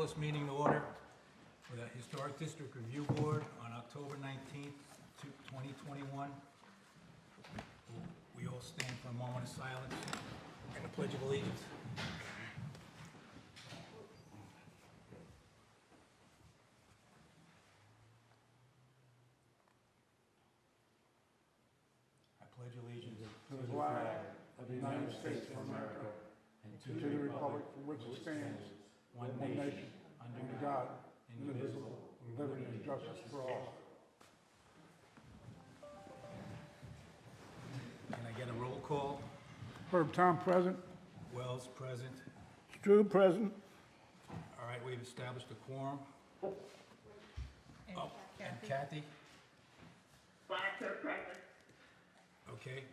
call this meeting to order for the Historic District Review Board on October 19th, 2021. We all stand for a moment of silence and a pledge of allegiance. I pledge allegiance to the flag of the United States of America and to the republic for which it stands, one nation, under God, indivisible, with liberty and justice for all. Can I get a roll call? Herb Tom present. Wells present. Stu present. All right, we've established a quorum. And Oh, and Kathy? Blatter present. Okay.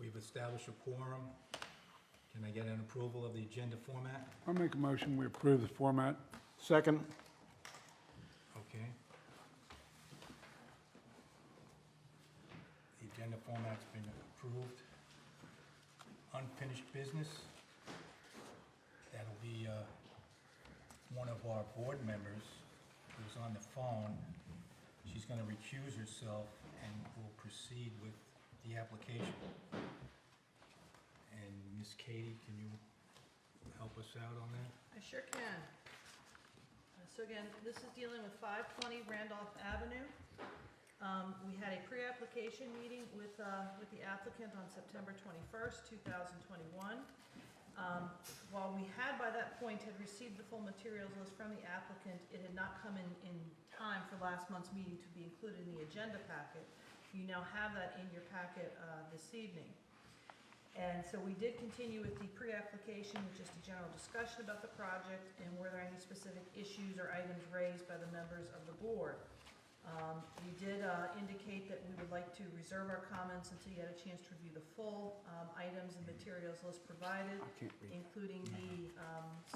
We've established a quorum. Can I get an approval of the agenda format? I'll make a motion, we approve the format. Second. Okay. The agenda format's been approved. Unfinished business. That'll be one of our board members who's on the phone. She's going to recuse herself and will proceed with the application. And Miss Katie, can you help us out on that? I sure can. So again, this is dealing with 520 Randolph Avenue. We had a pre-application meeting with the applicant on September 21st, 2021. While we had by that point had received the full materials list from the applicant, it had not come in time for last month's meeting to be included in the agenda packet. You now have that in your packet this evening. And so we did continue with the pre-application with just a general discussion about the project and were there any specific issues or items raised by the members of the board. We did indicate that we would like to reserve our comments until you had a chance to review the full items and materials list provided, including the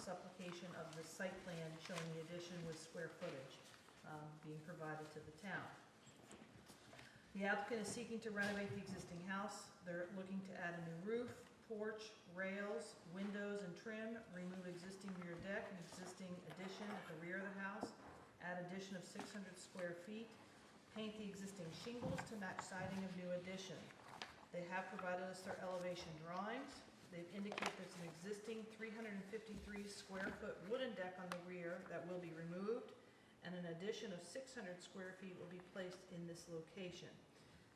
supplication of the site plan showing the addition with square footage being provided to the town. The applicant is seeking to renovate the existing house. They're looking to add a new roof, porch, rails, windows, and trim, remove existing rear deck and existing addition at the rear of the house, add addition of 600 square feet, paint the existing shingles to match siding of new addition. They have provided us their elevation drawings. They've indicated there's an existing 353 square foot wooden deck on the rear that will be removed, and an addition of 600 square feet will be placed in this location.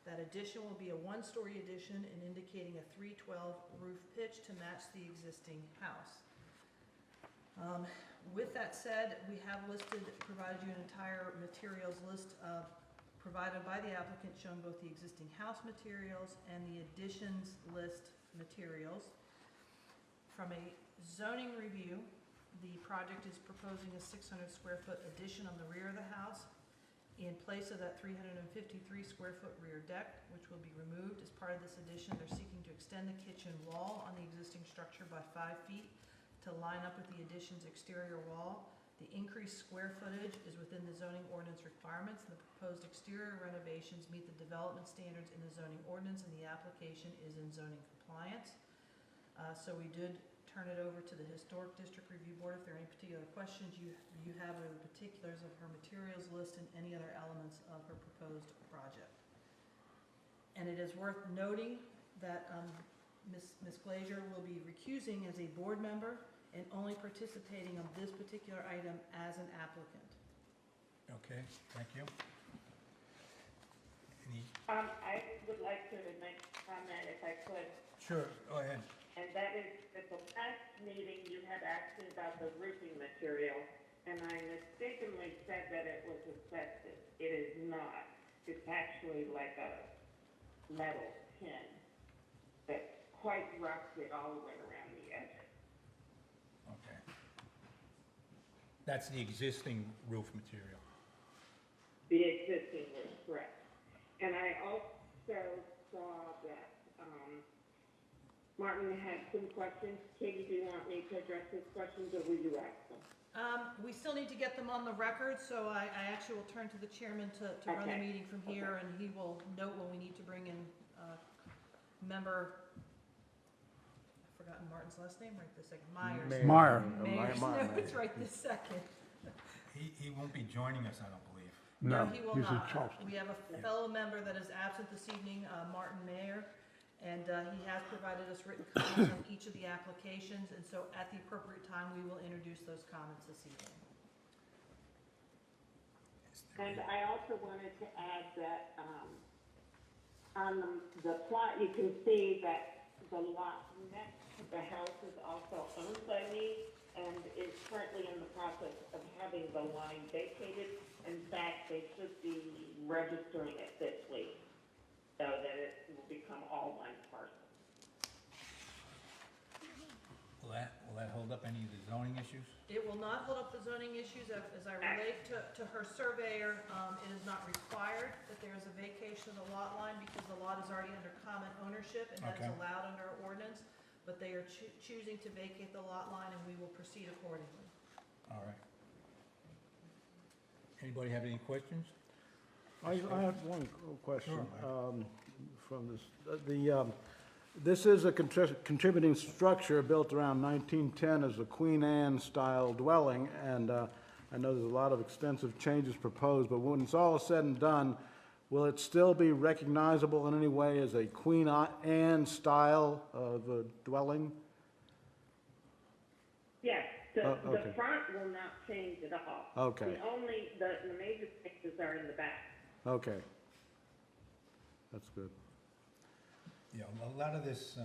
That addition will be a one-story addition and indicating a 312 roof pitch to match the existing house. With that said, we have provided you an entire materials list provided by the applicant showing both the existing house materials and the additions list materials. From a zoning review, the project is proposing a 600 square foot addition on the rear of the house in place of that 353 square foot rear deck, which will be removed. As part of this addition, they're seeking to extend the kitchen wall on the existing structure by 5 feet to line up with the addition's exterior wall. The increased square footage is within the zoning ordinance requirements, and the proposed exterior renovations meet the development standards in the zoning ordinance, and the application is in zoning compliance. So we did turn it over to the Historic District Review Board if there are any particular questions you have with the particulars of her materials list and any other elements of her proposed project. And it is worth noting that Ms. Glazier will be recusing as a board member and only participating on this particular item as an applicant. Okay, thank you. Any? I would like to make a comment if I could, Sure, go ahead. and that is at the last meeting you had asked me about the roofing material, and I mistakenly said that it was asbestos. It is not. It's actually like a metal tin that's quite rusted all the way around the edge. Okay. That's the existing roof material. The existing roof, correct. And I also saw that Martin had some questions. Katie, do you want me to address his questions, or will you ask them? We still need to get them on the record, so I actually will turn to the chairman to run the meeting from here, and he will note when we need to bring in member, I forgotten Martin's last name right this second, Myers. Meyer. Myers, Meyer. no, it's right this second. He won't be joining us, I don't believe. No, He will he's in not. Charleston. We have a fellow member that is absent this evening, Martin Mayer, and he has provided us written comments on each of the applications, and so at the appropriate time, we will introduce those comments this evening. And I also wanted to add that, on the plot, you can see that the lot next to the house is also owned by me and is currently in the process of having the line vacated. In fact, they should be registering it this week so that it will become all one parcel. Will that hold up any of the zoning issues? It will not hold up the zoning issues as I relate to her surveyor. It is not required that there is a vacation of the lot line because the lot is already under common ownership and that is Okay. allowed under our ordinance. But they are choosing to vacate the lot line and we will proceed accordingly. All right. Anybody have any questions? I have one question Sure. from this. This is a contributing structure built around 1910 as a Queen Anne style dwelling, and I know there's a lot of extensive changes proposed, but when it's all said and done, will it still be recognizable in any way as a Queen Anne style of a dwelling? Yes, okay. the front will not change at all. Okay. The major changes are in the back. Okay. That's good. Yeah, a lot of this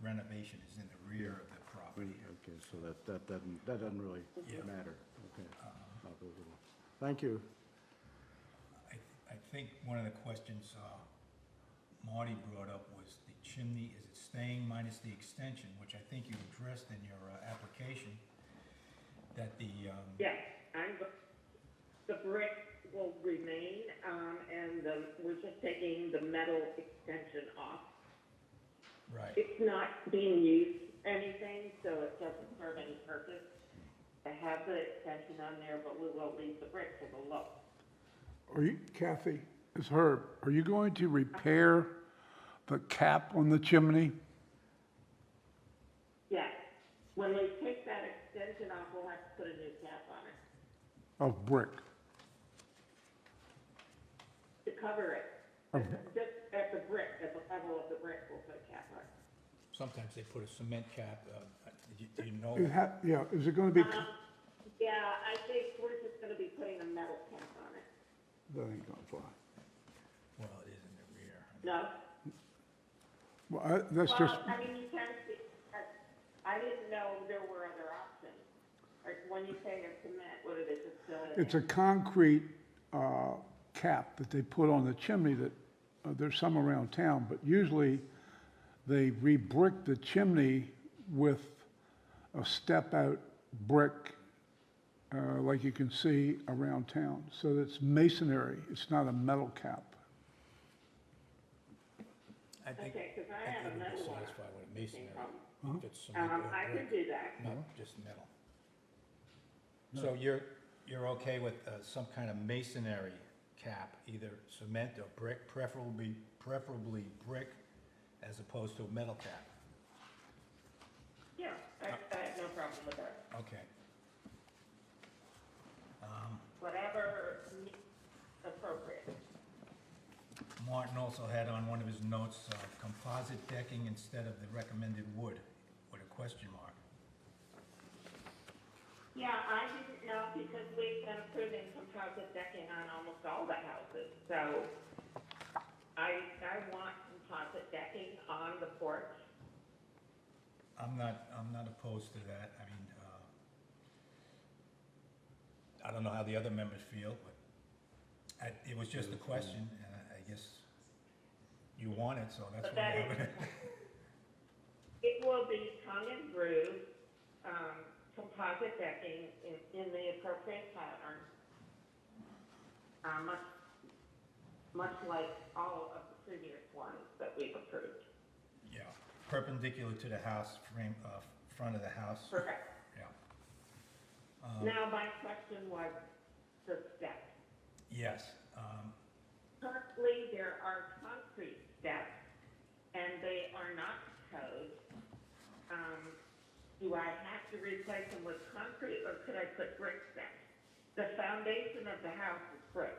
renovation is in the rear of the property. Okay, so that doesn't really Yeah. matter. Okay. Not visible. Thank you. I think one of the questions Marty brought up was the chimney, is it staying minus the extension, which I think you addressed in your application, that the, Yes, the brick will remain, and we're just taking the metal extension off. right, It's not being used anything, so it doesn't serve any purpose to have the extension on there, but we will leave the brick for the look. Are you, Kathy, it's Herb, are you going to repair the cap on the chimney? Yes, when we take that extension off, we'll have to put a new cap on it Of brick? to cover it. Just at the brick, at the level of the brick, we'll put a cap on it. sometimes they put a cement cap, do you know? Yeah, is it gonna be, Yeah, I think we're just gonna be putting a metal cap on it. that ain't gonna fly. Well, it is in the rear. No? Well, that's just, Well, I mean, you can see, I didn't know there were other options. Like, when you say a cement, what is it, just fill it in? it's a concrete cap that they put on the chimney that, there's some around town, but usually they re-brick the chimney with a step-out brick, like you can see around town. So it's masonry, it's not a metal cap. I think, Okay, because I I have think a we'd be metal one. satisfied with a masonry, Huh? if it's cement or I brick, could do that. not just metal. So you're okay with some kind of masonry cap, either cement or brick, preferably brick, as opposed to a metal cap? Yeah, I have no problem with that. Okay. Whatever is appropriate. Martin also had on one of his notes, composite decking instead of the recommended wood, with a question mark. Yeah, I didn't know because we've been approving composite decking on almost all the houses, so I want composite decking on the porch. I'm not opposed to that. I mean, I don't know how the other members feel, but it was just a question, and I guess you want it, so that's But what that we have. is, it will be tongue and groove, composite decking in the appropriate pattern. Much like all of the previous ones that we've approved. Yeah, perpendicular to the house, frame, front of the house. Correct. Yeah. Now, my question was the steps. Yes, Currently, there are concrete steps, and they are not code. do I have to replace them with concrete, or could I put brick steps? The foundation of the house is brick,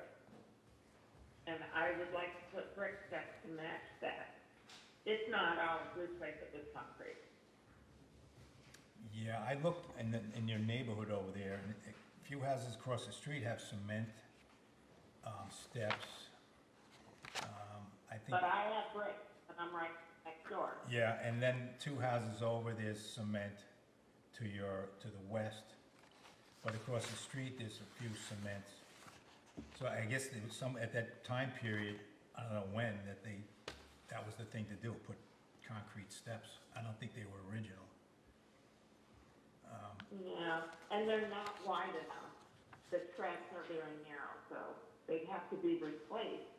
and I would like to put brick steps to match that. If not, I'll replace it with concrete. Yeah, I looked in your neighborhood over there, and a few houses across the street have cement, steps. I think, But I have brick, and I'm right next door. yeah, and then two houses over, there's cement to the west. But across the street, there's a few cements. So I guess there was some, at that time period, I don't know when, that was the thing to do, put concrete steps. I don't think they were original. Yeah, and they're not wide enough. The tracks are very narrow, so they'd have to be replaced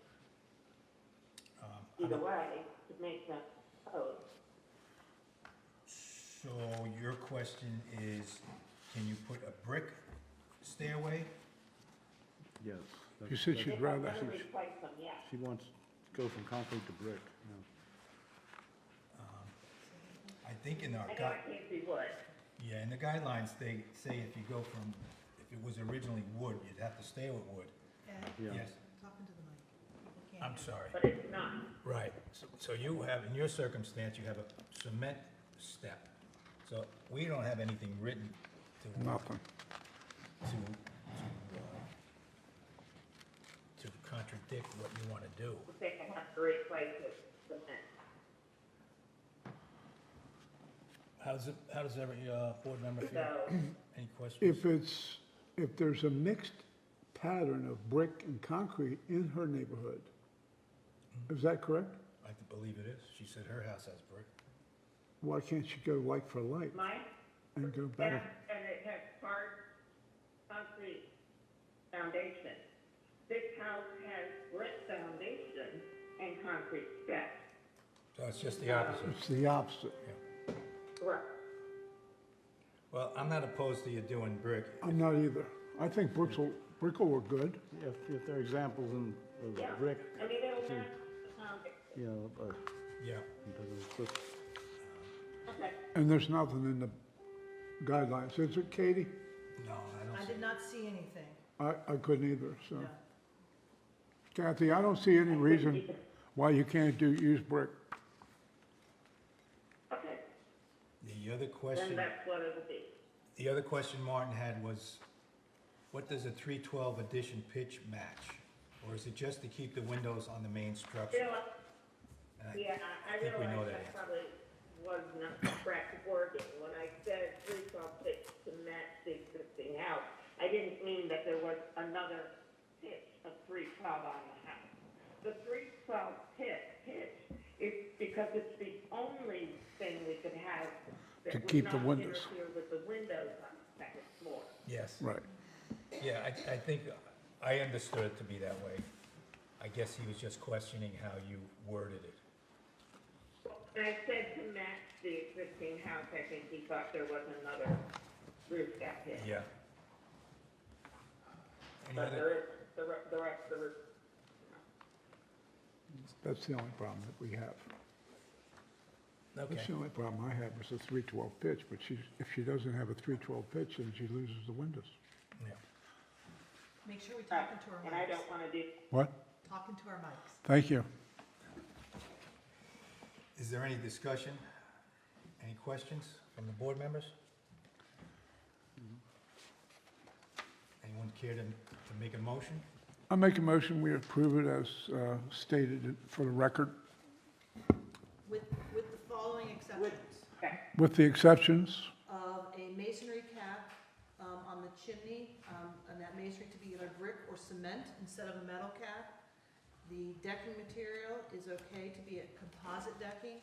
either way to make them code. So your question is, can you put a brick stairway? Yes. She said she'd If I'm rather, gonna replace them, yes. She wants to go from concrete to brick, I think in our, I know it can't be wood. yeah, in the guidelines, they say if you go from, if it was originally wood, you'd have to stay with wood. Ed, Yeah. Yes, talking to the mic. People can't I'm hear. sorry. But it's not. Right, so you have, in your circumstance, you have a cement step. So we don't have anything written to, nothing. to contradict what you want to do. They can have to replace it with cement. How does every, board member feel? So, Any questions? If there's a mixed pattern of brick and concrete in her neighborhood, is that correct? I believe it is. She said her house has brick. Why can't she go like for like mine, and go and, better? and it has hard concrete foundation. This house has brick foundation and concrete steps. So it's just the opposite. It's the opposite. Correct. Well, I'm not opposed to you doing brick. I'm not either. I think brick will look good. yeah. If there are examples in of Yeah. brick, I mean, it'll match the foundation. you know, Yeah. Okay. And there's nothing in the guidelines, is it, Katie? No, I I don't see. did not see anything, I couldn't either, so. no. Kathy, I don't see any reason why you can't use brick. Okay, The other then question, that's what it'll be. the other question Martin had was, what does a 312 addition pitch match? Or is it just to keep the windows on the main structure? Yeah, And I- yeah, I think we know realize that that probably was not the correct wording. When I said 312 pitch to match the existing house, I didn't mean that there was another pitch of 312 on the house. The 312 pitch is because it's the only thing we could have that To would keep the not windows. interfere with the windows on the second floor. Yes. Right. Yeah, I think, I understood it to be that way. I guess he was just questioning how you worded it. When I said to match the existing house, I think he thought there was another roof gap here. Yeah. Any But other, there is, the rest of the roof. That's the only problem that we have. okay. That's the only problem I have is the 312 pitch, but if she doesn't have a 312 pitch, then she loses the windows. Yeah. Make sure we talk into our And I mics, don't want to do, What? talk into our mics. Thank you. Is there any discussion? Any questions from the board members? Anyone care to make a motion? I make a motion, we approve it as stated for the record, With the following exceptions. okay, with the exceptions. Of a masonry cap on the chimney, and that masonry to be either brick or cement instead of a metal cap. The decking material is okay to be a composite decking,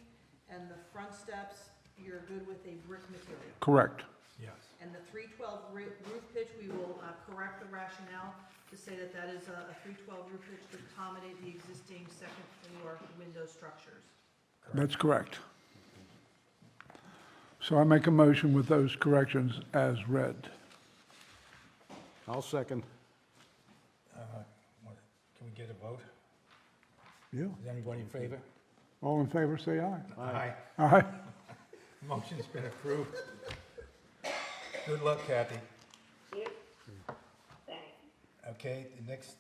and the front steps, you're good with a brick material. Correct. Yes. And the 312 roof pitch, we will correct the rationale to say that that is a 312 roof pitch to accommodate the existing second floor window structures. That's correct. So I make a motion with those corrections as read. I'll second. Can we get a vote? Yeah. Is anybody in favor? All in favor, say aye. Aye. Aye. Motion's been approved. Good luck, Kathy. Yep. Thanks. Okay, the next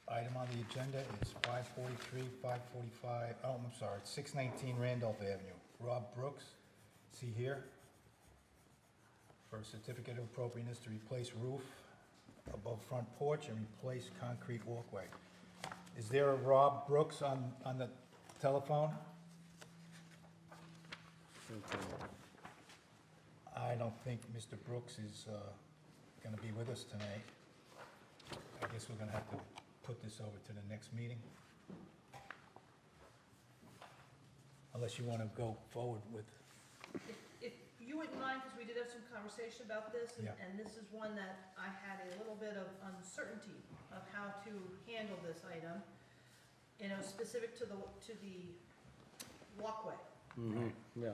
item on the agenda is 543, 545, oh, I'm sorry, 619 Randolph Avenue. Rob Brooks, is he here? For a certificate of appropriateness to replace roof above front porch and replace concrete walkway. Is there a Rob Brooks on the telephone? I don't think Mr. Brooks is gonna be with us tonight. I guess we're gonna have to put this over to the next meeting. Unless you wanna go forward with, If you wouldn't mind, because we did have some conversation about this, Yeah. and this is one that I had a little bit of uncertainty of how to handle this item. You know, specific to the walkway. Yeah.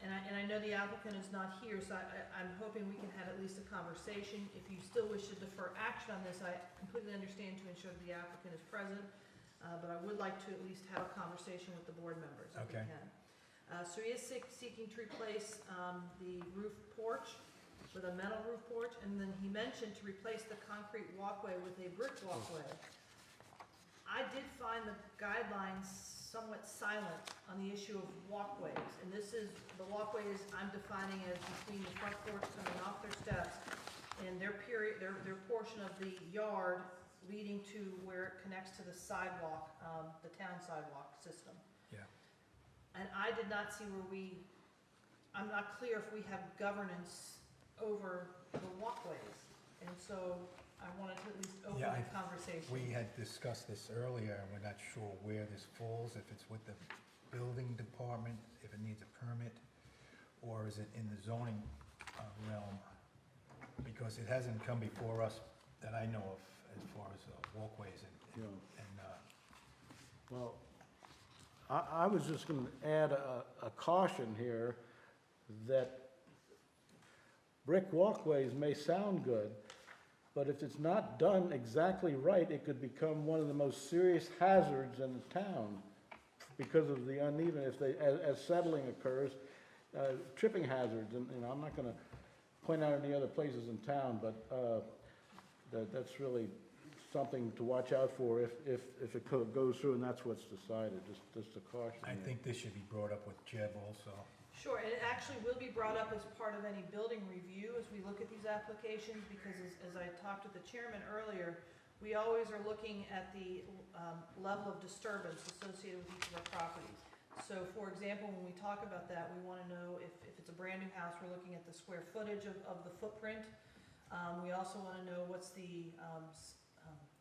And I know the applicant is not here, so I'm hoping we can have at least a conversation. If you still wish to defer action on this, I completely understand to ensure that the applicant is present, but I would like to at least have a conversation with the board members if we Okay. can. So he is seeking to replace the roof porch with a metal roof porch, and then he mentioned to replace the concrete walkway with a brick walkway. I did find the guidelines somewhat silent on the issue of walkways, and this is, the walkways I'm defining as between the front porch coming off their steps and their portion of the yard leading to where it connects to the sidewalk, the town sidewalk system. yeah. And I did not see where I'm not clear if we have governance over the walkways. And so I wanted to at least open Yeah, the conversation. We had discussed this earlier, and we're not sure where this falls, if it's with the building department, if it needs a permit, or is it in the zoning realm? Because it hasn't come before us that I know of as far as walkways Yeah. and Well, I was just going to add a caution here that brick walkways may sound good, but if it's not done exactly right, it could become one of the most serious hazards in the town because of the uneven, as settling occurs, tripping hazards. And, I'm not going to point out any other places in town, but that's really something to watch out for if it goes through and that's what's decided, just a caution. I there. think this should be brought up with Jeb also. Sure, and it actually will be brought up as part of any building review as we look at these applications, because as I talked with the chairman earlier, we always are looking at the level of disturbance associated with each of our properties. So for example, when we talk about that, we want to know if it's a brand new house, we're looking at the square footage of the footprint. We also want to know what's the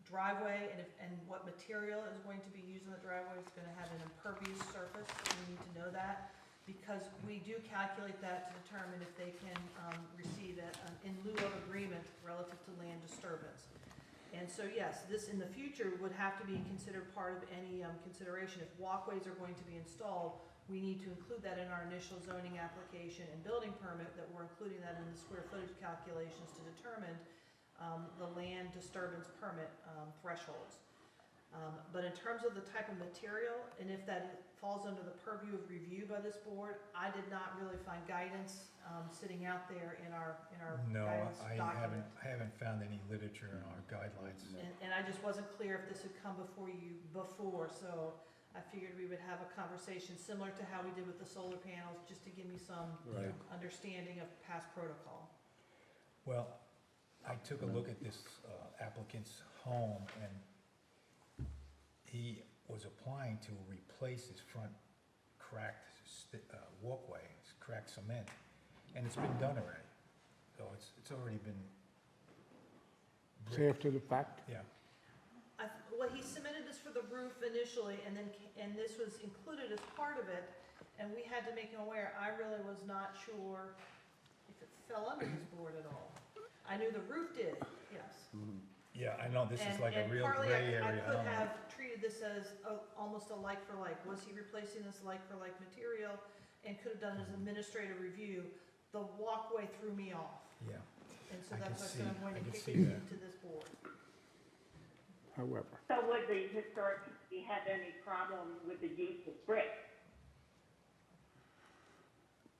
driveway and what material is going to be used in the driveway. It's going to have an impervious surface, we need to know that, because we do calculate that to determine if they can receive that in lieu of agreement relative to land disturbance. And so yes, this in the future would have to be considered part of any consideration. If walkways are going to be installed, we need to include that in our initial zoning application and building permit, that we're including that in the square footage calculations to determine the land disturbance permit thresholds. But in terms of the type of material, and if that falls under the purview of review by this board, I did not really find guidance sitting out there in our No, guidance I document. haven't found any literature in our guidelines. And I just wasn't clear if this had come before you before, so I figured we would have a conversation similar to how we did with the solar panels, just to give me some Right. understanding of past protocol. Well, I took a look at this applicant's home, and he was applying to replace his front cracked walkway, it's cracked cement, and it's been done already. So it's already been Say after the fact. yeah. Well, he submitted this for the roof initially, and this was included as part of it, and we had to make him aware. I really was not sure if it fell under this board at all. I knew the roof did, yes. Yeah, I know, this is like a And real partly gray area. I I could don't know. have treated this as almost a like for like. Was he replacing this like for like material, and could have done it as administrative review? The walkway threw me off, Yeah, and so I that's can why I'm going I to can kick see it that. into this board. However, So would the historic committee have any problem with the use of brick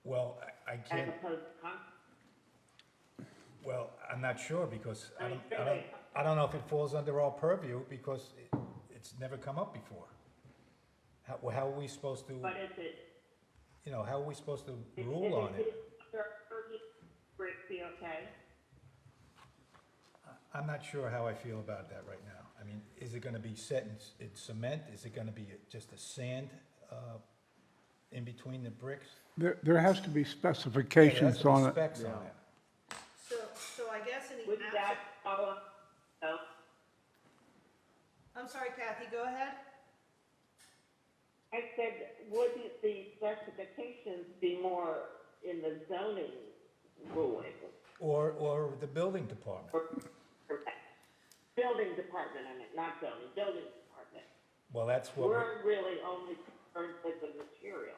well, I as can't, opposed to concrete? Well, I'm not sure because I don't know if it falls under our purview because it's never come up before. How are we supposed to, But is it, how are we supposed to is rule on it? Would it be okay? I'm not sure how I feel about that right now. I mean, is it gonna be set in cement? Is it gonna be just a sand, in between the bricks? There has to be Yeah, there has specifications to be on it. specs on it. So I guess in the Would that follow, oh, I'm sorry, Kathy, go ahead. I said, wouldn't the specifications be more in the zoning ruling? Or the building department. Or building department, I meant, not zoning, building department. Well, that's what, We're really only concerned with the material.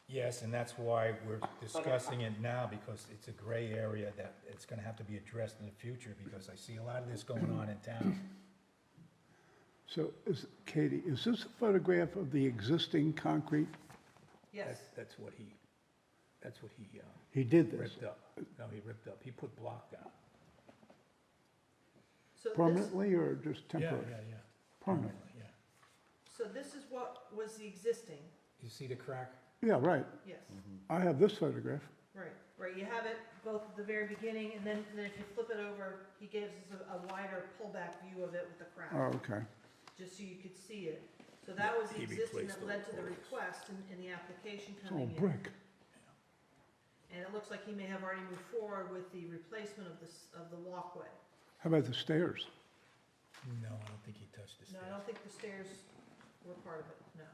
yes, and that's why we're discussing it now, because it's a gray area that it's gonna have to be addressed in the future, because I see a lot of this going on in town. So Katie, is this a photograph of the existing concrete? Yes. That's what he He did this ripped up. No, he ripped up. He put block down. So this, permanently or just Yeah, temporary? yeah. Permanent. Yeah. so this is what was the existing, You see the crack? Yeah, right. yes. I have this photograph. Right, you have it both at the very beginning, and then if you flip it over, he gives us a wider pullback view of it with the crack, Oh, okay. just so you could see it. So that was the He existing replaced that led all to the of it. request in the application It's all coming in. brick. And it looks like he may have already moved forward with the replacement of the walkway. How about the stairs? No, I don't think he touched the No, stairs. I don't think the stairs were part of it, no.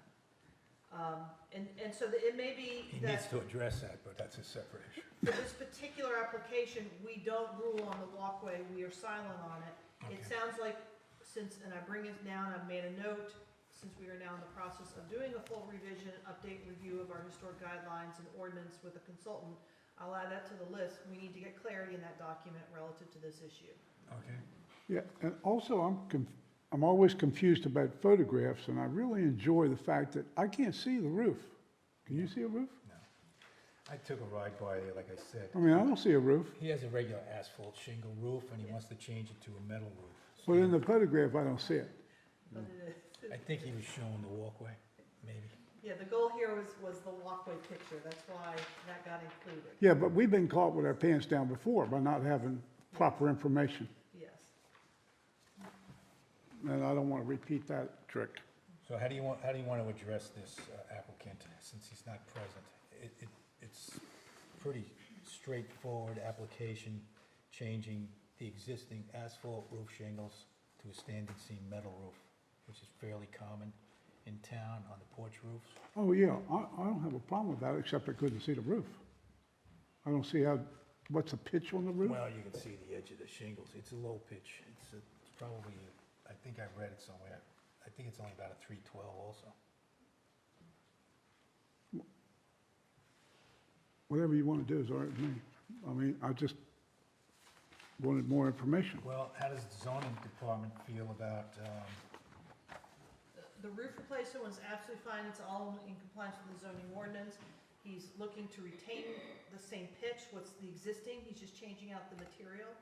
And so it may be He that needs to address that, but that's a separate issue. for this particular application, we don't rule on the walkway, we are silent on it. It Okay. sounds like, and I bring it down, I've made a note, since we are now in the process of doing a full revision, update, review of our historic guidelines and ordinance with a consultant, I'll add that to the list. We need to get clarity in that document relative to this issue. Okay. Yeah, and also I'm always confused about photographs, and I really enjoy the fact that I can't see the roof. Can you see a roof? No. I took a ride by there, like I said. I mean, I don't see a roof, He has a regular asphalt shingle roof, and he wants to change it to a metal roof. but in the photograph, I don't see it. But I think he was showing the walkway, maybe. yeah, the goal here was the walkway picture, that's why that got included, Yeah, but we've been caught with our pants down before by not having proper information, yes. and I don't want to repeat that trick. So how do you want to address this applicant, since he's not present? It's pretty straightforward application, changing the existing asphalt roof shingles to a standing seam metal roof, which is fairly common in town on the porch roofs. Oh, yeah, I don't have a problem with that, except I couldn't see the roof. I don't see what's the pitch on the roof? Well, you can see the edge of the shingles. It's a low pitch. It's probably, I think I read it somewhere. I think it's only about a 312 also. Whatever you want to do is all right with me. I mean, I just wanted more information. Well, how does the zoning department feel about, The roof replacement was absolutely fine, it's all in compliance with the zoning ordinance. He's looking to retain the same pitch, what's the existing, he's just changing out the material.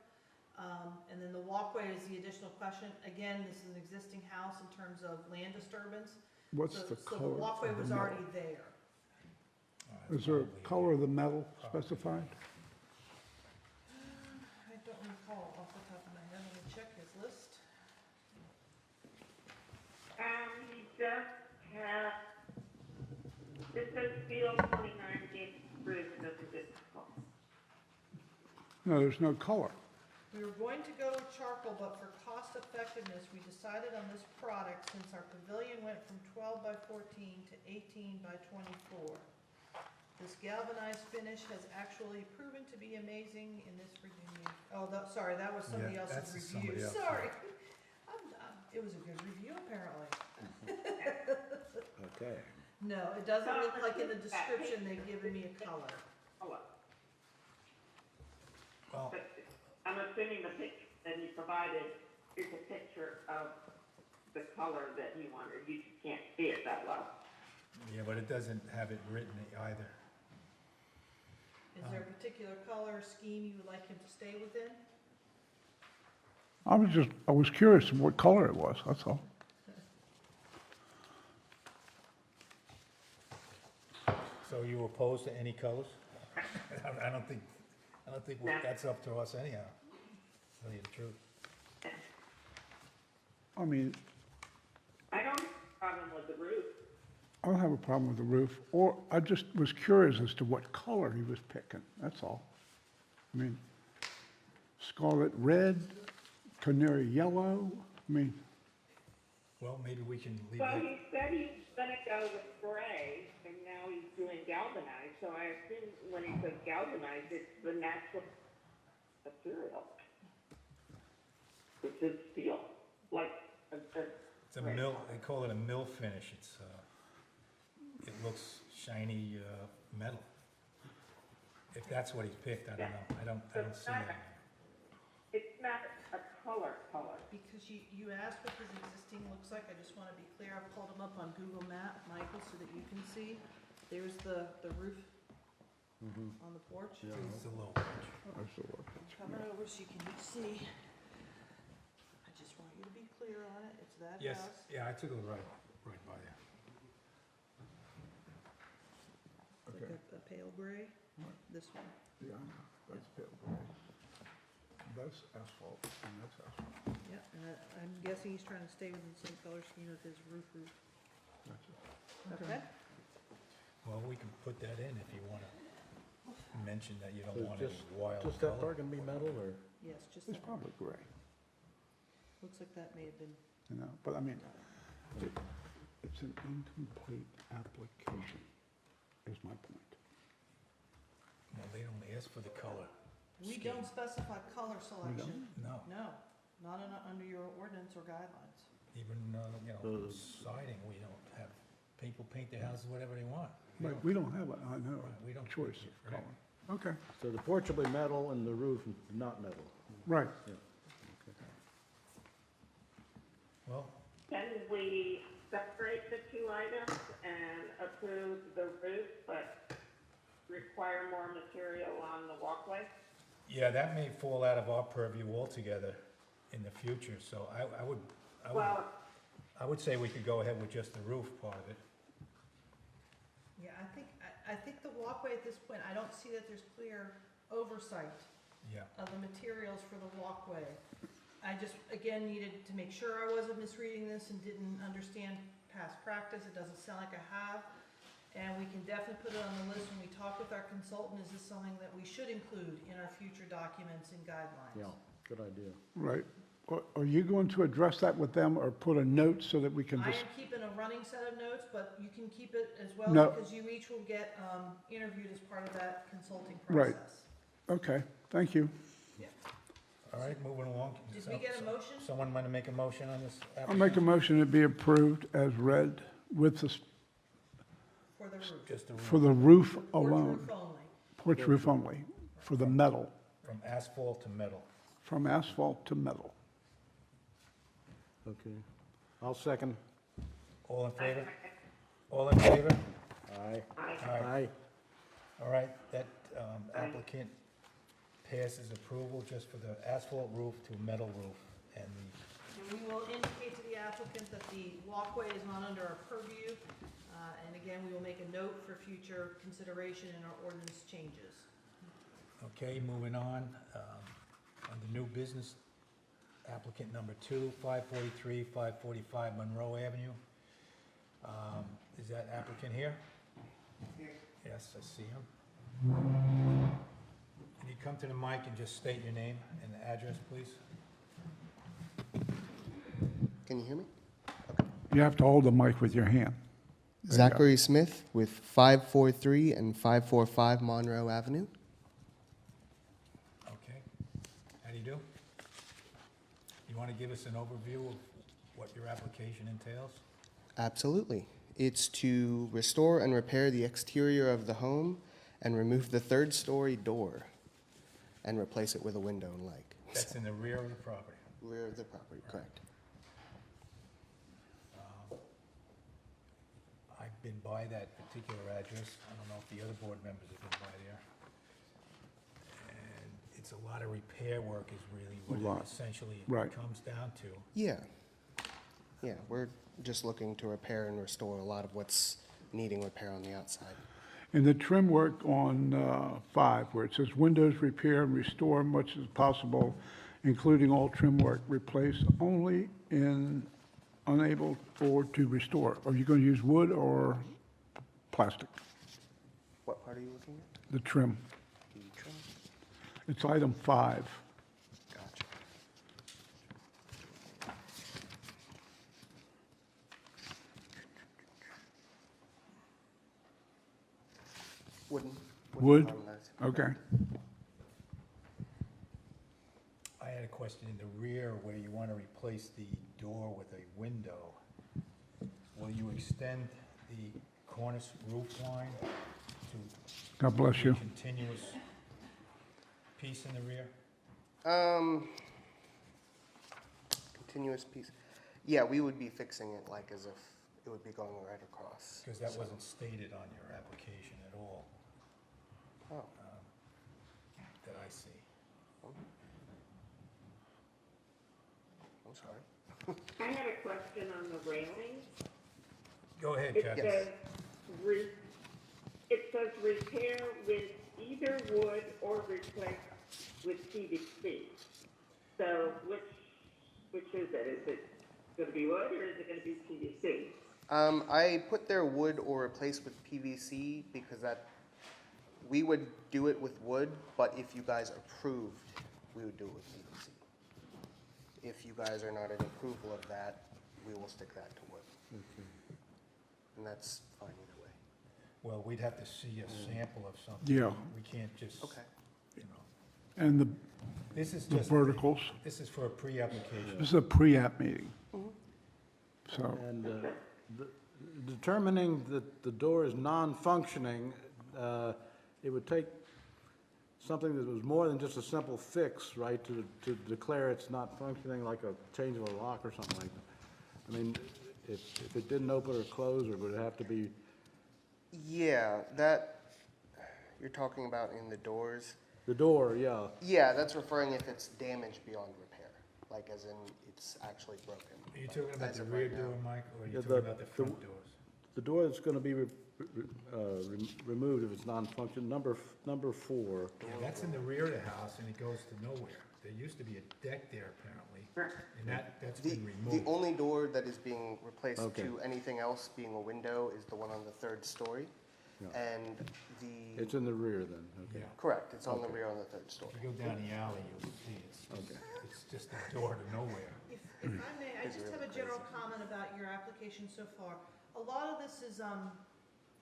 And then the walkway is the additional question. Again, this is an existing house in terms of land disturbance. What's So the the color walkway of the was metal? already there. Is there a color of the metal specified? I don't recall off the top of my head, let me check his list. He just has, this says steel 29-gauge roof, doesn't it? No, there's no color. We were going to go charcoal, but for cost effectiveness, we decided on this product since our pavilion went from 12 by 14 to 18 by 24. This galvanized finish has actually proven to be amazing in this Virginia. Oh, sorry, that was somebody Yeah, else's that's review. somebody else, Sorry. It was a good review, apparently. Okay. No, it doesn't look like in the description they've given me a color. Color. well, But I'm assuming the picture that he provided is a picture of the color that he wanted. You can't see it that well. yeah, but it doesn't have it written either. Is there a particular color or scheme you would like him to stay within? I was curious what color it was, that's all. So you opposed to any colors? I don't think No. that's up to us anyhow, to tell you the truth. I mean, I don't have a problem with the roof. I don't have a problem with the roof, or I just was curious as to what color he was picking, that's all. I mean, scarlet red, canary yellow, I mean, Well, maybe we can leave Well, that, he said he's gonna go with gray, and now he's doing galvanized, so I assume when he says galvanized, it's the natural material. Which is steel, like it's a mill, they call it a mill finish, it looks shiny, metal. If that's what he's picked, I don't know, I don't see it. It's not a color. Because you asked what his existing looks like, I just want to be clear, I've pulled him up on Google Map, Michael, so that you can see. There's the roof on the porch. It's a low pitch. that's the word. Coming over so you can see. I just want you to be clear on it, it's that Yes, house. yeah, I took it right by there. It's like a pale gray, this one. Yeah, I know, that's pale gray. That's asphalt, and that's asphalt, Yeah, and I'm guessing he's trying to stay within the same color scheme of his roof. that's it. Okay? Well, we can put that in if you wanna mention that you So don't want any just- wild Just that color. part gonna be metal, or? Yes, just It's that one. probably gray, Looks like that may have been, you know, but I mean, it's an incomplete application, is my point. Well, they don't ask for the color. we scheme. don't specify color selection. No, No, not under your ordinance or guidelines. even, So- siding, we don't have, people paint their houses whatever they want. Right, we don't have it, I know, Right, we don't choice choose, of right. color. Okay, So the porch will be metal and the roof not metal? right, Well, Can we separate the two items and approve the roof, but require more material on the walkway? yeah, that may fall out of our purview altogether in the future, so Well, I would say we could go ahead with just the roof part of it. Yeah, I think the walkway at this point, I don't see that there's clear oversight Yeah, of the materials for the walkway. I just, again, needed to make sure I wasn't misreading this and didn't understand past practice. It doesn't sound like I have. And we can definitely put it on the list when we talk with our consultant. Is this something that we should include in our future documents and guidelines? Yeah, good idea. right. Are you going to address that with them, or put a note so that we can I just, am keeping a running set of notes, but you can keep it as well, No. because you each will get interviewed as part of that consulting Right. process. okay, thank you. all right, moving along. Did we get a motion? Someone want to make a motion on this I'll make a application? motion to be approved as read with the, For the roof. Just the for roof, the roof Porch alone, roof only. porch roof only, for the metal, from asphalt to metal. from asphalt to metal. Okay. I'll second. All in favor? All in favor? Aye. Aye. Aye. All right, that applicant passes approval just for the asphalt roof to metal roof, and And we will indicate to the applicant that the walkway is not under our purview. And again, we will make a note for future consideration in our ordinance changes. okay, moving on the new business, applicant number 2, 543, 545 Monroe Avenue. Is that applicant here? Yes, I see him. Can you come to the mic and just state your name and address, please? Can you hear me? You have to hold the mic with your hand. There you go. Zachary Smith with 543 and 545 Monroe Avenue. Okay. How do you do? You want to give us an overview of what your application entails? Absolutely. It's to restore and repair the exterior of the home and remove the third-story door and replace it with a window and like. That's in the rear of the property. Rear of the property, correct. I've been by that particular address. I don't know if the other board members have been by there. it's a lot of repair work is really A what lot. it essentially Right. comes down to. Yeah. Yeah, we're just looking to repair and restore a lot of what's needing repair on the outside. And the trim work on 5, where it says windows repair and restore much as possible, including all trim work, replace only in unable or to restore. Are you going to use wood or plastic? What part are you looking at? The trim. The trim? It's item 5. Gotcha. Wooden. Wood? harmonized. Okay. I had a question in the rear where you want to replace the door with a window. Will you extend the cornice roof line to God bless you. a continuous piece in the rear? Continuous piece. Yeah, we would be fixing it like as if it would be going right across. Because that So- wasn't stated on your application at all, Oh, that I see. I'm sorry. I have a question on the railings. Go ahead, It Kathy. says, it says repair with either wood or replace with PVC. So which is it? Is it gonna be wood or is it gonna be PVC? I put there wood or replace with PVC because we would do it with wood, but if you guys approved, we would do it with PVC. If you guys are not in approval of that, we will stick that to wood. And that's fine either way. Well, we'd have to see a sample of something. Yeah. We can't just, Okay. you know, And this is the just, verticals. this is for a pre-application. This is a pre-app meeting. So, And determining that the door is non-functioning, it would take something that was more than just a simple fix, right, to declare it's not functioning, like a change of a lock or something like that. I mean, if it didn't open or close, or would it have to be, Yeah, you're talking about in the doors. the door, yeah. Yeah, that's referring if it's damaged beyond repair, like as in it's actually broken. Are you talking about As the of rear right now. door, Mike, or are you Yeah, talking about the front doors? The door that's gonna be removed if it's non-functional, number 4. Yeah, that's in the rear of the house, and it goes to nowhere. There used to be a deck there, apparently, and that's The, been the removed. only door that is being replaced Okay. to anything else being a window is the one on the 3rd story. Yeah. And It's in the rear then, okay. Yeah. correct, it's on the Okay. rear on the 3rd story. If you go down the alley, you'll see Okay. it's just a door to nowhere. If I may, I It's just have really a general crazy. comment about your application so far. A lot of this is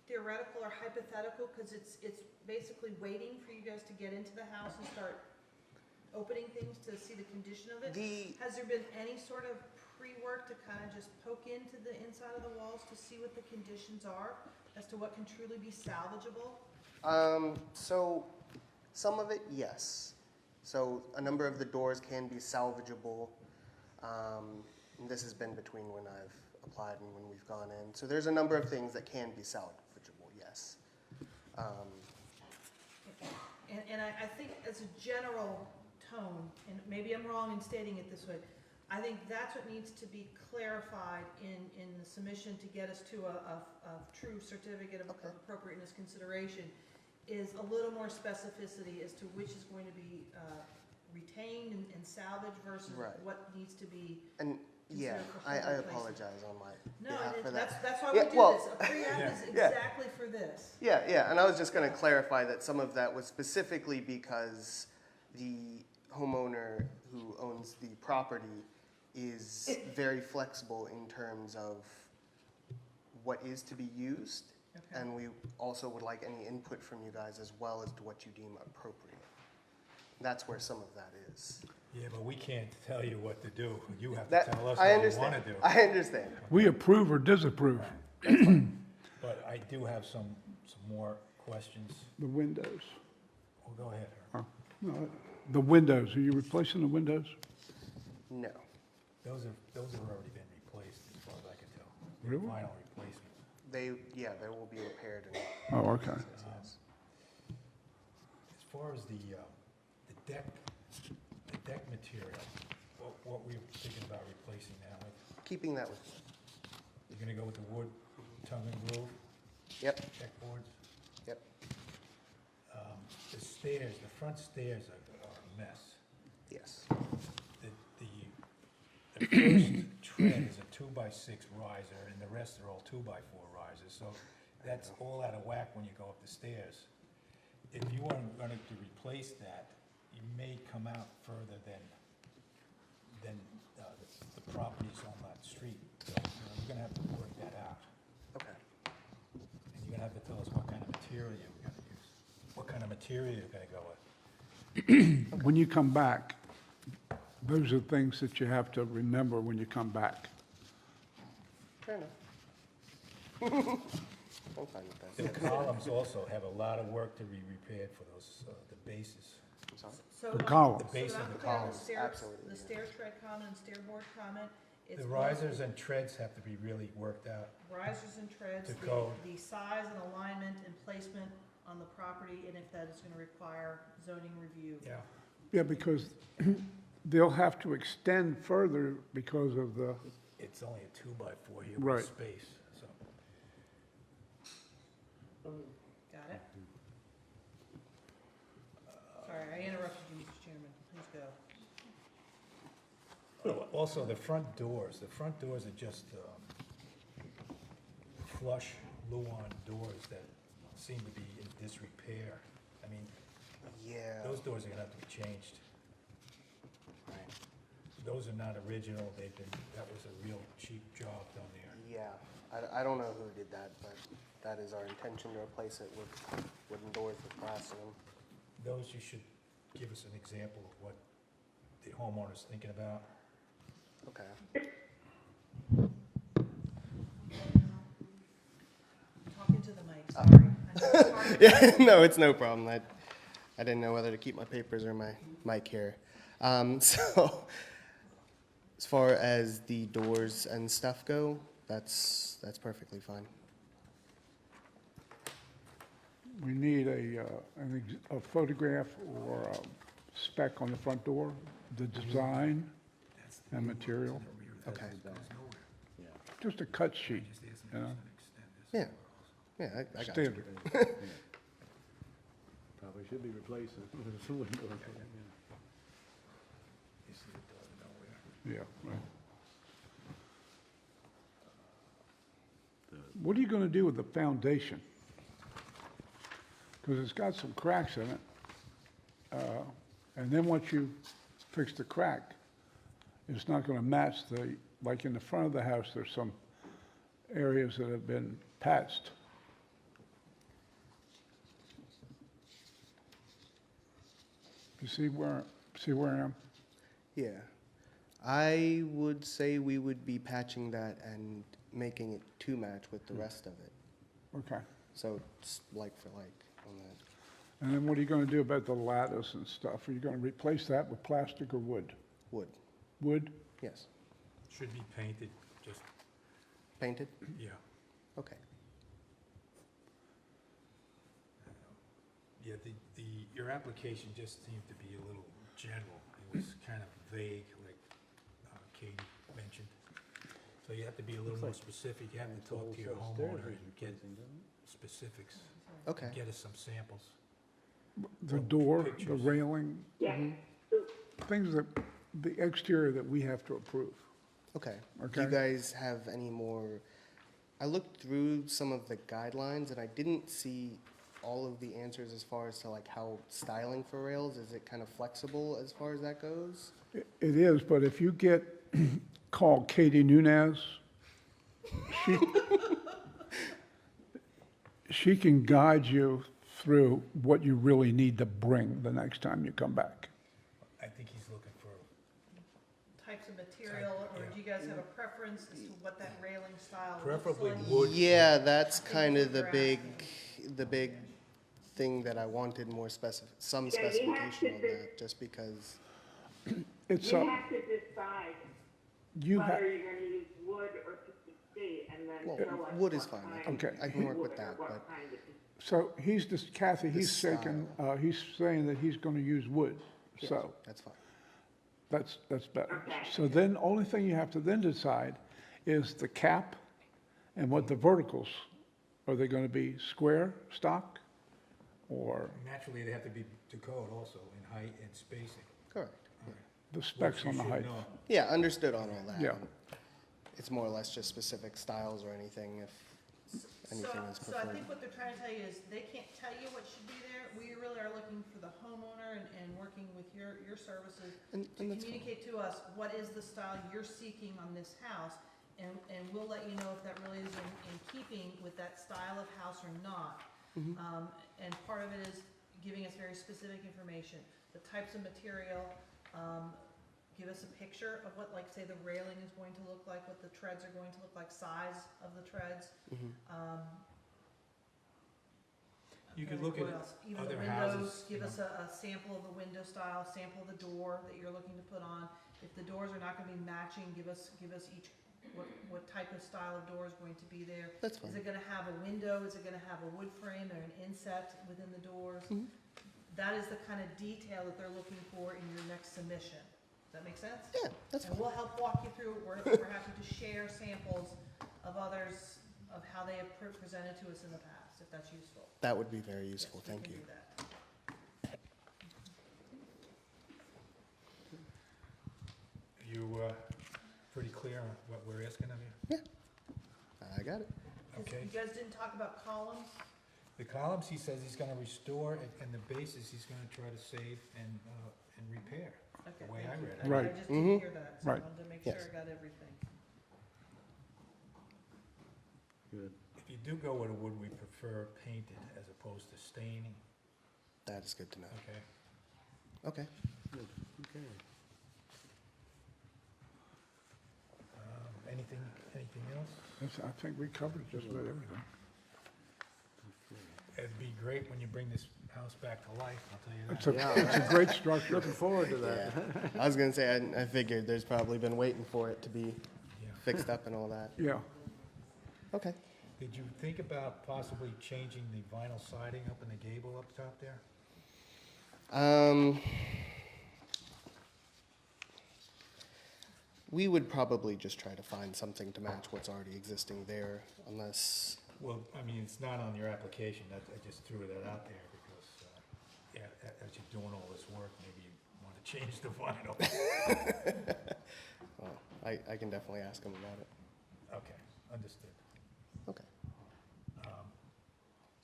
theoretical or hypothetical, because it's basically waiting for you guys to get into the house and start opening things to see the condition of it. Has there been any sort of pre-work to kind of just poke into the inside of the walls to see what the conditions are, as to what can truly be salvageable? So some of it, yes. So a number of the doors can be salvageable. And this has been between when I've applied and when we've gone in. So there's a number of things that can be salvageable, yes. And I think as a general tone, and maybe I'm wrong in stating it this way, I think that's what needs to be clarified in the submission to get us to a true certificate of Okay. appropriateness consideration, is a little more specificity as to which is going to be retained and salvaged versus Right. what needs to be. And yeah, Consider for I full replacement. apologize on my No, behalf and for that's, that. that's why Yeah, we do well- this. A pre-app is Yeah. exactly for this. Yeah, and I was just gonna clarify that some of that was specifically because the homeowner who owns the property is very flexible in terms of what is to be used. Okay. And we also would like any input from you guys as well as to what you deem appropriate. That's where some of that is. Yeah, but we can't tell you what to do. You have to That, tell us I what you understand. want to do. I understand. we approve or disapprove But I do have some more questions. the windows. Well, go ahead, Herb. The windows, are you replacing the windows? No. Those have already been replaced, as far as I can tell. Really? Final replacement. They will be repaired and, Oh, okay. yes. As far as the deck deck material, what were you thinking about replacing that with? Keeping that with, You're gonna go with the wood tongue and groove yep, deck boards? yep, The stairs, the front stairs are a mess. yes. The first tread is a 2x6 riser, and the rest are all 2x4 risers, so that's all out of whack when you go up the stairs. If you are going to replace that, you may come out further than the properties on that street. So, you're gonna have to work that out, Okay. and you're gonna have to tell us what kind of material you're gonna use, what kind of material you're gonna go with. When you come back, those are things that you have to remember when you come back. Fair enough. I'm fine with The that. columns also have a lot of work to be repaired for those, the bases. I'm sorry. So, The columns. The base so of the I'm clear on columns, absolutely, The stair tread comment and stair board comment. It's The both risers and treads have to be really worked out. Risers and treads, to code. the size and alignment and placement on the property, and if that is gonna require zoning review. Yeah. Yeah, because they'll have to extend further because of the, It's only a 2x4 here Right. with space, so. Got it? Sorry, I interrupted you, Mr. Chairman. Please go. Also, the front doors are just flush Luan doors that seem to be in disrepair. I mean, Yeah. those doors are gonna have to be changed. Right. Those are not original, that was a real cheap job down there. Yeah, I don't know who did that, but that is our intention to replace it with wooden doors with glass in them. Those, you should give us an example of what the homeowner's thinking about. Okay. Talking to the mic, sorry. I know it's hard. Yeah, no, it's no problem. I didn't know whether to keep my papers or my mic here. So, as far as the doors and stuff go, that's perfectly fine. we need a photograph or a spec on the front door, the design and material, Okay. just a cut sheet, you know, Yeah, yeah, I got you. standard. Probably should be replacing. It's a wooden door, yeah. You see it does nowhere. Yeah, right. What are you gonna do with the foundation? Because it's got some cracks in it. And then once you fix the crack, it's not gonna match like in the front of the house, there's some areas that have been patched. You see where I am? Yeah. I would say we would be patching that and making it to match with the rest of it. Okay. So it's like for like on that. And then what are you gonna do about the lattice and stuff? Are you gonna replace that with plastic or wood? Wood, Wood? yes. Should be painted, just, Painted? yeah. Okay. Yeah, your application just seemed to be a little general. It was kind of vague, like Katie mentioned. So you have to be a little more specific. You have to talk to your homeowner and get specifics. Okay. Get us some samples. The Or door, the pictures. railing, Yeah, things that, the exterior that we have to approve. Okay. Do you Okay. guys have any more? I looked through some of the guidelines and I didn't see all of the answers as far as to like how styling for rails, is it kind of flexible as far as that goes? It is, but if you call Katie Nunez, she can guide you through what you really need to bring the next time you come back. I think he's looking for, Types of material, or do you guys have a preference as to what that railing style looks Preferably like? wood. Yeah, that's I think kind of what the you're big thing that I wanted more some Yeah, you have specification to on do- that, just because, It's you up, have to decide you have, whether you're gonna use wood or PVC, and then well, tell us wood is what fine. kind Okay. I can work wood with or that, what but kind of- so he's Kathy, The he's saying that he's going to use wood, so. that's fine. That's better. Okay. So then, only thing you have to then decide is the cap and what the verticals. Are they gonna be square, stock, or Naturally, they have to be to code also in height and spacing. Correct. the specs Which on you the should height? know. Yeah, understood on all that. Yeah. It's more or less just specific styles or anything if anything is So I preferred. think what they're trying to tell you is they can't tell you what should be there. We really are looking for the homeowner and working with your services And to that's fine. communicate to us what is the style you're seeking on this house, and we'll let you know if that really is in keeping with that style of house or not. And part of it is giving us very specific information, the types of material, give us a picture of what, like, say, the railing is going to look like, what the treads are going to look like, size of the treads. You could Okay, look what at else? Even the other windows, houses, give you us a sample of the window style, sample of the door that you're looking to put on. If the doors are not gonna be matching, give us each, what type of style of door is going to be there. That's Is fine. it gonna have a window, is it gonna have a wood frame or an inset within the doors? That is the kind of detail that they're looking for in your next submission. Does that make sense? Yeah, that's And fine. we'll help walk you through, we're happy to share samples of others, of how they have presented to us in the past, if that's useful. That would be very Yes, useful, we thank can you. do that. You, pretty clear on what we're asking of you? I got it. Okay. You guys didn't talk about columns? The columns, he says he's gonna restore, and the bases, he's gonna try to save and repair. Okay, The way thank I you. read it. I Right. just didn't hear that, so I Right. wanted to make sure Yes. I got everything. Good. If you do go with a wood, we prefer painted as opposed to staining, That is good to know. okay? Okay. Good. Okay. Anything else? I think we covered just about everything. It'd be great when you bring this house back to life, I'll tell you that. It's a, Yeah. it's a great structure. Looking forward to that. Yeah. I was gonna say, I figured there's probably been waiting for it to be Yeah. fixed up and all that. Yeah. Okay. Did you think about possibly changing the vinyl siding up in the gable up top there? We would probably just try to find something to match what's already existing there, unless, Well, I mean, it's not on your application, I just threw that out there because, as you're doing all this work, maybe you want to change the vinyl. well, I can definitely ask him about it. Okay, understood. Okay.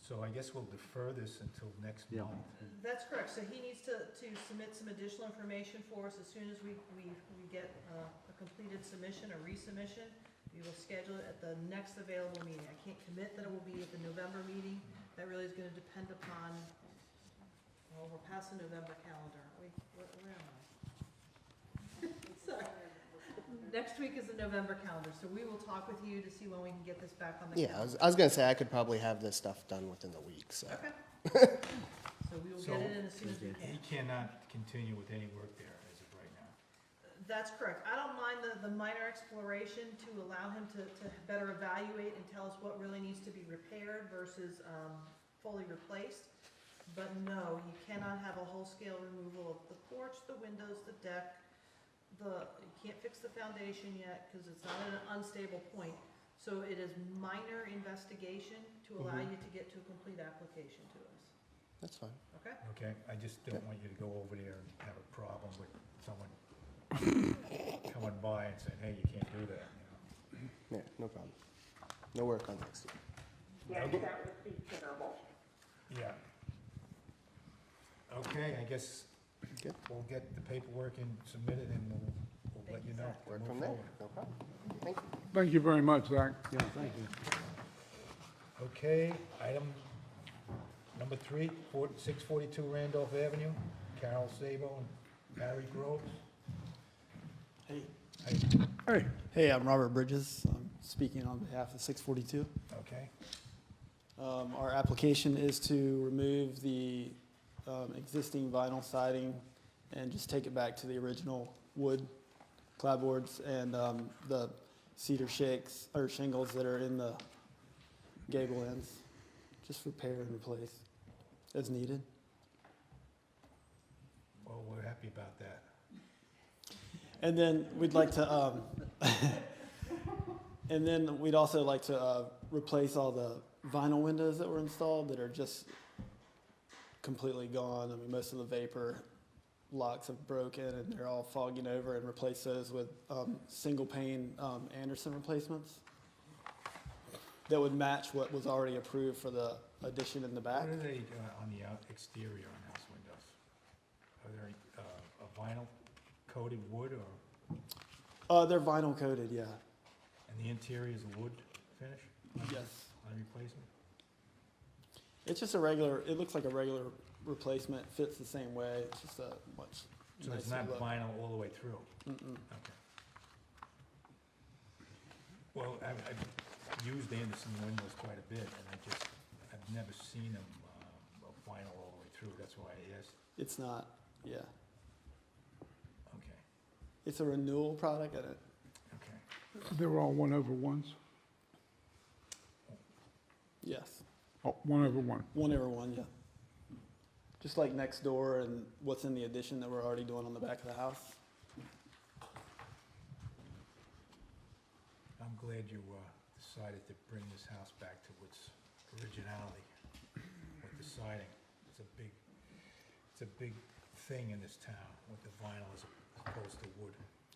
So I guess we'll defer this until next Yeah. month. That's correct, so he needs to submit some additional information for us as soon as we get a completed submission, a resubmission. We will schedule it at the next available meeting. I can't commit that it will be at the November meeting. That really is gonna depend upon, well, we're past the November calendar. Where am I? Sorry. Next week is the November calendar, so we will talk with you to see when we can get this back on the Yeah, calendar. I was gonna say I could probably have this stuff done within the week, so. Okay. So we will get it in as soon as we He can. cannot continue with any work there as of right now. That's correct. I don't mind the minor exploration to allow him to better evaluate and tell us what really needs to be repaired versus fully replaced. But no, you cannot have a whole-scale removal of the porch, the windows, the deck. You can't fix the foundation yet because it's not at an unstable point. So it is minor investigation to allow you to get to a complete application to us. That's fine. Okay? Okay, I just don't want you to go over there and have a problem with someone coming by and saying, hey, you can't do that, you know? Yeah, no problem. No work on next year. Yes, that would be terrible. Yeah. Okay, I guess Good. we'll get the paperwork and submitted and we'll let you know. Work Move from there, forward. no problem. Thank you. Thank you very much, Zach. Yeah, thank you. Okay, item number 3, 642 Randolph Avenue, Carol Sabo and Barry Groves. Hey. Hey, Hey, Hey, I'm Robert Bridges. I'm speaking on behalf of 642. okay, Our application is to remove the existing vinyl siding and just take it back to the original wood clapboards and the cedar shakes or shingles that are in the gable ends. Just repair and replace as needed. well, we're happy about that. And then we'd like to, and then we'd also like to replace all the vinyl windows that were installed that are just completely gone. I mean, most of the vapor locks have broken and they're all fogging over, and replace those with single pane Anderson replacements that would match what was already approved for the addition in the back. What are they on the exterior on house windows? Are there a vinyl coated wood or, They're vinyl coated, yeah. and the interior is a wood finish Yes. on replacement? It's just a regular, it looks like a regular replacement, fits the same way, it's just a much So it's nicer not look. vinyl all the way through? Mm-mm. Okay. Well, I've used Anderson windows quite a bit, and I've never seen them vinyl all the way through, that's why I asked. It's not, yeah. Okay, It's a renewal product, and it, okay. They're all 1/1s? yes, Oh, 1/1. 1/1, yeah. Just like next door and what's in the addition that we're already doing on the back of the house. I'm glad you decided to bring this house back to its originality with the siding. It's a big thing in this town with the vinyl as opposed to wood.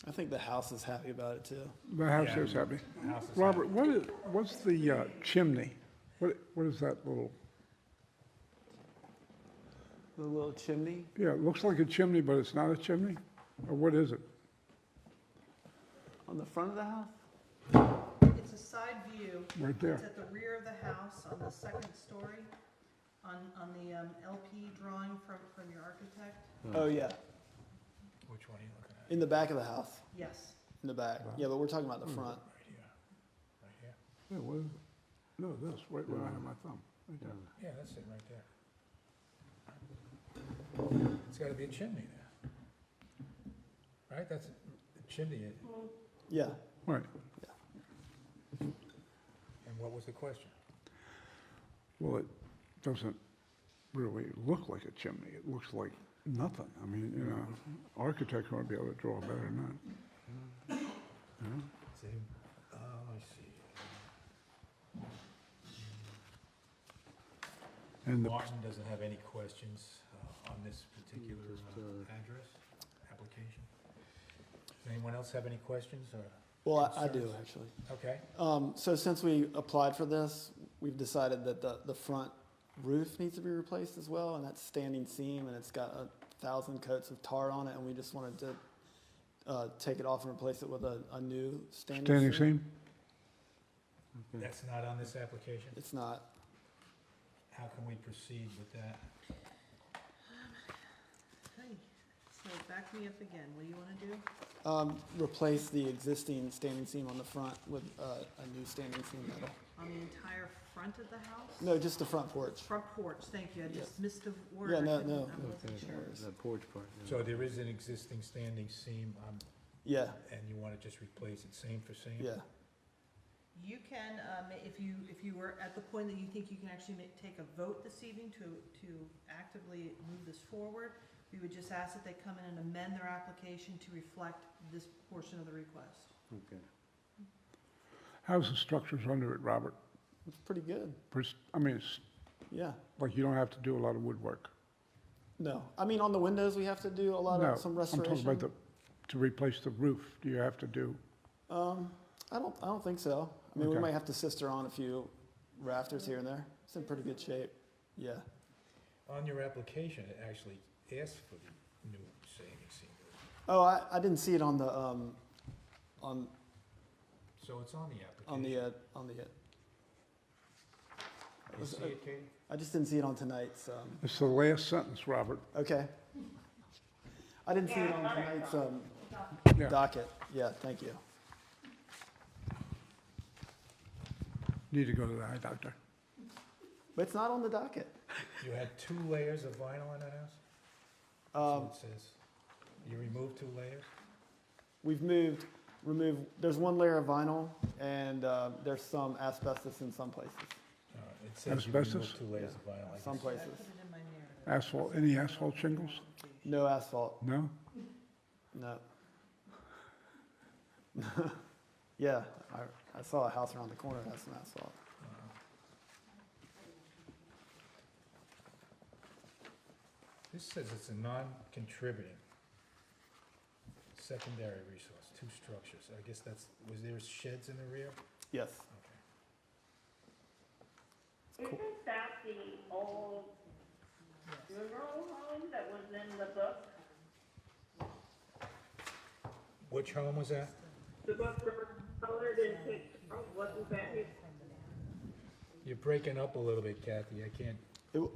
I think the house is happy about it too. The house Yeah. is happy. The house is Robert, happy. what's the chimney? What is that little, The little chimney? yeah, it looks like a chimney, but it's not a chimney? Or what is it? On the front of the house? It's a side view. Right It's there. at the rear of the house on the second story, on the LP drawing from your architect. Oh, yeah, Which one are you looking at? in the back of the house, Yes. in the back. Yeah, but we're talking about the front. Right here, right here. Yeah, what is it? No, this, right where I have my thumb. Right there. Yeah, that's it right there. It's gotta be a chimney there. Right, that's the chimney, Yeah, Right. and what was the question? Well, it doesn't really look like a chimney. It looks like nothing. I mean, you know, architects ought to be able to draw better than that. See, I see. And the, Martin doesn't have any questions on this particular address, application? Does anyone else have any questions, or? well, I do, Concerns? actually. Okay, So since we applied for this, we've decided that the front roof needs to be replaced as well, and that's standing seam, and it's got 1,000 coats of tar on it, and we just wanted to take it off and replace it with a new standing seam? that's not on this application? It's not. How can we proceed with that? Okay, so back me up again. What do you want to do? Replace the existing standing seam on the front with a new standing seam metal. On the entire front of the house? No, just the front porch. Front porch, thank you. I just Yes. missed a word. Yeah, I no, couldn't- no. I wasn't sure. That porch part, So there is an existing standing seam, Yeah, and you wanna just replace it same for same? yeah. You can, if you were at the point that you think you can actually take a vote this evening to actively move this forward, we would just ask that they come in and amend their application to reflect this portion of the request. Okay. How's the structures under it, Robert? It's pretty good. I mean, it's Yeah. like you don't have to do a lot of woodwork. No, I mean, on the windows, we have to do a lot No, of some I'm restoration. talking about to replace the roof. Do you have to do, I don't think so. I mean, we Okay. might have to sister on a few rafters here and there. It's in pretty good shape. Yeah. On your application, it actually asks for the new standing seam. Oh, I didn't see it on the, So it's on the application. on the, You see it, Katie? I just didn't see it on tonight's, it's the last sentence, Robert. okay. I didn't see it on tonight's, Yeah. docket. Yeah, thank you. Need to go to the eye doctor. But it's not on the docket. You had 2 layers of vinyl in that house? That's what it says. You removed 2 layers? We've removed, there's one layer of vinyl, and there's some asbestos in some places. It says you removed Asbestos? 2 layers of vinyl. I Some guess. I places. put it in my narrative. Asphalt, any asphalt shingles? No asphalt, No? no. Yeah, I saw a house around the corner, that's when I saw it. This says it's a non-contributing secondary resource, 2 structures. I guess was there sheds in the rear? Yes, Okay. Isn't that the old funeral home that was in the book? Which home was that? The book colored in pink, wasn't that it? You're breaking up a little bit, Kathy. I can't.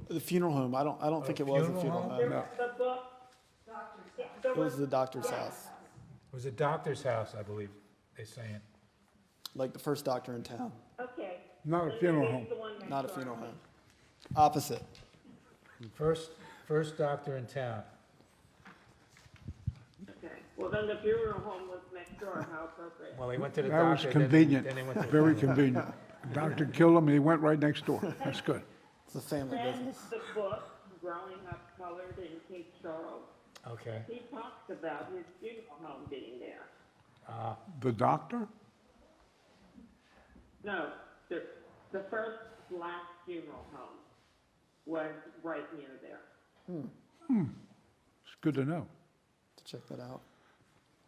the funeral home, I don't think it was a funeral funeral home? home. No. The book. It was the doctor's house, It was a doctor's house, I believe, they're saying. like the first doctor in town, Okay. Not a Then funeral it's home. the one next not a door. funeral home. Opposite. First doctor in town. Okay, well, then the funeral home was next door, how appropriate. Well, they went to the That was doctor. convenient, Then they went to the very funeral. convenient. Doctor killed him, and he went right next door. That's good. It's a family Then business. the book, Growing Up Colored in Cape Charles, Okay. he talks about his funeral home being there. The doctor? No, the first black funeral home was right near there. It's good to know. To check that out.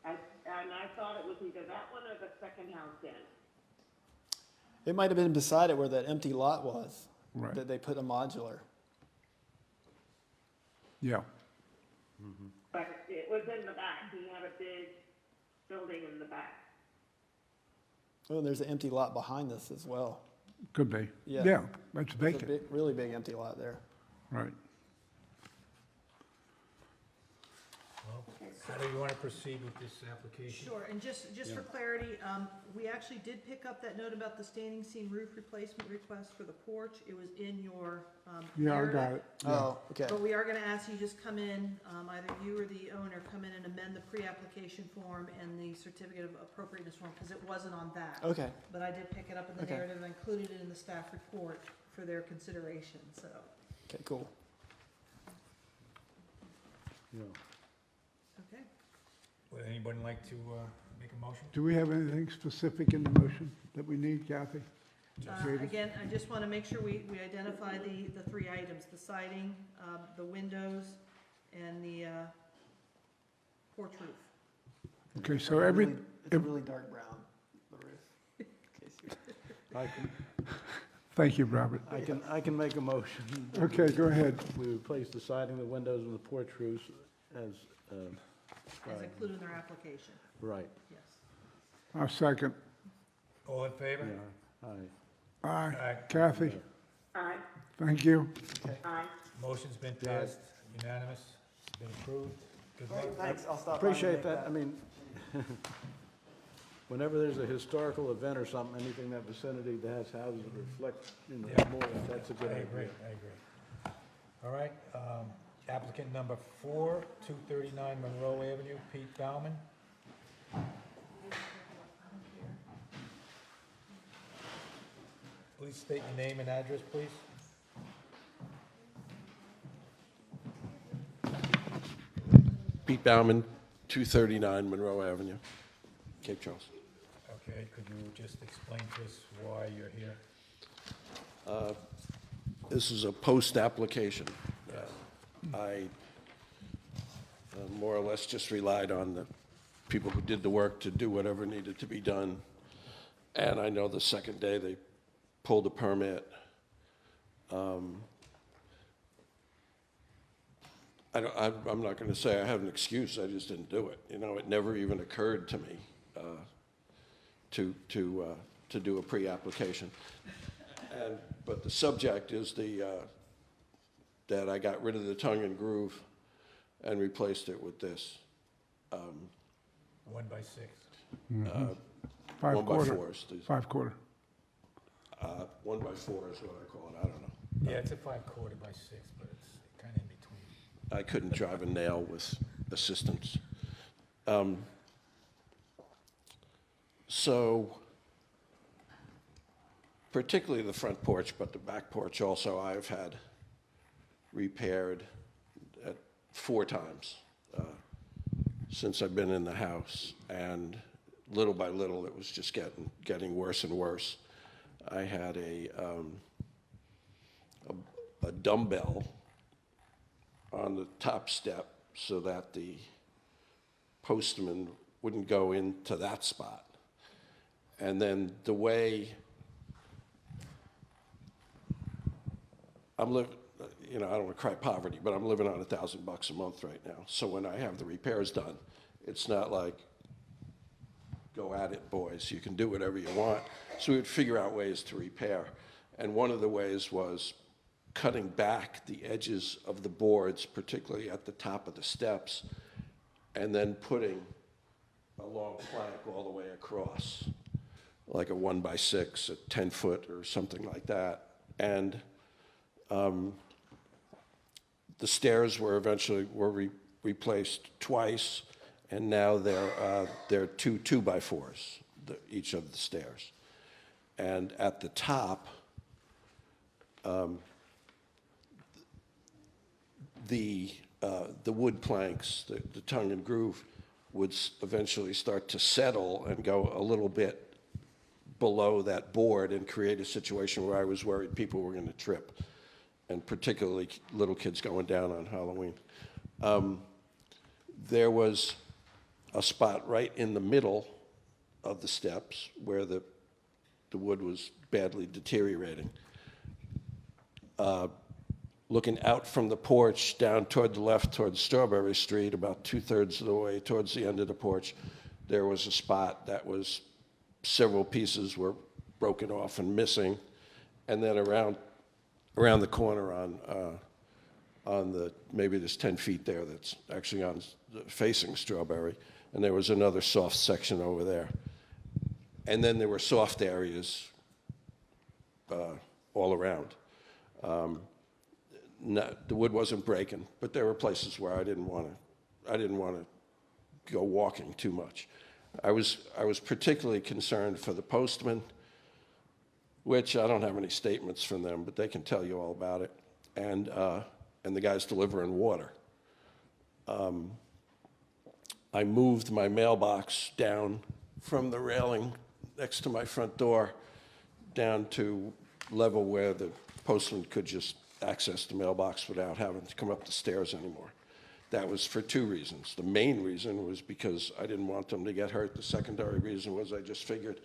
And I thought it was either that one or the second house in. It might have been beside it where that empty lot was, Right. that they put a modular. Yeah. But it was in the back, he had a big building in the back. Oh, and there's an empty lot behind this as well. Could be. Yeah. Yeah, that's There's a vacant. big, really big empty lot there. Right. Well, how do you want to proceed with this application? Sure, and just for clarity, we actually did pick up that note about the standing seam roof replacement request for the porch. It was in your Yeah, I narrative. got it. Oh, okay. But we are gonna ask you just come in, either you or the owner, come in and amend the pre-application form and the certificate of appropriateness form, because it wasn't on that. Okay, But I did pick it up in the Okay. narrative and included it in the staff report for their consideration, so. okay, cool. Yeah. Okay. Would anyone like to make a motion? Do we have anything specific in the motion that we need, Kathy? Katie? Again, I just wanna make sure we identify the 3 items, the siding, the windows, and the porch roof. Okay, so every, It's really dark brown, the roof. in case you- I can, thank you, Robert. I can make a motion. Okay, go ahead. We replace the siding, the windows, and the porch roofs as, As included in their application, right. yes. I'll second. All in favor? Yeah, aye. Aye. Aye. Kathy, Aye, thank you. aye. Motion's been passed, unanimous, it's been approved. Good luck. Thanks, I'll stop by and Appreciate make that, I mean, whenever there's a historical event or something, anything in that vicinity that has houses that reflect, Yeah. more, that's a I good agree, idea. I agree. All right, applicant number 4, 239 Monroe Avenue, Pete Bauman. Please state your name and address, please. Pete Bauman, 239 Monroe Avenue, Cape Charles. Okay, could you just explain to us why you're here? This is a post-application. I more or less just relied on the people who did the work to do whatever needed to be done. And I know the second day they pulled a permit. I'm not going to say I have an excuse, I just didn't do it. You know, it never even occurred to me to do a pre-application. But the subject is that I got rid of the tongue and groove and replaced it with this 1 by 6. 5 1 by quarter. 4s. 5 quarter. 1 by 4 is what I call it, I don't know. Yeah, it's a 5/4 by 6, but it's kind of in between. I couldn't drive a nail with assistance. So, particularly the front porch, but the back porch also, I've had repaired at 4 times since I've been in the house. And little by little, it was just getting worse and worse. I had a dumbbell on the top step so that the postman wouldn't go into that spot. And then the way I'm living, I don't want to cry poverty, but I'm living on $1,000 a month right now. So when I have the repairs done, it's not like, go at it, boys, you can do whatever you want. So we would figure out ways to repair. And one of the ways was cutting back the edges of the boards, particularly at the top of the steps, and then putting a long plank all the way across, like a 1x6, a 10-foot or something like that. And the stairs were eventually replaced twice, and now they're two 2x4s, each of the stairs. And at the top, the wood planks, the tongue and groove, would eventually start to settle and go a little bit below that board and create a situation where I was worried people were going to trip, and particularly little kids going down on Halloween. There was a spot right in the middle of the steps where the wood was badly deteriorating. Looking out from the porch down toward the left towards Strawberry Street, about 2/3 of the way towards the end of the porch, there was a spot that was several pieces were broken off and missing. And then around the corner on the, maybe there's 10 feet there that's actually facing Strawberry, and there was another soft section over there. And then there were soft areas all around. The wood wasn't breaking, but there were places where I didn't want to go walking too much. I was particularly concerned for the postman, which I don't have any statements from them, but they can tell you all about it, and the guys delivering water. I moved my mailbox down from the railing next to my front door down to level where the postman could just access the mailbox without having to come up the stairs anymore. That was for two reasons. The main reason was because I didn't want them to get hurt. The secondary reason was I just figured,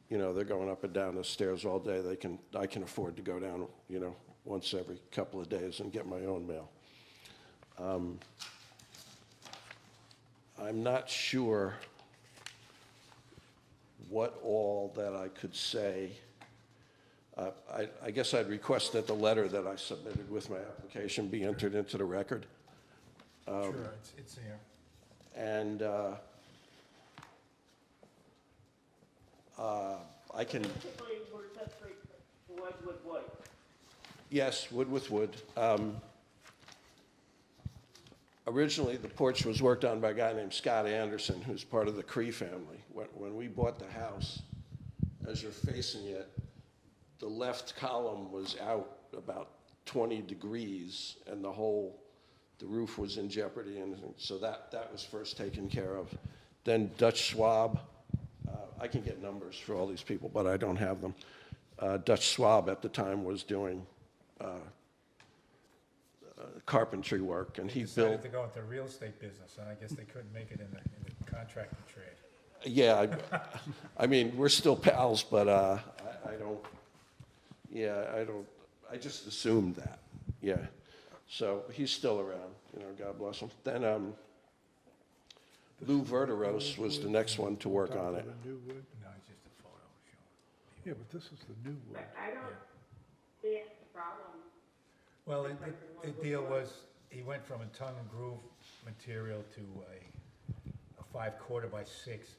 they're going up and down the stairs all day. I can afford to go down, once every couple of days and get my own mail. I'm not sure what all that I could say. I guess I'd request that the letter that I submitted with my application be entered into the record. Sure, it's there. And I can, Basically, we're just wood with wood. yes, wood with wood. Originally, the porch was worked on by a guy named Scott Anderson, who's part of the Cree family. When we bought the house, as you're facing it, the left column was out about 20 degrees, and the roof was in jeopardy, and so that was first taken care of. Then Dutch Schwab, I can get numbers for all these people, but I don't have them. Dutch Schwab at the time was doing carpentry work, and he Decided built. to go into the real estate business, and I guess they couldn't make it in the contracting trade. Yeah, I mean, we're still pals, but I don't. Yeah, I just assumed that. Yeah, so he's still around. God bless him. Then Lou Verderos was the next one to work on it. The new wood? No, it's just a photo showing. Yeah, but this is the new wood. But I don't see a problem. Well, the deal was, he went from a tongue and groove material to a 5/4 by 6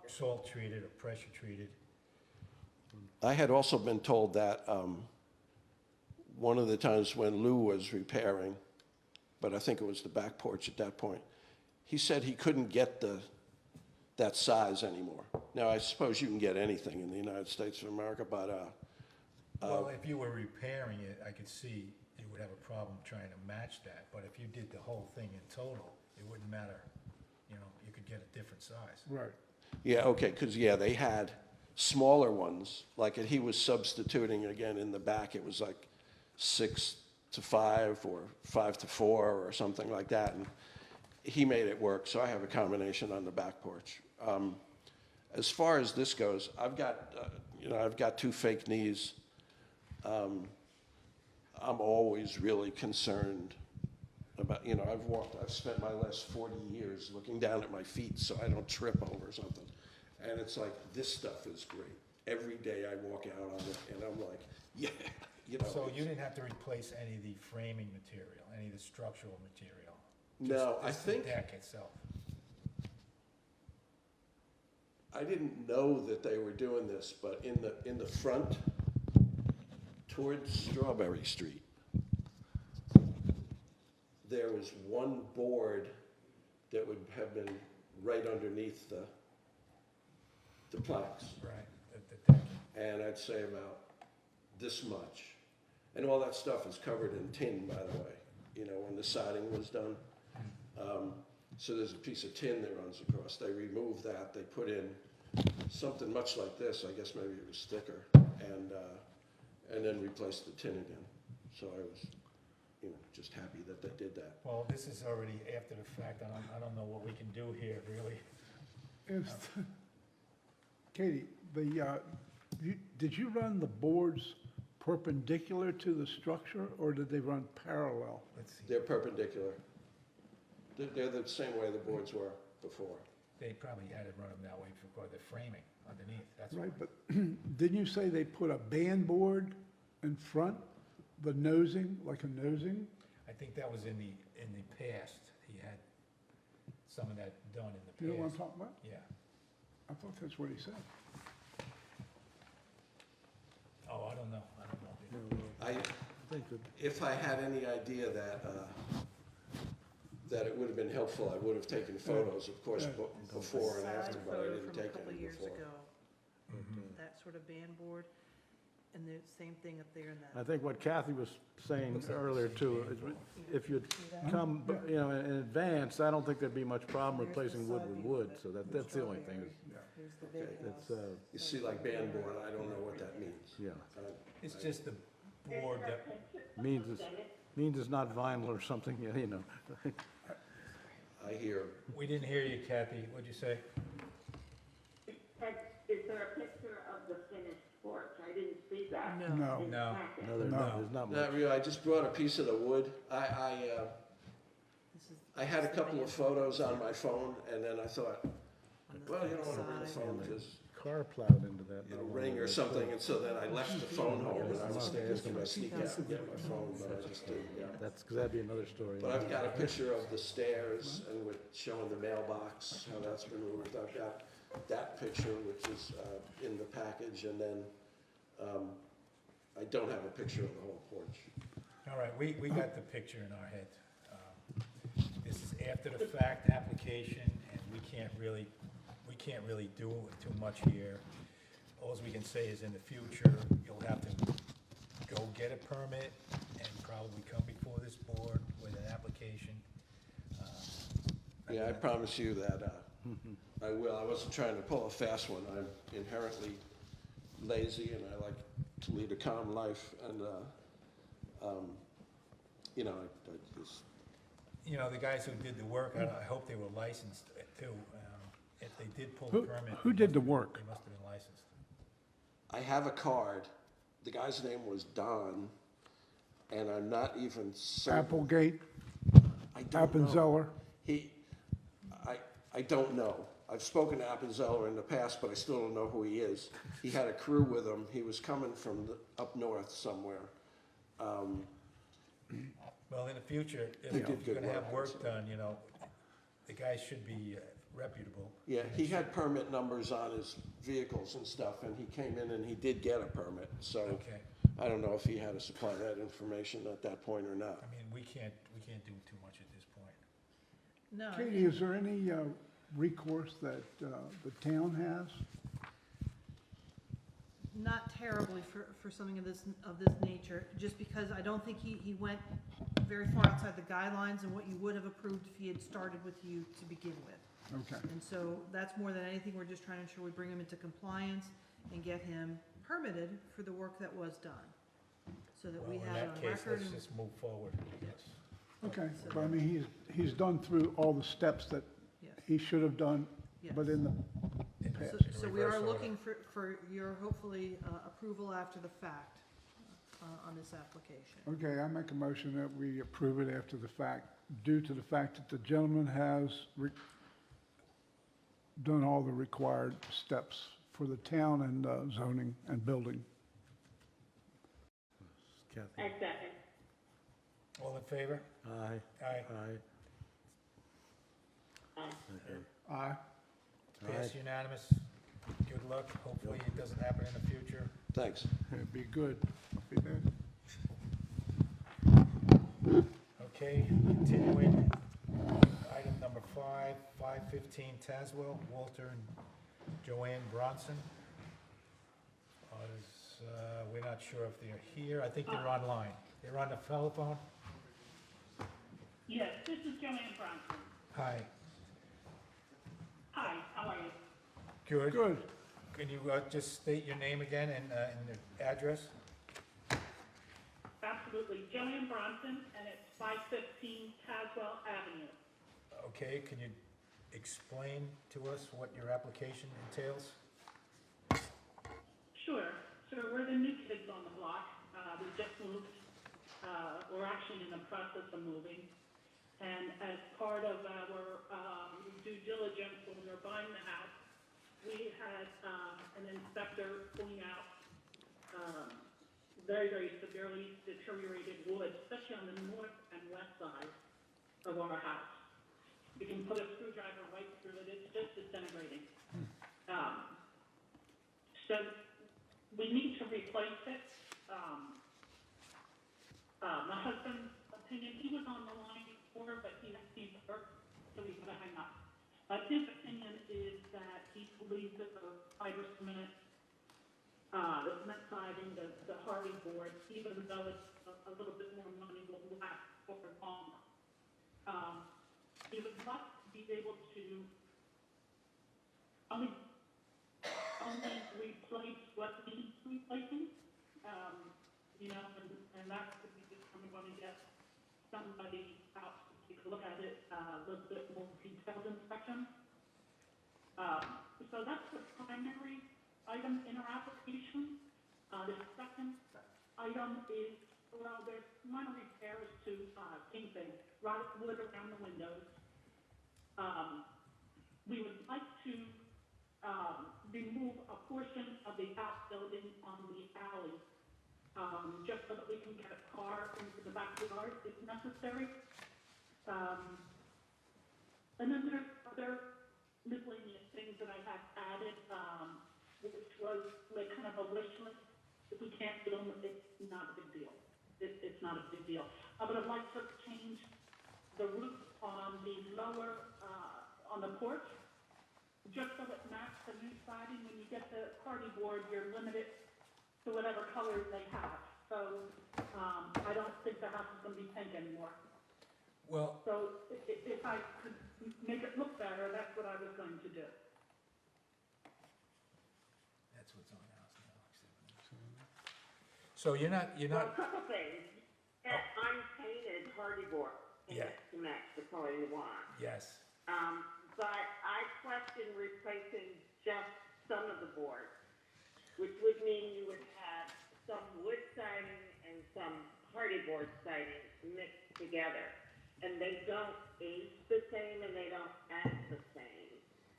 salt treated or pressure treated. I had also been told that one of the times when Lou was repairing, but I think it was the back porch at that point, he said he couldn't get that size anymore. Now, I suppose you can get anything in the United States of America, but Well, if you were repairing it, I could see you would have a problem trying to match that, but if you did the whole thing in total, it wouldn't matter. You could get a different size. Right. Yeah, okay, because, yeah, they had smaller ones, like he was substituting again in the back, it was like 6 to 5 or 5 to 4 or something like that, and he made it work, so I have a combination on the back porch. As far as this goes, I've got 2 fake knees. I'm always really concerned about, I've spent my last 40 years looking down at my feet so I don't trip over something. And it's like, this stuff is great. Every day I walk out on it and I'm like, yeah, So you didn't have to replace any of the framing material, any of the structural material? No, I Just the think, deck itself? I didn't know that they were doing this, but in the front towards Strawberry Street, there was one board that would have been right underneath the planks. Right, the deck. And I'd say about this much. And all that stuff is covered in tin, by the way, when the siding was done. So there's a piece of tin that runs across. They removed that, they put in something much like this, I guess maybe it was thicker, and then replaced the tin again. So I was, just happy that they did that. Well, this is already after the fact, I don't know what we can do here, really. Katie, did you run the boards perpendicular to the structure, or did they run parallel? Let's see, They're perpendicular. They're the same way the boards were before. they probably had to run them that way for the framing underneath, that's why. Right, but didn't you say they put a band board in front, the nosing, like a nosing? I think that was in the past, he had some of that done in the past. You know what I'm talking about? Yeah. I thought that's what he said. Oh, I don't know. If I had any idea that it would have been helpful, I would have taken photos, of course, before and after, but I didn't take From a couple any years before. ago, that sort of band board, and the same thing up there in I that. think what Kathy was saying earlier too, is if you'd come, in advance, I don't think there'd be much problem replacing wood with wood, so that's the only thing. Here's the big It's, house. You see, like band board, I don't know what that means. yeah, It's just the board that, means it's not vinyl or something, I hear, we didn't hear you, Kathy, what'd you say? Is there a picture of the finished porch? I didn't see that. No. No. in the No. packet. No, there's not much. not really, I just brought a piece of the wood. This is- I had a this is the couple of band photos on my phone, and then I thought, on the well, you don't want to bring the side. phone because Car plowed into that. it'll ring or something, and so then I left the phone home, and I was thinking I'd sneak out and get my phone, but I just didn't, That's, because that'd be another story. But I've got a picture of the stairs and with showing the mailbox, how that's been moved. I've got that picture, which is in the package, and then I don't have a picture of the whole porch. All right, we got the picture in our head. This is after the fact application, and we can't really do too much here. All we can say is in the future, you'll have to go get a permit and probably come before this board with an application. Yeah, I promise you that I will. I wasn't trying to pull a fast one. I'm inherently lazy, and I like to lead a calm life, and I just, The guys who did the work, I hope they were licensed too. If they did pull the permit. Who did the work? They must have been licensed. I have a card. The guy's name was Don, and I'm not even certain. Applegate, I don't know. Appenzeller? I don't know. I've spoken to Appenzeller in the past, but I still don't know who he is. He had a crew with him. He was coming from up north somewhere. Well, in the future, if They you're did good gonna have work, work done, the guys should be reputable. Yeah, he had permit numbers on his vehicles and stuff, and he came in and he did get a permit. So Okay, I don't know if he had to supply that information at that point or not. I mean, we can't do too much at this point. No, Katie, is there any recourse that the town has? not terribly for something of this nature, just because I don't think he went very far outside the guidelines and what you would have approved if he had started with you to begin with. Okay, And so that's more than anything, we're just trying to ensure we bring him into compliance and get him permitted for the work that was done. So that we Well, have in it that on case, record. let's and- just move forward, yes. okay, but I mean, he's done through all the steps that Yes, he should have done, yes. but in the, In So, in so we reverse are order. looking for your, hopefully, approval after the fact, on this application. okay, I make a motion that we approve it after the fact, due to the fact that the gentleman has done all the required steps for the town and zoning and building. I Kathy? second. All in favor? Aye. Aye. Aye. Okay. Aye. Pass unanimous. Good luck. Hopefully it doesn't happen in the future. Thanks. It'd be good. Be bad. Okay, continuing. Item number 515 Tazewell, Walter and Joanne Bronson. We're not sure if they're here. I think they're online. They're on the telephone? Yes, this is Joanne Bronson. Hi. Hi, how are you? Good. Good. Can you just state your name again and the address? Absolutely. Joanne Bronson, and it's 515 Caswell Avenue. Okay, can you explain to us what your application entails? Sure. So we're the new kids on the block. We just moved. We're actually in the process of moving. And as part of our due diligence when we were buying the house, we had an inspector point out very, very severely deteriorated wood, especially on the north and west side of our house. You can put a screwdriver right through it, it's just disintegrating. So we need to replace it. My husband's opinion, he was on the line before, but he's hurt, so we gotta hang up. His opinion is that he believes that the fiber cement, the cement siding, the hardy board, even though it's a little bit more money, will last for longer. He would like to be able to only replace what needs replacing, and that could be determined when we get somebody out to take a look at it, a little bit more detailed inspection. So that's the primary item in our application. The second item is, well, there's minor repairs to anything, rotted wood around the windows. We would like to remove a portion of the outbuilding on the alley, just so that we can get a car into the backyard if necessary. And then there's other miscellaneous things that I have added, which was like kind of a wish list. If we can't do them, it's not a big deal. It's not a big deal. But I'd like to change the roof on the lower, on the porch, just so it matches the new siding. When you get the party board, you're limited to whatever colors they have. So, I don't think the house is gonna be pink anymore. Well, So if I could make it look better, that's what I was going to do. that's what's on the house now. So you're not, Well, a couple things. That unpainted hardy board, and Yeah. it's to match the color you want. yes. But I question replacing just some of the board, which would mean you would have some wood siding and some hardy board siding mixed together. And they don't age the same and they don't act the same.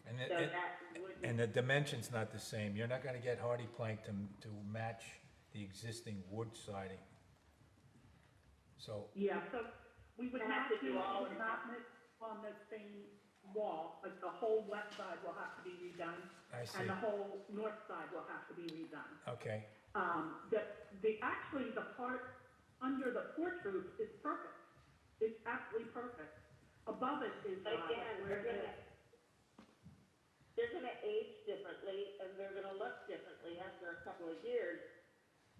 And So it- that would and the dimension's not the same. You're not gonna get hardy plank to match the existing wood siding. So, Yeah, so we would We'll have have to, to do all of would not mix on the same wall, like the whole west side will have to be redone, I see, and the whole north side will have to be redone. okay. Actually, the part under the porch roof is perfect. It's absolutely perfect. Above it is, Again, where it is. they're gonna age differently and they're gonna look differently after a couple of years.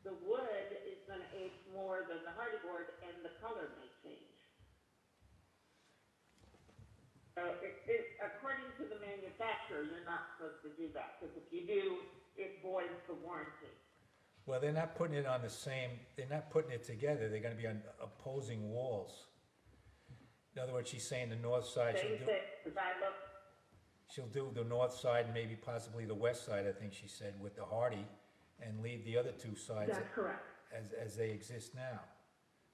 The wood is gonna age more than the hardy board and the color may change. So according to the manufacturer, you're not supposed to do that, because if you do, it voids the warranty. Well, they're not putting it on the same, they're not putting it together, they're gonna be on opposing walls. In other words, she's saying the north side, Same thing, because I looked, she'll do the north side, and maybe possibly the west side, I think she said, with the hardy, and leave the other two sides That's correct. as they exist now.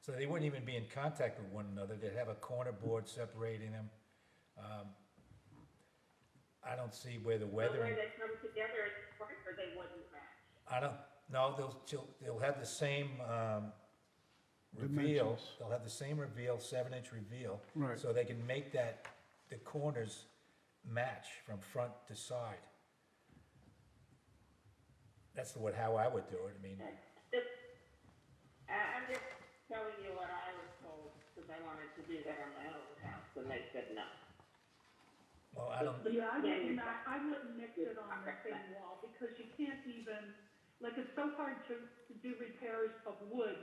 So they wouldn't even be in contact with one another, they'd have a corner board separating them. I don't see where the the way weathering, they come together, it's quicker, they wouldn't match. I don't, no, they'll have the same, reveal, Dimensions. they'll have the same reveal, 7-inch reveal. Right. So they can make that, the corners match from front to side. That's how I would do it, I mean, I'm just telling you what I was told, because I wanted to do that on my own house, and they said no. well, I don't, Yeah, I wouldn't mix it on the same wall, because you can't even, like, it's so hard to do repairs of wood,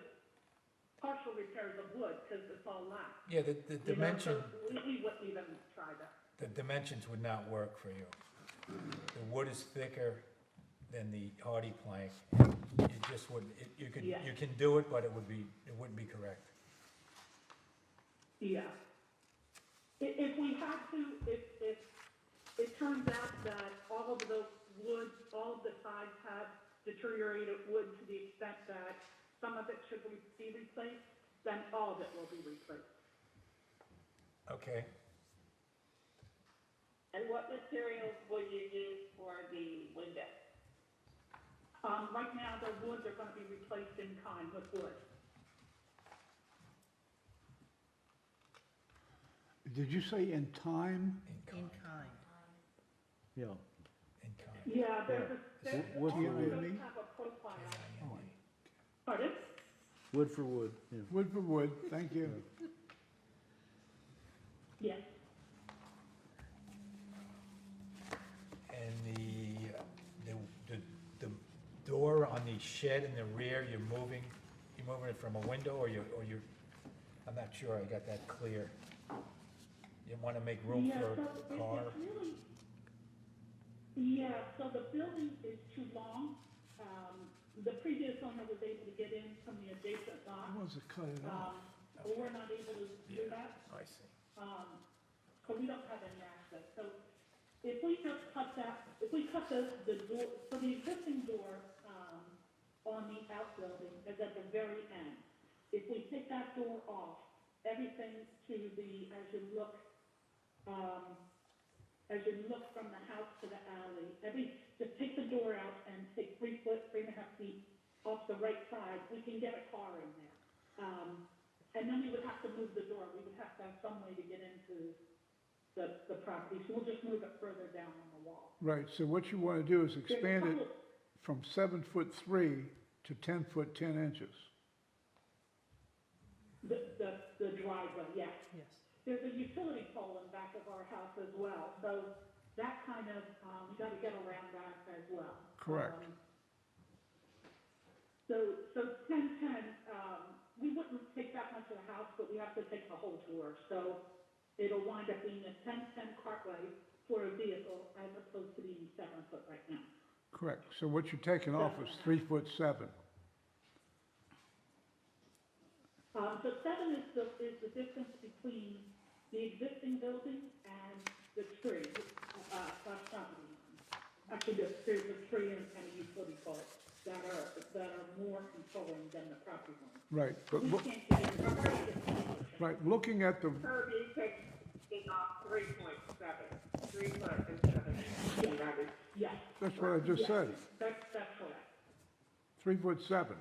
partial repairs of wood, because it's all lath. yeah, the You know, dimension, so we wouldn't even try that. the dimensions would not work for you. The wood is thicker than the hardy plank, you just wouldn't, you Yeah. can do it, but it wouldn't be correct. Yeah. If we had to, if it turns out that all of the wood, all of the sides have deteriorated wood to the extent that some of it should be replaced, then all of it will be replaced. Okay, And what materials will you use for the window? Right now, the woods are gonna be replaced in kind with wood. Did you say in time? In kind. Yeah. in kind. Yeah, there's Wood all for of wood. those have a profile. Pardon? Wood for wood, yeah. Wood for wood, thank you. Yes. And the door on the shed in the rear, you're moving it from a window, or you're, I'm not sure I got that clear. You wanna make room Yeah, for so a car? it's really, yeah, so the building is too long. The previous owner was able to get in from the adjacent I lot. want to cut it off. But we're not able to do that, I see. so we don't have any access. So if we just cut that, if we cut the door, so the existing door, on the outbuilding is at the very end. If we take that door off, everything to the, as you look from the house to the alley, just take the door out and take 3 foot, 3.5 feet off the right side, we can get a car in there. And then we would have to move the door, we would have to have some way to get into the property, so we'll just move it further down on the wall. Right, so what you want to do is There's a expand it couple- from 7'3" to 10 foot 10 inches. The driveway, yes. Yes. There's a utility pole in back of our house as well, so that kind of, you gotta get around that as well. Correct. So 1010, we wouldn't take that much of the house, but we have to take the whole tour, so it'll wind up being a 1010 cartway for a vehicle as opposed to being 7 foot right now. Correct, so what you're taking off is 3'7". So 7 is the distance between the existing building and the tree, slash property line. Actually, there's a tree and a utility pole that are more controlling than the property line. Right, but, We can't get in, right, looking at the, Kirby taking off 3.7, 3 foot instead of 11. yes. that's what I just yes, said, That's correct. 3'7",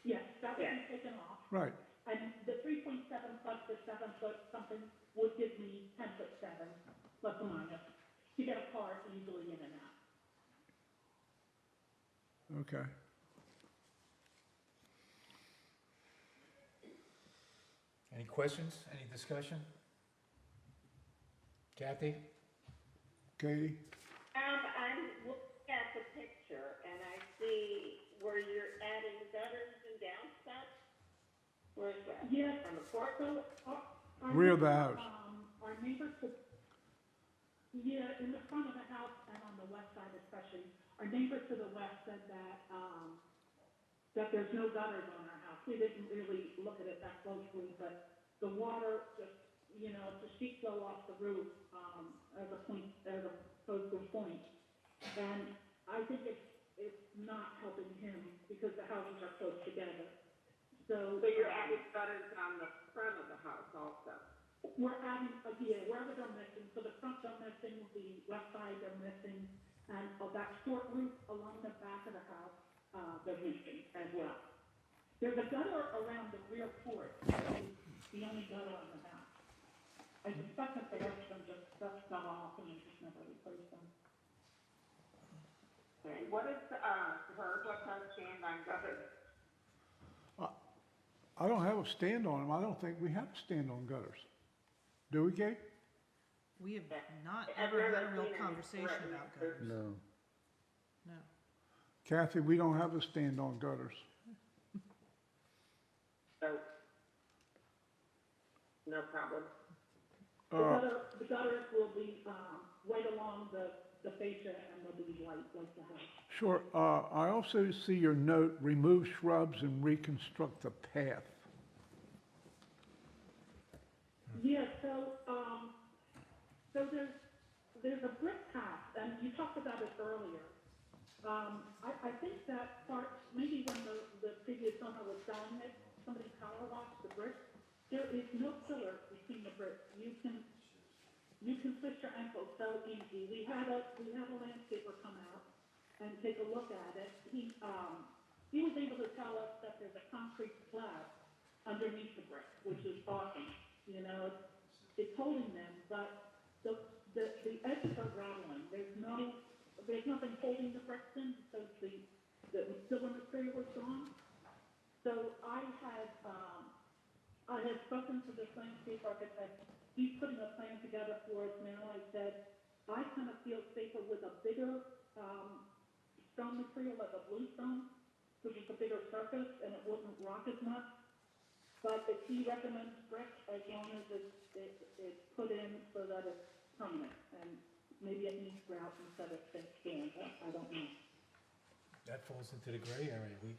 Yes, that would Yeah. be taken off. right, And the 3.7 plus the 7 foot something would give me 10'7", plus or minus, to get a car easily in and out. okay. Any questions, any discussion? Kathy? Katie? I'm looking at the picture, and I see where you're adding gutters and downspouts. Where's that? Yes. On the porch? So, our Rear of the house. neighbors to, yeah, in the front of the house and on the west side especially, our neighbor to the west said that there's no gutters on our house. We didn't really look at it that closely, but the water just, the sheet flow off the roof, as opposed to a point. And I think it's not helping him because the houses are close together. So. So you're adding gutters on the front of the house also? We're adding, wherever they're missing, so the front are missing, the left side are missing, and that short roof along the back of the house, they're missing as well. There's a gutter around the rear porch, the only gutter on the house. I suspect that the rest of them just fell off and they just never replaced them. Okay, what is, what's our stand on gutters? I don't have a stand on them. I don't think we have a stand on gutters. Do we, Kate? We have not I've ever had never a real seen any conversation threatened about gutters. No. No. Kathy, we don't have a stand on gutters. So, no problem. The gutters will be, right along the fascia and they'll be white like the house. Sure. I also see your note, remove shrubs and reconstruct the path. Yeah, so there's a brick path, and you talked about it earlier. I think that part, maybe when the previous owner was selling it, somebody power washed the brick. There is no pillar between the bricks. You can twist your ankle so easy. We had a landscaper come out and take a look at it. He was able to tell us that there's a concrete slab underneath the brick, which is awesome. It's holding them, but the edges are rattling. There's nothing holding the bricks in because the silver material was gone. So I had spoken to this landscape architect. He's putting a plan together for us now. I said, I kind of feel safer with a bigger stone material, like a bluestone, which is a bigger surface and it wouldn't rock as much. But if he recommends brick, as long as it's put in so that it's permanent, and maybe it needs grout instead of sand, I don't know. That falls into the gray area. We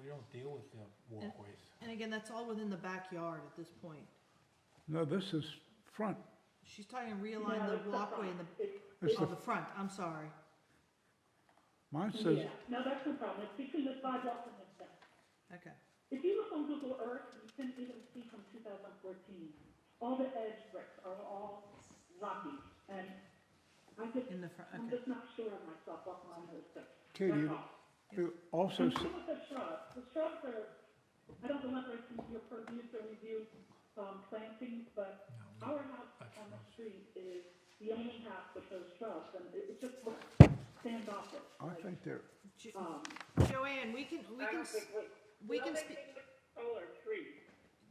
don't deal with the walkways. And again, that's all within the backyard at this point. No, this is front. She's trying to realign No, the it's walkway in It's the front, I'm sorry. Mine says, Yeah, no, that's no problem. It's between the sidewalk and the steps. Okay. If you look on Google Earth, you can even see from 2014, all the edge bricks are all rocky, and In the front, I'm okay. just not sure of myself up on those steps. Katie, That's all. it also, And some of the shrubs are, I don't know whether it's in your purview to review, plantings, but No, our house that's on the shrubs. street is the only house with those shrubs, and it just looks standoffish. I think they're, Joanne, we can I don't think we can don't speak. think solar trees.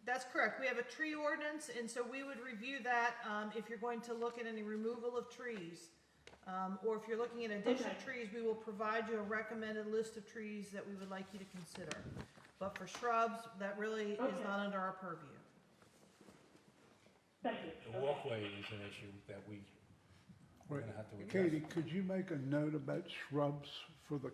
That's correct. We have a tree ordinance, and so we would review that if you're going to look at any removal of trees. Or if you're looking at additional Okay. trees, we will provide you a recommended list of trees that we would like you to consider. But for shrubs, that really is Okay. not under our purview. Thank you. The walkway is an issue that we're wait, gonna have to address. Katie, could you make a note about shrubs for the,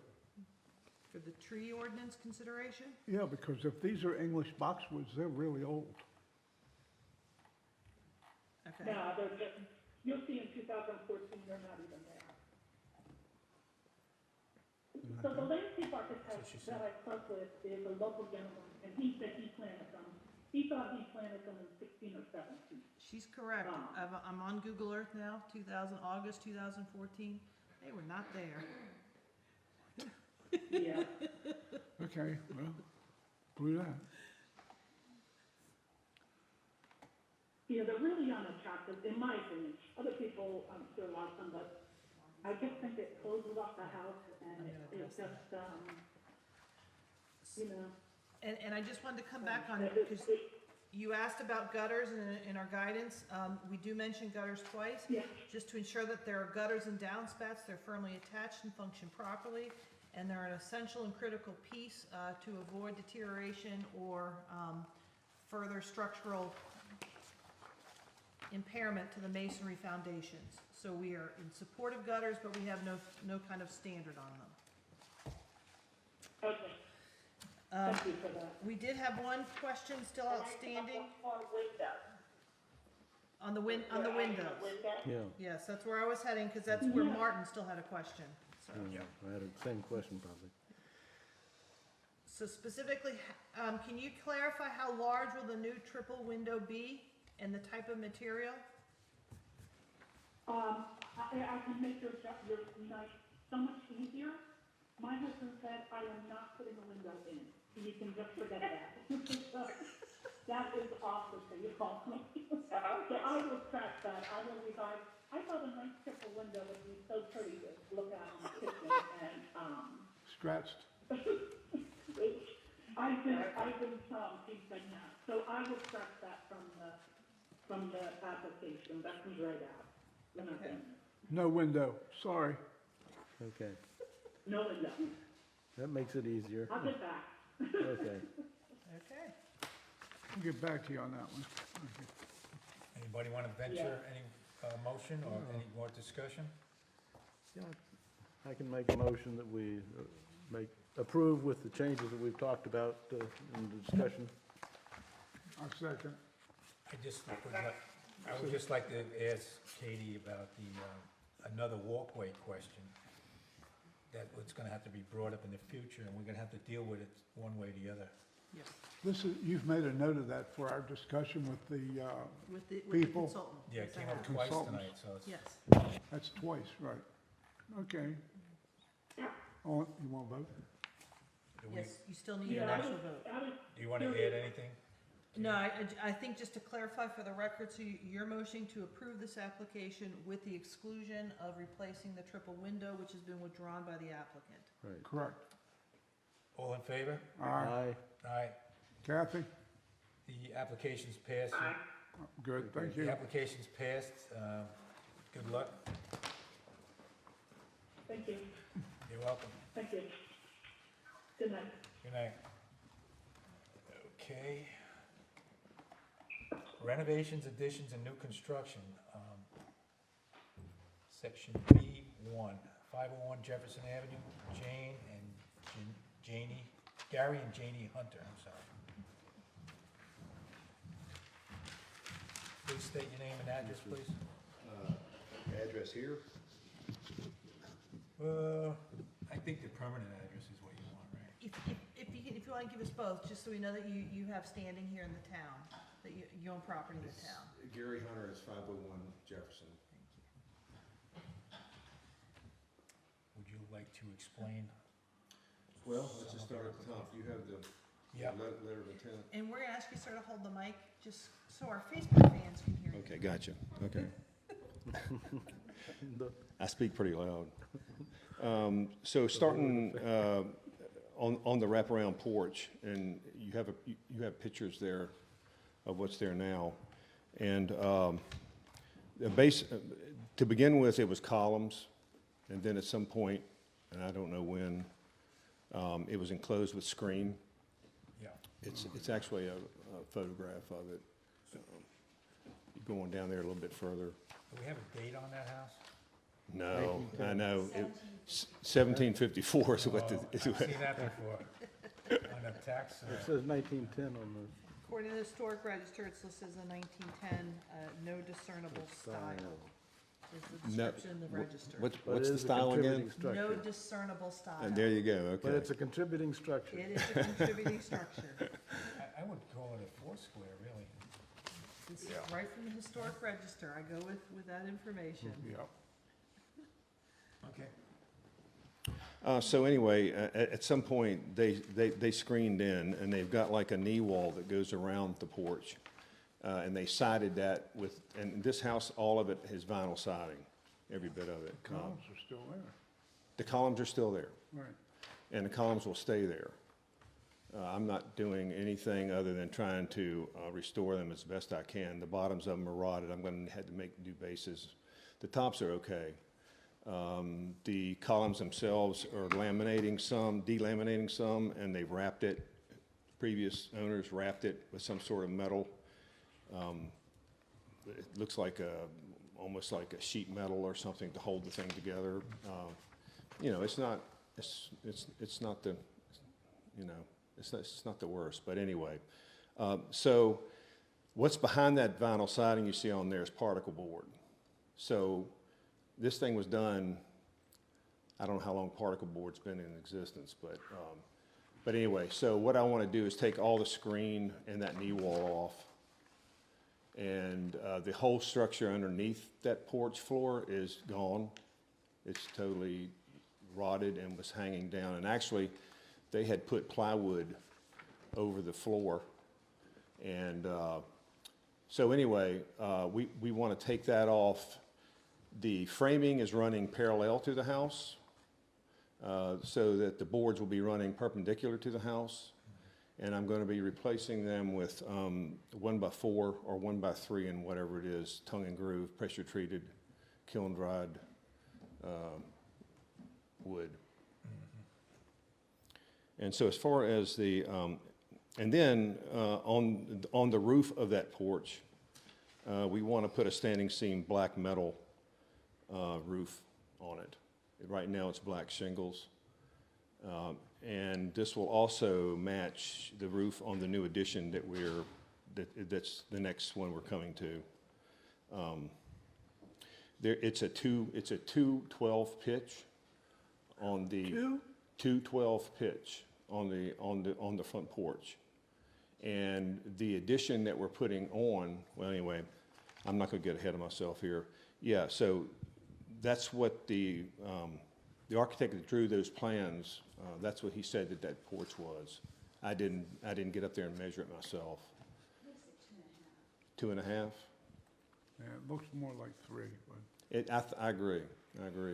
For the tree ordinance consideration? yeah, because if these are English boxwoods, they're really old. Okay. No, they're just, you'll see in 2014, they're not even there. So the landscape architect she that I spoke with is a local gentleman, and he said he planted them. He thought he planted them in 16 or 17. She's correct. I'm on Google Earth now, August 2014. They were not there. Yeah. Okay, well, blew that. Yeah, they're really unattractive, in my opinion. Other people, I'm sure, like them, but I just think it closes off the house, and it's just, you know. And I just wanted to come back on it because you asked about gutters in our guidance. We do mention gutters twice. Yeah. Just to ensure that there are gutters and downspouts, they're firmly attached and function properly, and they're an essential and critical piece to avoid deterioration or further structural impairment to the masonry foundations. So we are in support of gutters, but we have no kind of standard on them. Okay, thank you for that. We did have one question still outstanding For window. on the windows. Window? Yeah, Yes, that's where I was heading, because that's where Martin still had a question, so. yeah, I had the same question probably. So specifically, can you clarify how large will the new triple window be and the type of material? I can make your night so much easier. My husband said, I am not putting a window in. You can just forget that. That is awesome for you, Paul. So I will scratch that. I will revise. I thought a nice triple window would be so pretty to look at in the kitchen and, Scratched. I've been saying that. So I will scratch that from the application. That comes right out. We're not Okay. gonna- No window, sorry. Okay, No window. that makes it easier. I'll get back. Okay. Okay. I'll get back to you on that one. Okay. Anybody want to venture any motion or any more discussion? Yeah, I can make a motion that we approve with the changes that we've talked about in the discussion. I'll second. I would just like to ask Katie about another walkway question. That it's gonna have to be brought up in the future, and we're gonna have to deal with it one way or the other. Yes, You've made a note of that for our discussion with the, with the People. consultant. Yeah, it Yes, I came up have. twice Consultants. tonight, so it's. Yes. that's twice, right? Okay. Oh, you want to vote? Do we- Yes, you still need an Yeah, actual vote. Do you want to add anything? No, I think just to clarify for the record, so you're motioning to approve this application with the exclusion of replacing the triple window, which has been withdrawn by the applicant. Right. Correct. All in favor? Aye. Aye. Kathy? The application's passed. Good, thank The you. application's passed. Good luck. Thank you. You're welcome. Thank you. Good night. Good night. Okay. Renovations, additions, and new construction. Section B1, 501 Jefferson Avenue, Gary and Janie Hunter, I'm sorry. Please state your name and address, please. Address here? I think the permanent address is what you want, right? If you want to give us both, just so we know that you have standing here in the town, that you own property in the town. Gary Hunter is 501 Jefferson. Would you like to explain? Well, let's just start at the top. You have the Yep. letter of intent. And we're gonna ask you sir to hold the mic, just so our Facebook fans can hear you. Okay, gotcha. Okay. I speak pretty loud. So starting on the wraparound porch, and you have pictures there of what's there now. And the base, to begin with, it was columns, and then at some point, and I don't know when, it was enclosed with screen. Yeah. It's actually a photograph of it. Going down there a little bit further. Do we have a date on that house? No, I know. 1754 is what the, I've seen that before. On a tax, It says 1910 on the According to the historic register, it's listed as a 1910, no discernible style, is the No, description in the register. But what's it the is a style again? contributing structure. No discernible style. There you go, But okay. it's a contributing structure. It is a contributing structure. I would call it a four square, really. This is right from the historic register. I go with that information. Yep. Okay. So anyway, at some point, they screened in, and they've got like a knee wall that goes around the porch. And they sided that with, and this house, all of it is vinyl siding, every bit of it. Columns are still there. The columns are still there, Right. and the columns will stay there. I'm not doing anything other than trying to restore them as best I can. The bottoms of them are rotted. I'm going to have to make new bases. The tops are okay. The columns themselves are laminating some, delaminating some, and they've wrapped it. Previous owners wrapped it with some sort of metal it looks like almost like a sheet metal or something to hold the thing together. You know, it's not the, you know, it's not the worst, but anyway. So what's behind that vinyl siding you see on there is particle board. So this thing was done, I don't know how long particle board's been in existence, but anyway, so what I want to do is take all the screen and that knee wall off. And the whole structure underneath that porch floor is gone. It's totally rotted and was hanging down. And actually, they had put plywood over the floor. And so anyway, we want to take that off. The framing is running parallel to the house, so that the boards will be running perpendicular to the house. And I'm going to be replacing them with 1x4 or 1x3 and whatever it is, tongue and groove, pressure treated, kiln dried wood. And so as far as the, and then on the roof of that porch, we want to put a standing seam black metal roof on it. Right now it's black shingles. And this will also match the roof on the new addition that's the next one we're coming to. It's a 212 pitch on the 212 pitch on the front porch. And the addition that we're putting on, well, anyway, I'm not going to get ahead of myself here. Yeah, so that's what the architect that drew those plans, that's what he said that porch was. I didn't get up there and measure it myself. Two and a half? Yeah, it looks more like 3, but. I agree,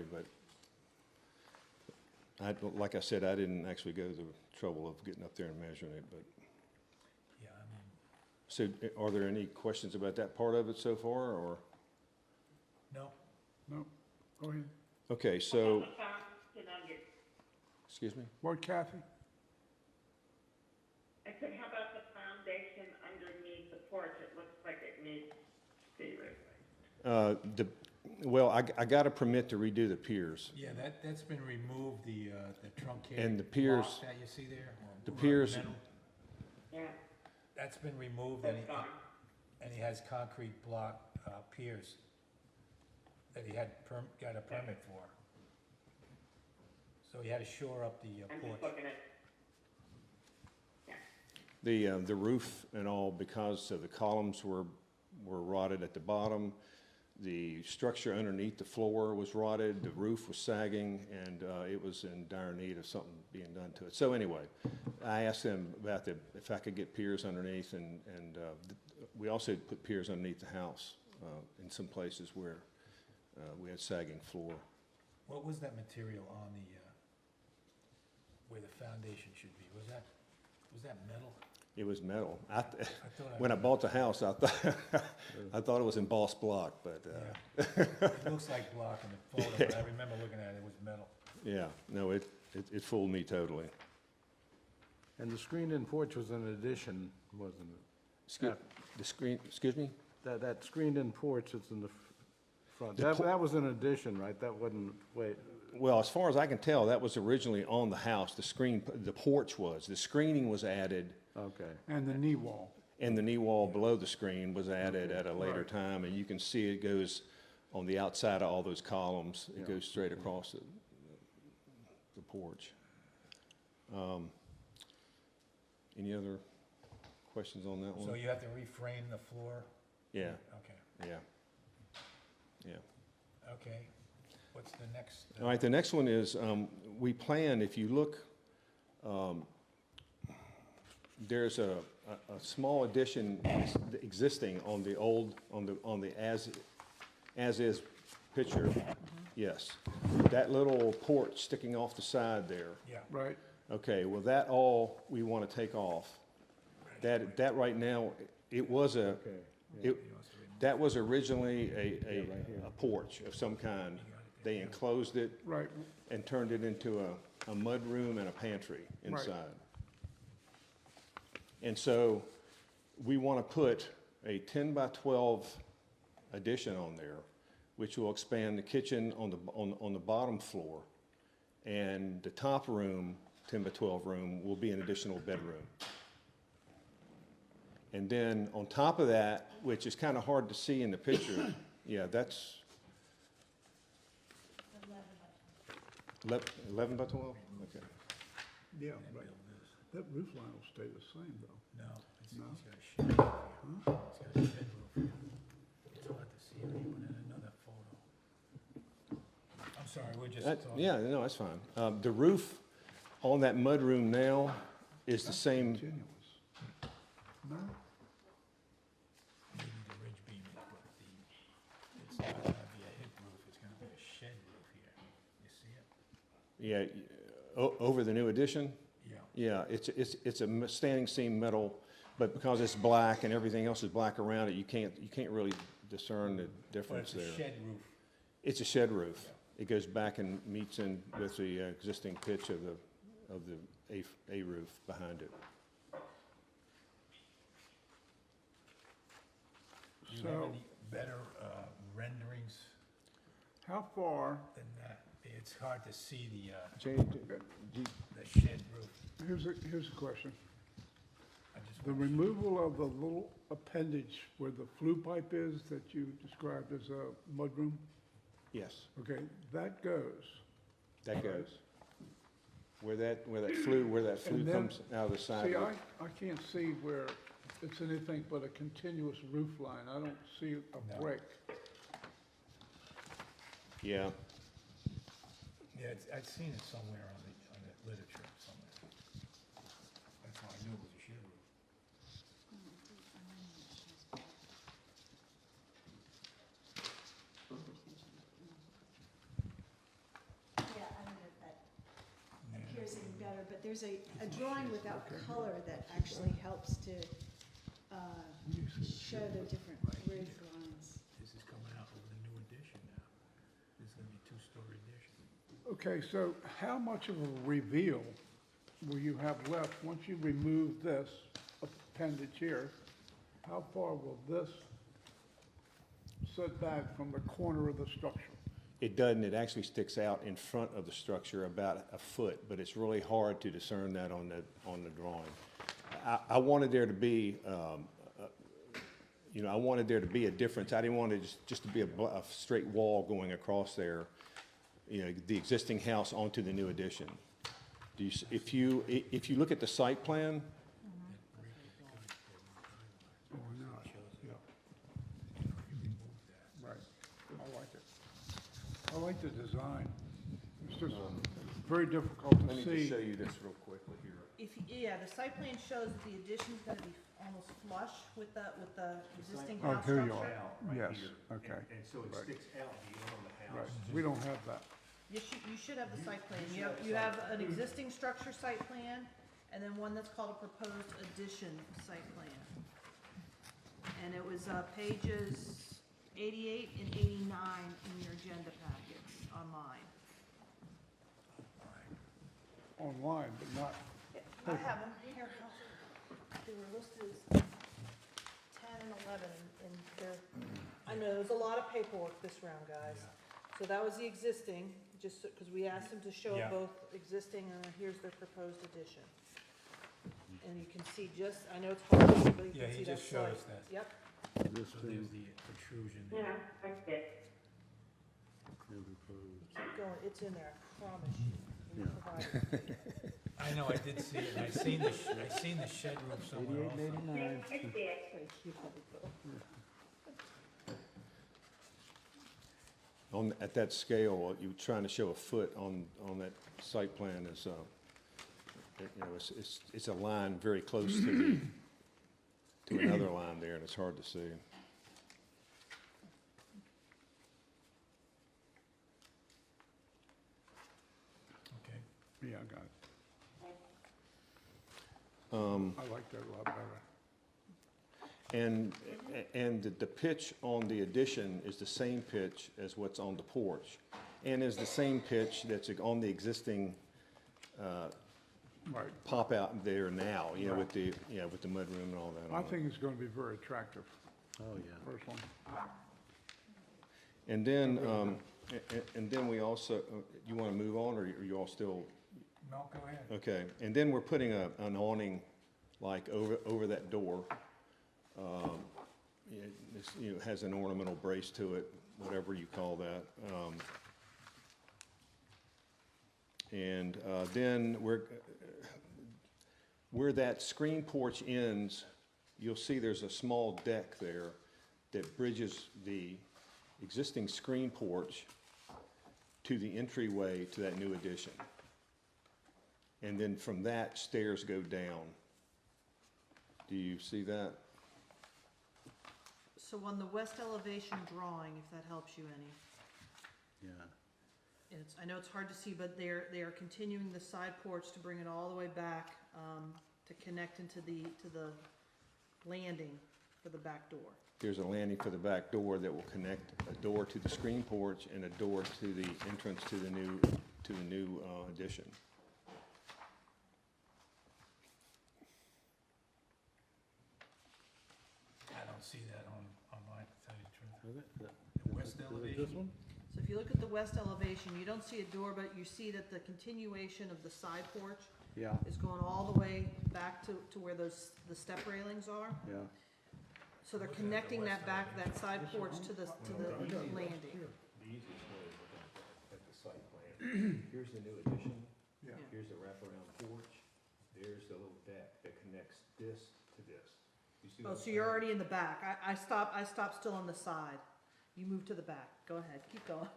but like I said, I didn't actually go to the trouble of getting up there and measuring it, but. Yeah, I mean, So are there any questions about that part of it so far, or? no, No, go ahead. Okay, so, excuse me? What, Kathy? I said, how about the foundation underneath the porch? It looks like it needs to be replaced. Well, I got a permit to redo the piers. yeah, that's been removed, the truncated And the piers- block that you see there. or the piers- metal, Yeah, That's been removed, that's gone. and he has concrete block piers that he had got a permit for. So he had to shore up the I'm porch. just looking at, The roof and all, because of the columns were rotted at the bottom, the structure underneath the floor was rotted, the roof was sagging, and it was in dire need of something being done to it. So anyway, I asked them about if I could get piers underneath, and we also put piers underneath the house in some places where we had sagging floor. What was that material on the, where the foundation should be? Was that metal? It was metal. thought When I bought the house, I thought it was embossed block, but Yeah. It looks like block in the photo, but I remember looking at it, it was metal. yeah, no, it fooled me totally. And the screened-in porch was an addition, wasn't it? Excuse me? That screened-in porch that's in the front, The that was an addition, right? That wasn't, wait, Well, as far as I can tell, that was originally on the house. The porch was. The screening was added, okay. And the knee wall. and the knee wall below the screen was added at a later Right. time, and you can see it goes on the outside of all those columns. It Yeah. goes straight across the porch. Any other questions on that So one? you have to reframe the floor? Yeah, Okay, yeah. okay. What's the next? All right, the next one is, we plan, if you look, there's a small addition existing on the old, on the as-is picture. Yes. That little porch sticking off the side there. Yeah, Right. Okay, well, that all we want to take off. That right now, it was a, that was originally a porch of some kind. They enclosed it Right, and turned it into a mud room and a pantry inside. And so we want to put a 10 by 12 addition on there, which will expand the kitchen on the bottom floor. And the top room, 10 by 12 room, will be an additional bedroom. And then on top of that, which is kind of hard to see in the picture, yeah, that's 11 by 12? Okay. Yeah, right. That roof line will stay the same, though. No, No? he's got a shed roof here. He's got a shed roof here. It's hard to see when you put in another photo. I'm sorry, we're just talking. Yeah, no, that's fine. The roof on that mudroom now is the same, Continuous. No? Maybe the ridge beam is, but it's not gonna be a hip roof, it's gonna be a shed roof here. You see it? over the new addition. Yeah. Yeah, it's a standing seam metal, but because it's black and everything else is black around it, you can't really discern the But difference it's there. a shed roof. It's a shed roof. It goes back and meets in with the existing pitch of the A roof behind it. Do you have So- any better renderings How far, than that? It's hard to see Jay, the shed roof. here's a question. I just The wanna see- removal of the little appendage where the flue pipe is that you described as a mudroom, yes, okay, that goes. that goes. Where that flue And then- comes out of the side. See, of it. I can't see where it's anything but a continuous roof line. I don't see a No. break. Yeah, Yeah, I'd seen it somewhere on the literature somewhere. That's why I knew it was a shed roof. Yeah, I don't know if that appears any better, but there's a drawing without color that actually helps to show the different roof lines. This is coming out with a new addition now. This is gonna be two-story addition. Okay, so how much of a reveal will you have left once you remove this appendage here? How far will this set back from the corner of the structure? it doesn't, it actually sticks out in front of the structure about a foot, but it's really hard to discern that on the drawing. I wanted there to be, I wanted there to be a difference. I didn't want it just to be a straight wall going across there, the existing house onto the new addition. If you look at the site plan, Oh, no, yeah. Right, I like it. I like the design. It's just very difficult let to me just show see. you this real quickly here. Yeah, the site plan shows that the addition's gonna be almost flush with the existing Oh, house here you structure. are. Yes, okay. And so it Right. sticks out beyond the house. Right, we don't have that. You should have the site plan. You have an existing structure site plan, and then one that's called a proposed addition site plan. And it was pages 88 and 89 in your agenda packets online. Online, but not, I have them here. They were listed as 10 and 11, and they're, I know, there's a lot of paperwork this round, guys. So that was the existing, just because we asked them to show Yeah. both existing and then here's their proposed addition. And you can see just, I know it's hard to see, but you Yeah, can he see that just showed us slight. that. Yep, So there's the protrusion there. Yeah, I get. keep going, it's in there, I promise you. We provided it. I know, I did see it, and I seen the shed roof somewhere also. I get. At that scale, you're trying to show a foot on that site plan is, it's a line very close to another line there, and it's hard to see. Okay. yeah, I got it. I like that a lot better. And the pitch on the addition is the same pitch as what's on the porch, and is the same pitch that's on the existing Right. pop out there now, Right. with the mudroom and all that. I on it. think it's gonna be very attractive, Oh, yeah. personally. And then, and then we also, you want to move on, or you all still? No, go ahead. Okay, and then we're putting an awning like over that door. It has an ornamental brace to it, whatever you call that. And then where that screen porch ends, you'll see there's a small deck there that bridges the existing screen porch to the entryway to that new addition. And then from that, stairs go down. Do you see that? So on the west elevation drawing, if that helps you any, Yeah. I know it's hard to see, but they are continuing the side porch to bring it all the way back, to connect into the landing for the back door. There's a landing for the back door that will connect a door to the screen porch and a door to the entrance to the new addition. I don't see that online, to tell you the truth. Is it? The west Is it elevation. this one? So if you look at the west elevation, you don't see a door, but you see that the continuation of the side porch Yeah, is going all the way back to where the step railings are. yeah. So they're connecting that back, that side porch to the landing. The easiest way is at the site plan. Here's the new addition, Yeah. here's the wraparound porch, there's the little deck that connects this to this. You see Oh, what so I'm you're saying? already in the back. I stopped still on the side. You move to the back. Go ahead, keep going.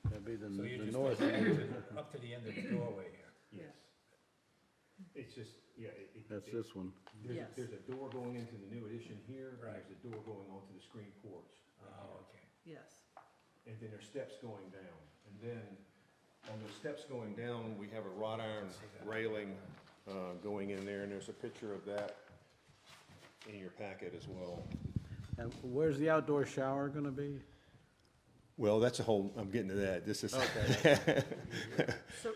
That'd be So you're the just north. up to the end of the doorway here. Yes. It's just, yeah. That's this one. Yes. There's a door going into the new addition here, and Right. there's a door going onto the screen porch. right Oh, here. okay. Yes. And then there's steps going down. And then on the steps going down, we have a wrought iron railing going in there, and there's a picture of that in your packet as well. And where's the outdoor shower gonna be? Well, that's a whole, I'm getting to that. This is,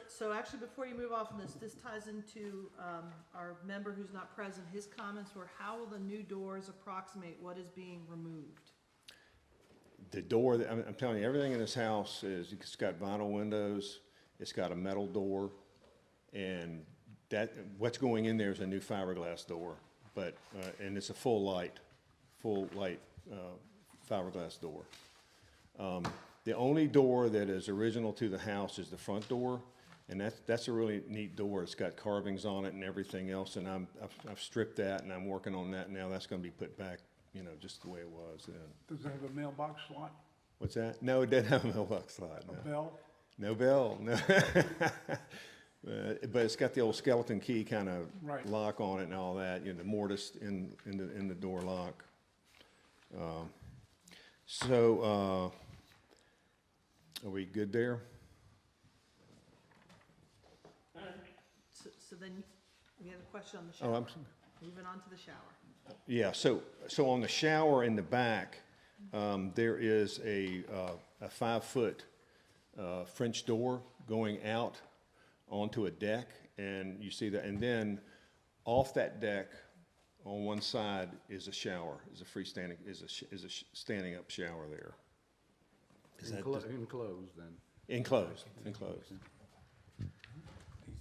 So actually, before you move off on this ties into our member who's not present. His comments were, how will the new doors approximate what is being removed? the door, I'm telling you, everything in this house is, it's got vinyl windows, it's got a metal door, and that, what's going in there is a new fiberglass door, but, and it's a full light fiberglass door. The only door that is original to the house is the front door, and that's a really neat door. It's got carvings on it and everything else, and I've stripped that, and I'm working on that now. That's gonna be put back, you know, just the way it was then. Does it have a mailbox slot, What's that? No, it doesn't have a mailbox slot, a no. bell? No bell, no. But it's got the old skeleton key kind of Right. lock on it and all that, you know, the mortise in the door lock. Are we good there? So then, we had a question on the Oh, shower. I'm sorry. Moving on to the shower. Yeah, so on the shower in the back, there is a 5-foot French door going out onto a deck, and you see that, and then off that deck, on one side is a shower, is a freestanding, is a standing up shower there. Is that just- Enclosed then. Enclosed. These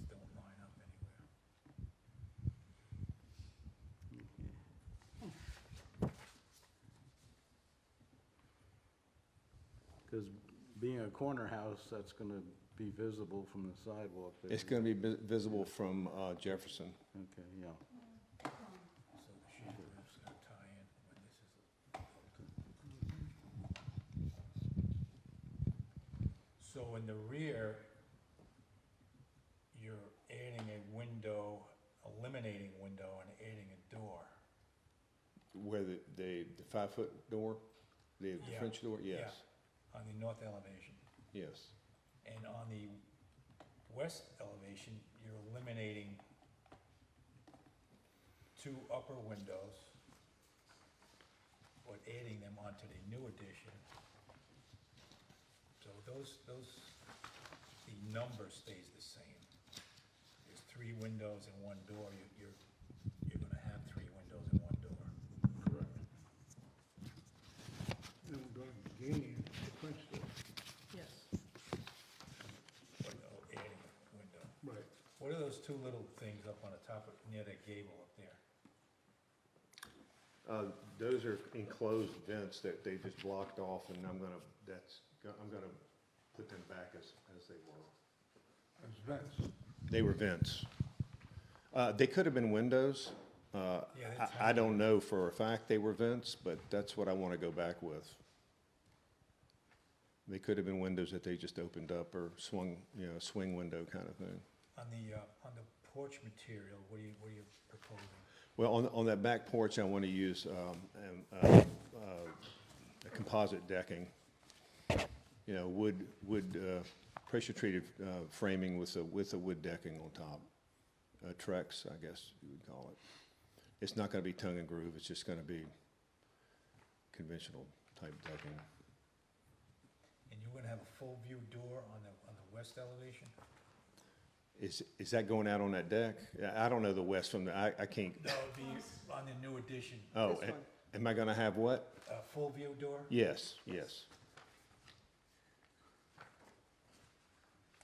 don't line up anywhere. Because being a corner house, that's gonna be visible from the sidewalk there. It's gonna be visible from Jefferson. Okay, yeah. So the sheet roof's gonna tie in when this is. So in the rear, you're adding a window, eliminating a window and adding a door. Where the 5-foot door, the Yeah. French door, yes, Yeah, on the north elevation. yes. And on the west elevation, you're eliminating 2 upper windows, but adding them onto the new addition. So the number stays the same. There's 3 windows and 1 door, you're gonna have 3 windows and 1 door. Then we're gonna gain the French those two little things up on the top of, near that gable up there? Those are enclosed vents that they just blocked off, and I'm gonna put them back as they were. As vents. They were vents. They could have been windows. Yeah, that's I don't know for a fact they were vents, but that's what I want to go back with. They could have been windows that they just opened up or swung, swing window kind of thing. On the porch material, what are you proposing? Well, on that back porch, I want to use a composite decking. Wood pressure treated framing with a wood decking on top. Trex, I guess you would call it. It's not going to be tongue and groove. It's just going to be conventional type decking. And you're gonna have a full view door on the west elevation? Is that going out on that deck? I don't know the west from the, I can't. No, it'll be on the new addition. Oh, This one. am I going to have what? A full view door? Yes, yes.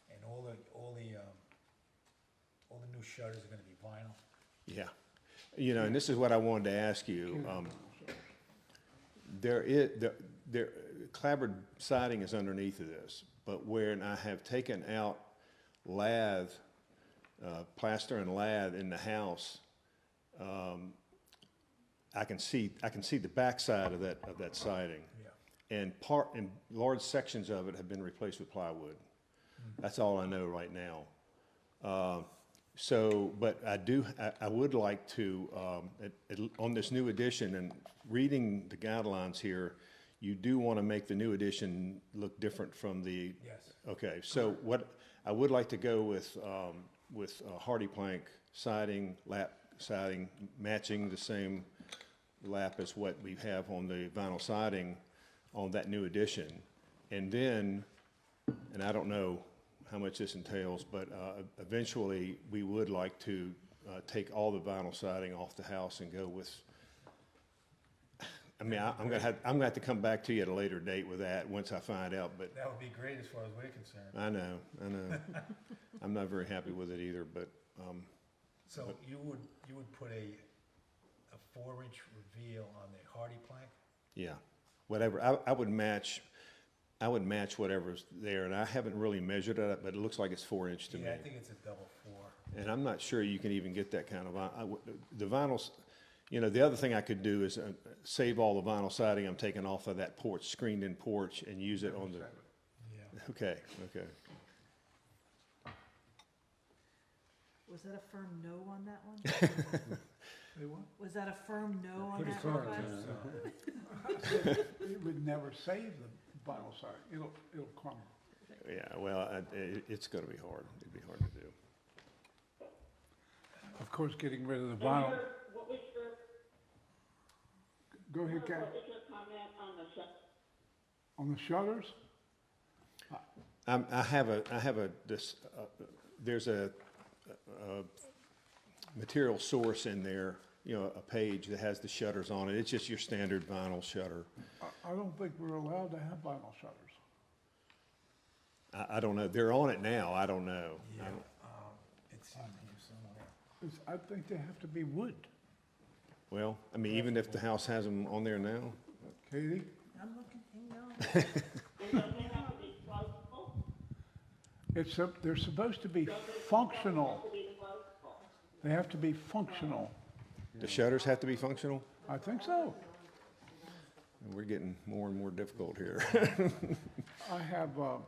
And all the new shutters are gonna be vinyl? Yeah. And this is what I wanted to ask you. Clapboard siding is underneath of this, but when I have taken out lath, plaster and lath in the house, I can see the backside of that siding. Yeah. And large sections of it have been replaced with plywood. That's all I know right now. But I would like to, on this new addition, and reading the guidelines here, you do want to make the new addition look different from the. Yes. Okay, so what, I would like to go with hardy plank siding, lap siding, matching the same lap as what we have on the vinyl siding on that new addition. And then, and I don't know how much this entails, but eventually we would like to take all the vinyl siding off the house and go with, I'm gonna have to come back to you at a later date with that once I find out, but That would be great as far as we're concerned. I know. I'm not very happy with it either, but, So you would put a 4-inch reveal on the hardy plank? yeah, whatever. I would match whatever's there, and I haven't really measured it, but it looks like it's 4-inch to me. Yeah, I think it's a double 4. And I'm not sure you can even get that kind of, the vinyls, the other thing I could do is save all the vinyl siding I'm taking off of that porch, screened-in porch, and use it on the, Yeah. okay. Was that a firm no on that one? They what? Was that a firm no on Pretty that firm, request? It would never save the vinyl siding. It'll crumble. Yeah, well, it's gonna be hard. It'd be hard to do. Of course, getting rid of the vinyl. What was your, Go ahead, Kat. what was your comment on the shut? On the shutters? There's a material source in there, a page that has the shutters on it. It's just your standard vinyl shutter. I don't think we're allowed to have vinyl shutters. I don't know. They're on it now. I don't know. Yeah, it's in here somewhere. I think they have to be wood. Well, even if the house has them on there now, Katie? I'm looking, hang on. They're supposed to be functional. They have to be functional. the shutters have to be functional. I think so. And we're getting more and more difficult here. I have a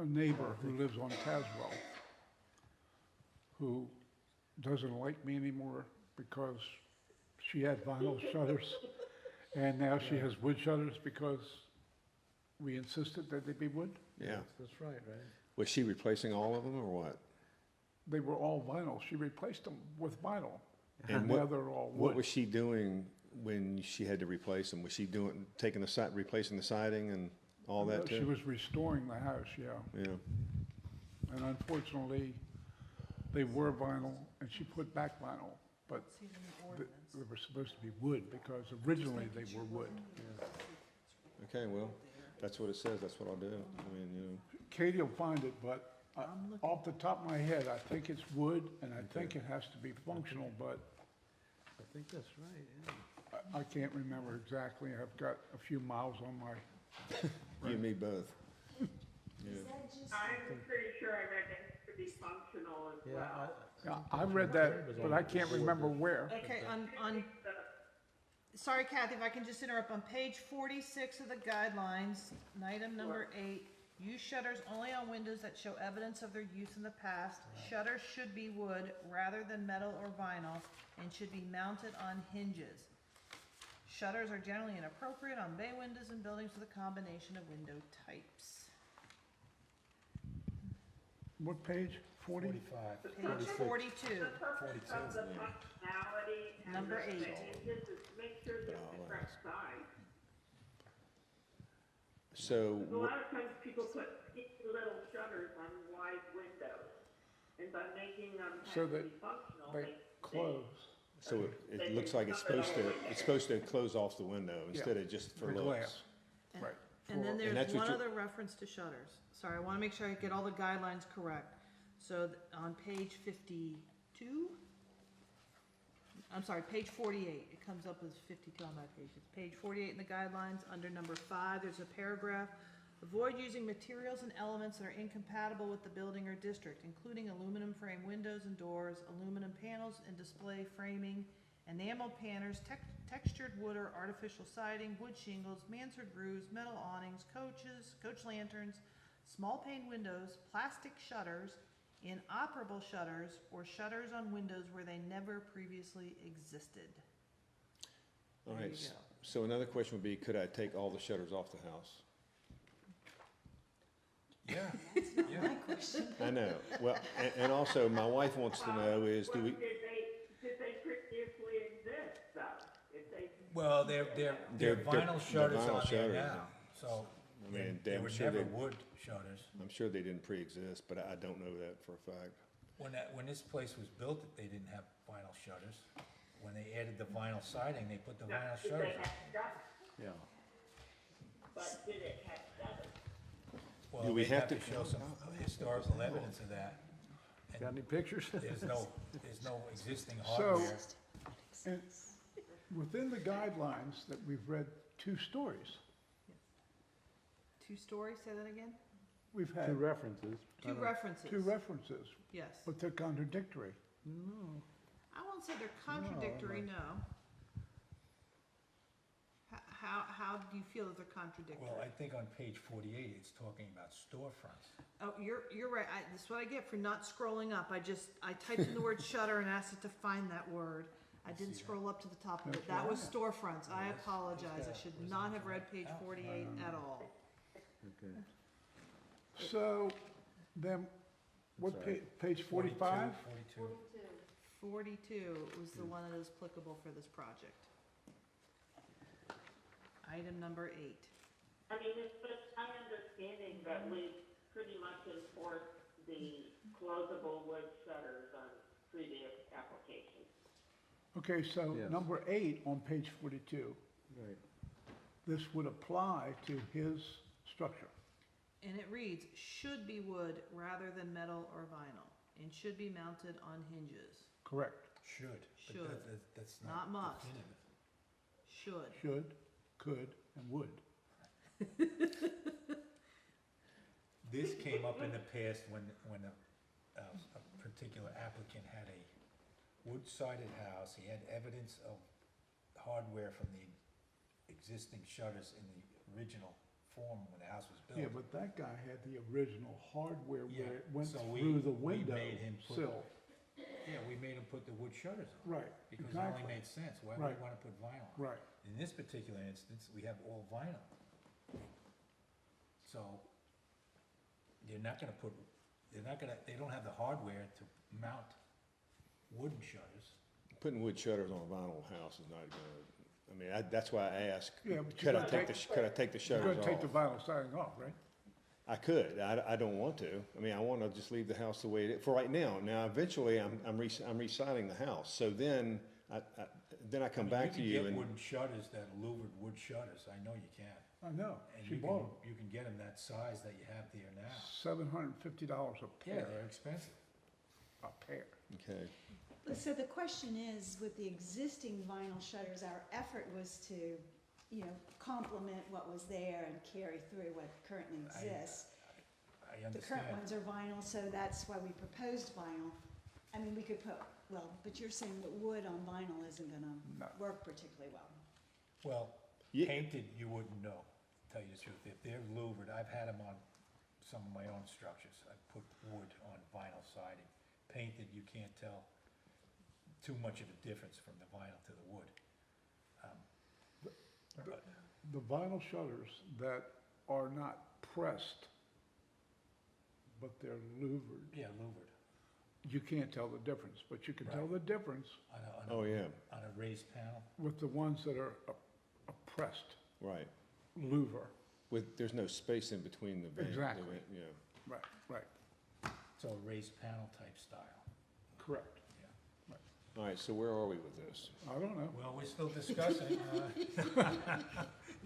neighbor who lives on Caswell who doesn't like me anymore because she had vinyl shutters and now she has wood shutters because we insisted that they be wood. Yeah. That's right, right? Was she replacing all of them or what? They were all vinyl. She replaced them with vinyl. And Now they're all wood. What was she doing when she had to replace them? Was she replacing the siding and all that She too? was restoring the house, yeah. Yeah. And unfortunately, they were vinyl, and she put back vinyl, but See it in the th- ordinance. they were supposed to be wood, because originally they were wood. Okay, well, that's what it says. That's what I'll do. Katie will find it, but I'm looking. Off the top of my head, I think it's wood, and I think it has to be functional, but I think that's right, yeah. I can't remember exactly. I've got a few miles on my, You and me both. Is that just, I'm pretty sure I read it to be functional as well. yeah, I read that, but I can't remember where. Okay, on, sorry Kathy, if I can just interrupt, on page 46 of the guidelines, item number 8, use shutters only on windows that show evidence of their use in the past. Shutters should be wood rather than metal or vinyl and should be mounted on hinges. Shutters are generally inappropriate on bay windows and buildings with a combination of window types. What page? 40? Page 42. The purpose of the functionality and Number the 8. hinges is to make sure you have the correct size. So, A lot of times people put little shutters on wide windows, and by making them So have to that be functional, They close. so it looks like it's supposed to close off the window instead of just for The looks. glass. And- Right. And then And there's that's what one you- other reference to shutters. Sorry, I wanna make sure I get all the guidelines correct. So on page 52, I'm sorry, page 48, it comes up as 52 on my page. It's page 48 in the guidelines, under number 5, there's a paragraph. Avoid using materials and elements that are incompatible with the building or district, including aluminum frame windows and doors, aluminum panels and display framing, enamel panners, textured wood or artificial siding, wood shingles, mansard roofs, metal awnings, coaches, coach lanterns, small pane windows, plastic shutters, inoperable shutters, or shutters on windows where they never previously existed. All There right, you go. so another question would be, could I take all the shutters off the house? Yeah, that's not Yeah. my question. I know, well, and also, my wife wants to know is, do we, Did they previously exist, though? If they, well, they're They're vinyl shutters vinyl on there shutters, now, so I mean, they I'm were sure never they, wood shutters. I'm sure they didn't pre-exist, but I don't know that for a fact. When this place was built, they didn't have vinyl shutters. When they added the vinyl siding, they put the vinyl did shutters they on. have shutters? Yeah. But did it have shutters? Well, Do we they have have to to- show some historical evidence of that. Got any pictures? There's no existing So- hardware. And within the guidelines that we've read, 2 stories. 2 stories, say that again? We've Two had references. 2 references. 2 references, Yes. but they're contradictory. No. I won't say they're contradictory, no. How do you feel that they're contradictory? Well, I think on page 48, it's talking about storefronts. Oh, you're right. This is what I get for not scrolling up. I typed in the word shutter and asked it to find that word. I didn't see that. scroll up to the top of it. That's That was right. storefronts. I Yes, apologize. I yes, should yes. not have read page 48 at all. Okay. So then, what That's all page 45? 42. 42 was the one that is applicable for this project. Item number 8. I mean, it's just my understanding that we pretty much enforced the closable wood shutters on previous applications. Okay, so Yes. number 8 on page 42, Right. this would apply to his structure. And it reads, should be wood rather than metal or vinyl, and should be mounted on hinges. Correct. Should. but Should. That's Not not must. definitive. Should. Should, could, and would. This came up in the past when a particular applicant had a wood-sided house. He had evidence of hardware from the existing shutters in the original form when the house was built. Yeah, but that guy had the original hardware Yeah, where it went so through the we window made him put- sill. Yeah, we made him put the wood shutters on, Right, because it only exactly. made sense. Why would Right. we wanna put vinyl on? Right. In this particular instance, we have all vinyl. So, they don't have the hardware to mount wooden shutters. Putting wood shutters on a vinyl house is not gonna, I mean, that's why I asked, Yeah, but could you I gotta take could I take the You're shutters gonna take the off? vinyl siding off, right? I could, I don't want to. I mean, I wanna just leave the house the way it is, for right now. Now, eventually, I'm re-siding the house, so then, I come back to you You can and, get wooden shutters that are louvered wood shutters, I know you can. I know, And she you bought them, can, you can get them that size that you have there now. $750 a Yeah, pair, they're expensive. a pair. Okay. So the question is, with the existing vinyl shutters, our effort was to, complement what was there and carry through what currently exists. I The current understand. ones are vinyl, so that's why we proposed vinyl. I mean, we could put, but you're saying that wood on vinyl isn't No. gonna work particularly well. Well, Yeah. painted, you wouldn't know, to tell you the truth. If they're louvered, I've had them on some of my own structures. I put wood on vinyl siding. Painted, you can't tell too much of a difference from the vinyl to the wood. But- The vinyl shutters that are not pressed, but they're louvered, Yeah, louvered, you can't tell the difference, but you can tell Right. the difference Oh, yeah, on a raised panel. with the ones that are a pressed right. louver. There's no space in between the vein. Exactly. Yeah. Right, right, So a raised panel type style, correct. yeah. All right, so where are we with this? I don't know. Well, we're still discussing.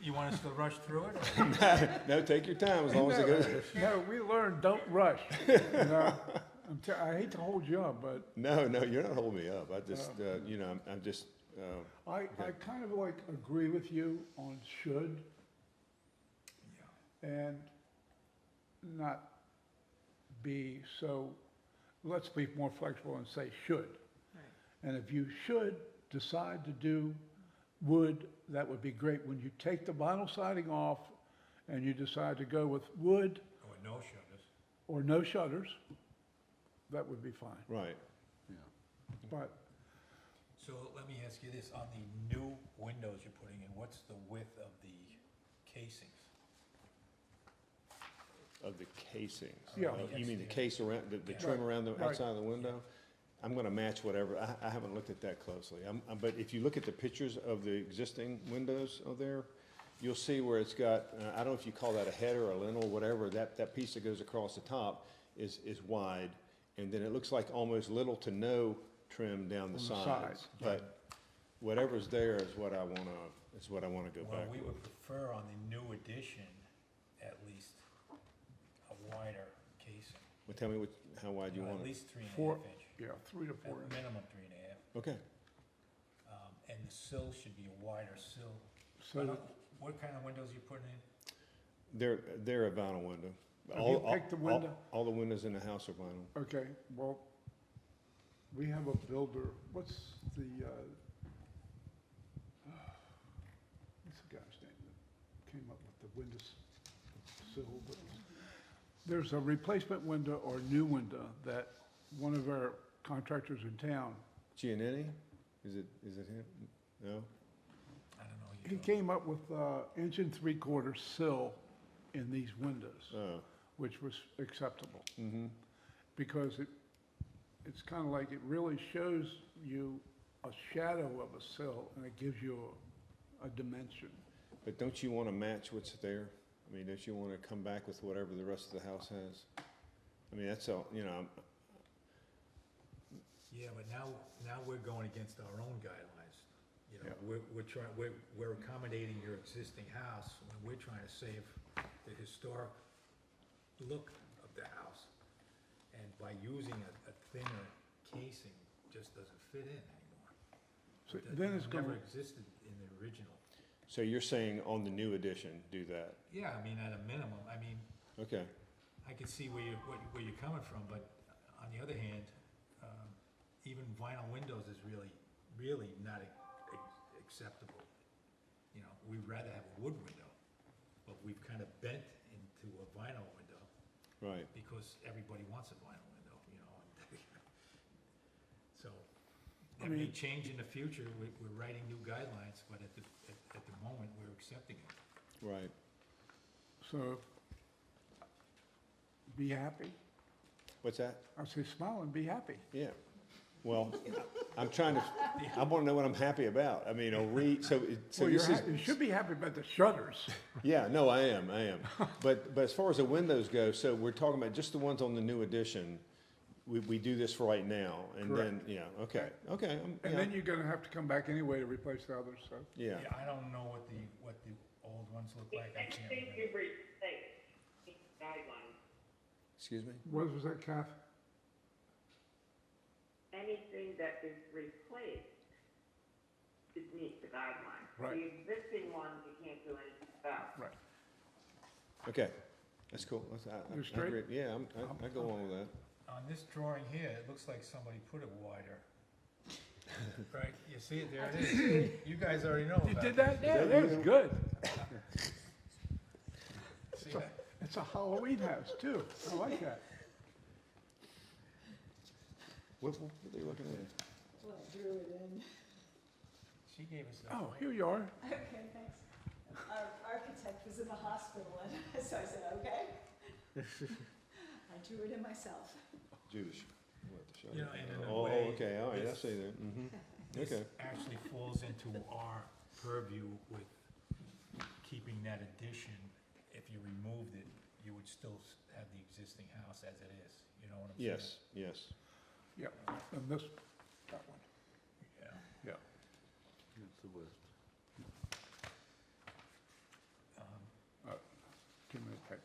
You want us to rush through it? Or? No, take your time as long as it goes. No, we learned, don't rush. I hate to hold you up, but No, you're not holding me up. I just, I'm just, I kind of like agree with you on should Yeah. and not be so, let's be more flexible and say should. And if you should decide to do wood, that would be great. When you take the vinyl siding off and you decide to go with wood Or no shutters. or no shutters, that would be fine. right. But So let me ask you this, on the new windows you're putting in, what's the width of the casings? Of the casings. Yeah. You mean the case around, the trim around the Right. outside of the window? I'm gonna match whatever, I haven't looked at that closely. But if you look at the pictures of the existing windows of there, you'll see where it's got, I don't know if you call that a header or a lintel, whatever, that piece that goes across the top is wide. And then it looks like almost little to no trim down the On the sides. sides, But whatever's there is what I wanna go Well, back we with. would prefer on the new addition, at least, a wider casing. Well, tell me how wide you At want it. least 3.5 4, inch, yeah, 3 to 4 at inches. minimum 3.5. Okay. And the sill should be a wider sill. So What kind of windows you putting in? They're a vinyl window. Have you picked the window? All the windows in the house are vinyl. Okay, well, we have a builder, what's the guy's name that came up with the windows sill? But there's a replacement window or new window that one of our contractors in town, Giannini? Is it him? No? I don't know. he came up with 1 3/4 sill in these windows, Oh, which was acceptable. mm-hmm. Because it's kind of like, it really shows you a shadow of a sill, and it gives you a dimension. But don't you want to match what's there? I mean, don't you want to come back with whatever the rest of the house has? I mean, that's all, Yeah, but now we're going against our own guidelines. You know, Yeah. we're accommodating your existing house when we're trying to save the historic look of the house. And by using a thinner casing, just doesn't fit in anymore. So That, then you know, it's going, Never existed in the original. So you're saying on the new addition, do that? Yeah, I mean, at a minimum, I mean, Okay. I can see where you're coming from, but on the other hand, even vinyl windows is really not acceptable. You know, we'd rather have a wood window, but we've kind of bent into a vinyl window Right. because everybody wants a vinyl window, you know. So, I it may mean- change in the future, we're writing new guidelines, but at the moment, we're accepting it. Right. so, be happy. What's that? I say smile and be happy. Yeah. Well, I want to know what I'm happy about. I mean, so Well, this is, you should be happy about the shutters. yeah, no, I am. But as far as the windows go, so we're talking about just the ones on the new addition. We do this for right now, and then, Correct. yeah, okay. And then you're gonna have to come back anyway to replace the others, so. Yeah, Yeah, I don't know what the old ones look like? I can't Anything you remember. replace, guidelines, Excuse me? What was that, Kath? anything that is replaced, it meets the guidelines. Right. The existing ones, you can't do anything about. Right. Okay, that's cool. You're I straight? agree. Yeah, I go along with that. On this drawing here, it looks like somebody put it wider. Right, you see it, there it is. You guys already know You about did it. that? Yeah, that was good. See that? It's a Halloween house, too. I like that. What are they looking at? Well, I drew it in. She gave us that. Oh, here you are. Okay, thanks. Our architect was in the hospital, and so I said, okay. I drew it in myself. Judas. What, the show? You know, and in a Oh, way, okay, all right, I this- see that. Mhm. This Okay. actually falls into our purview with keeping that addition. If you removed it, you would still have the existing house as it is, you know what I'm saying? Yes, yes. Yep, and this, that one, Yeah. yeah. Too many papers.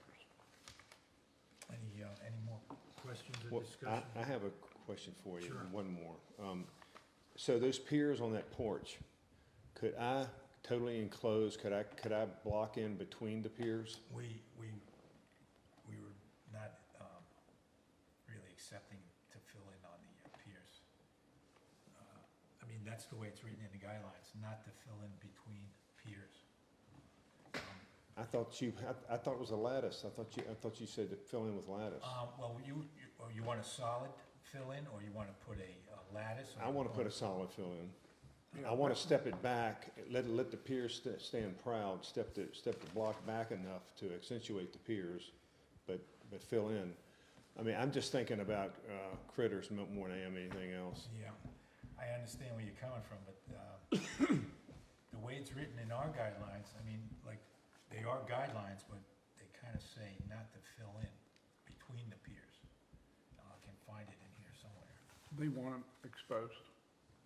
Any more questions or Well, discussion? I have a question for you, Sure. one more. So those piers on that porch, could I totally enclose, could I block in between the piers? We were not, really accepting to fill in on the piers. I mean, that's the way it's written in the guidelines, not to fill in between piers. I thought it was a lattice. I thought you said to fill in with lattice. Well, or you want a solid fill in, or you wanna put a lattice? or I you wanna put a solid fill in. I wanna step it back, let the piers stand proud, step the block back enough to accentuate the piers, but fill in. I mean, I'm just thinking about critters more than I am anything else. Yeah, I understand where you're coming from, but, the way it's written in our guidelines, I mean, like, they are guidelines, but they kinda say not to fill in between the piers. I can find it in here somewhere. They want them exposed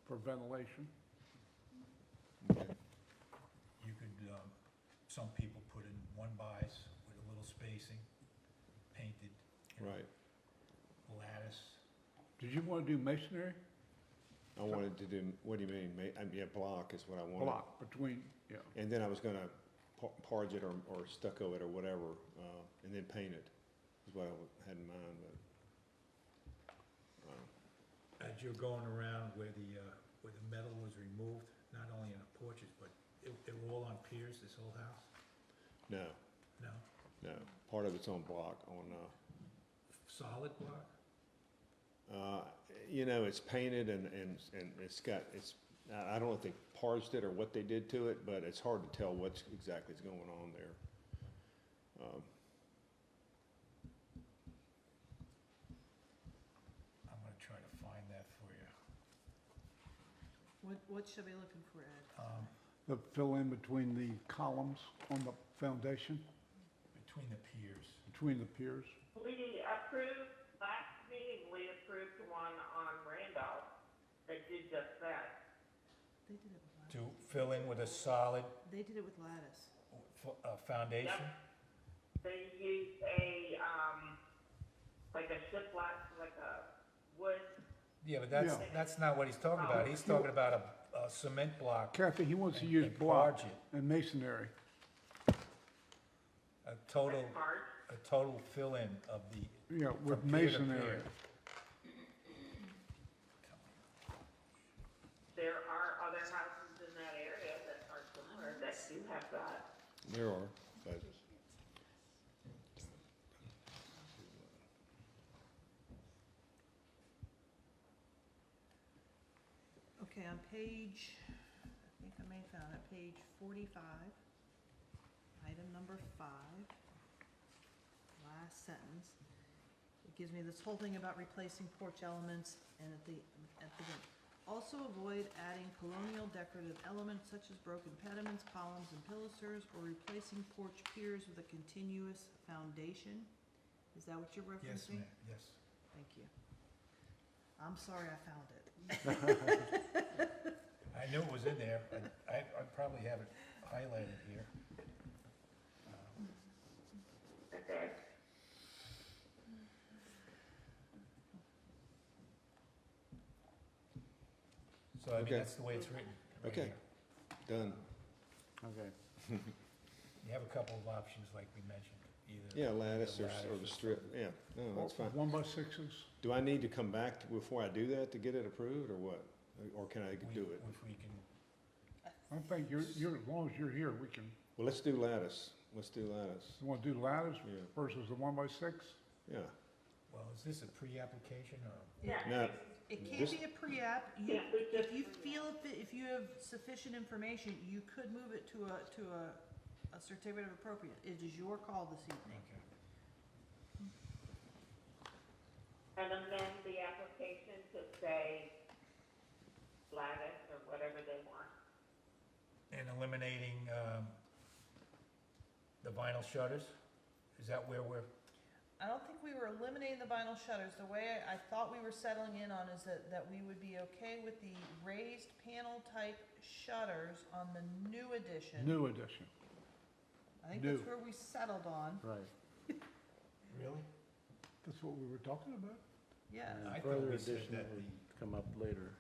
for ventilation. Okay. You could, some people put in one buys with a little spacing, painted, you know, Right. lattice. Did you want to do masonry? I wanted to do, what do you mean? Yeah, block is what I wanted. Block between, yeah. And then I was gonna parge it or stucco it or whatever, and then paint it, is what I had in mind, but. As you're going around where the metal was removed, not only on the porches, but it were all on piers, this whole house? No, No? no, part of it's on block, Solid block? you know, it's painted and I don't know if they parged it or what they did to it, but it's hard to tell what's exactly is going on there. I'm gonna try to find that for you. What should I be looking for, Ed? The fill in between the columns on the foundation, Between the piers. between the piers. We approved, last meeting, we approved one on Randolph that did just that. They did it with lattice. To fill in with a solid They did it with lattice. foundation? They used like a shiplap, like a wood. Yeah, but Yeah. that's not what he's talking about. He's talking about a cement block, Kathy, he wants to And- use and block parge it. and masonry. a total, Part. a total fill-in of the, Yeah, with from pier to masonry. pier. There are other houses in that area that are similar that do have that. There are, but Okay, on page, I think I may have found it, page 45, item number 5, last sentence. It gives me this whole thing about replacing porch elements, and at the end, also avoid adding colonial decorative elements such as broken pediments, columns, and pilasters, or replacing porch piers with a continuous foundation. Is that what you're Yes, referencing? ma'am, yes. Thank you. I'm sorry I found it. I knew it was in there, but I probably have it highlighted here. good. So, I mean, Okay. that's the way it's written. right Okay. here. Done. Okay. You have a couple of options, like we mentioned, either. Yeah, lattice the or the strip, yeah, no, that's fine. 1x6s. Do I need to come back before I do that to get it approved, or what? Or can I do it? If we can, I think as long as you're here, we can, Well, let's do lattice. Let's do lattice. you wanna do lattice Yeah. versus the 1x6? Yeah. well, is this a pre-application or? Yeah. No, It can This- be a pre-app. You, Yeah, there's if you just- feel if you have sufficient information, you could move it to a certificate of appropriate. It is your call this evening. Okay. And amend the application to say lattice or whatever they want. And eliminating, the vinyl shutters? Is that where we're, I don't think we were eliminating the vinyl shutters. The way I thought we were settling in on is that we would be okay with the raised panel type shutters on the new edition. New edition. I think new. that's where we settled on. Right. really? That's what we were talking about? Yeah. And I thought further we said addition that would the- come up later.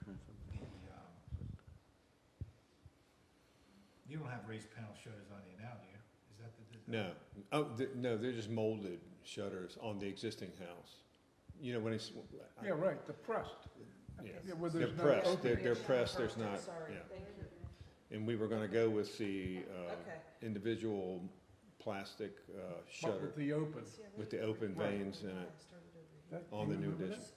You don't have raised panel shutters on there now, do you? Is that the? no. Oh, no, they're just molded shutters on the existing house. You know, when it's, Yeah, right, the pressed. yeah. Yeah, where They're there's no pressed, opening. they're pressed, there's not, Sorry, yeah. thank you. And we were gonna go with the, Okay. individual plastic, But shutter with the open. with the open Right. veins in it That- on do the you new remember edition.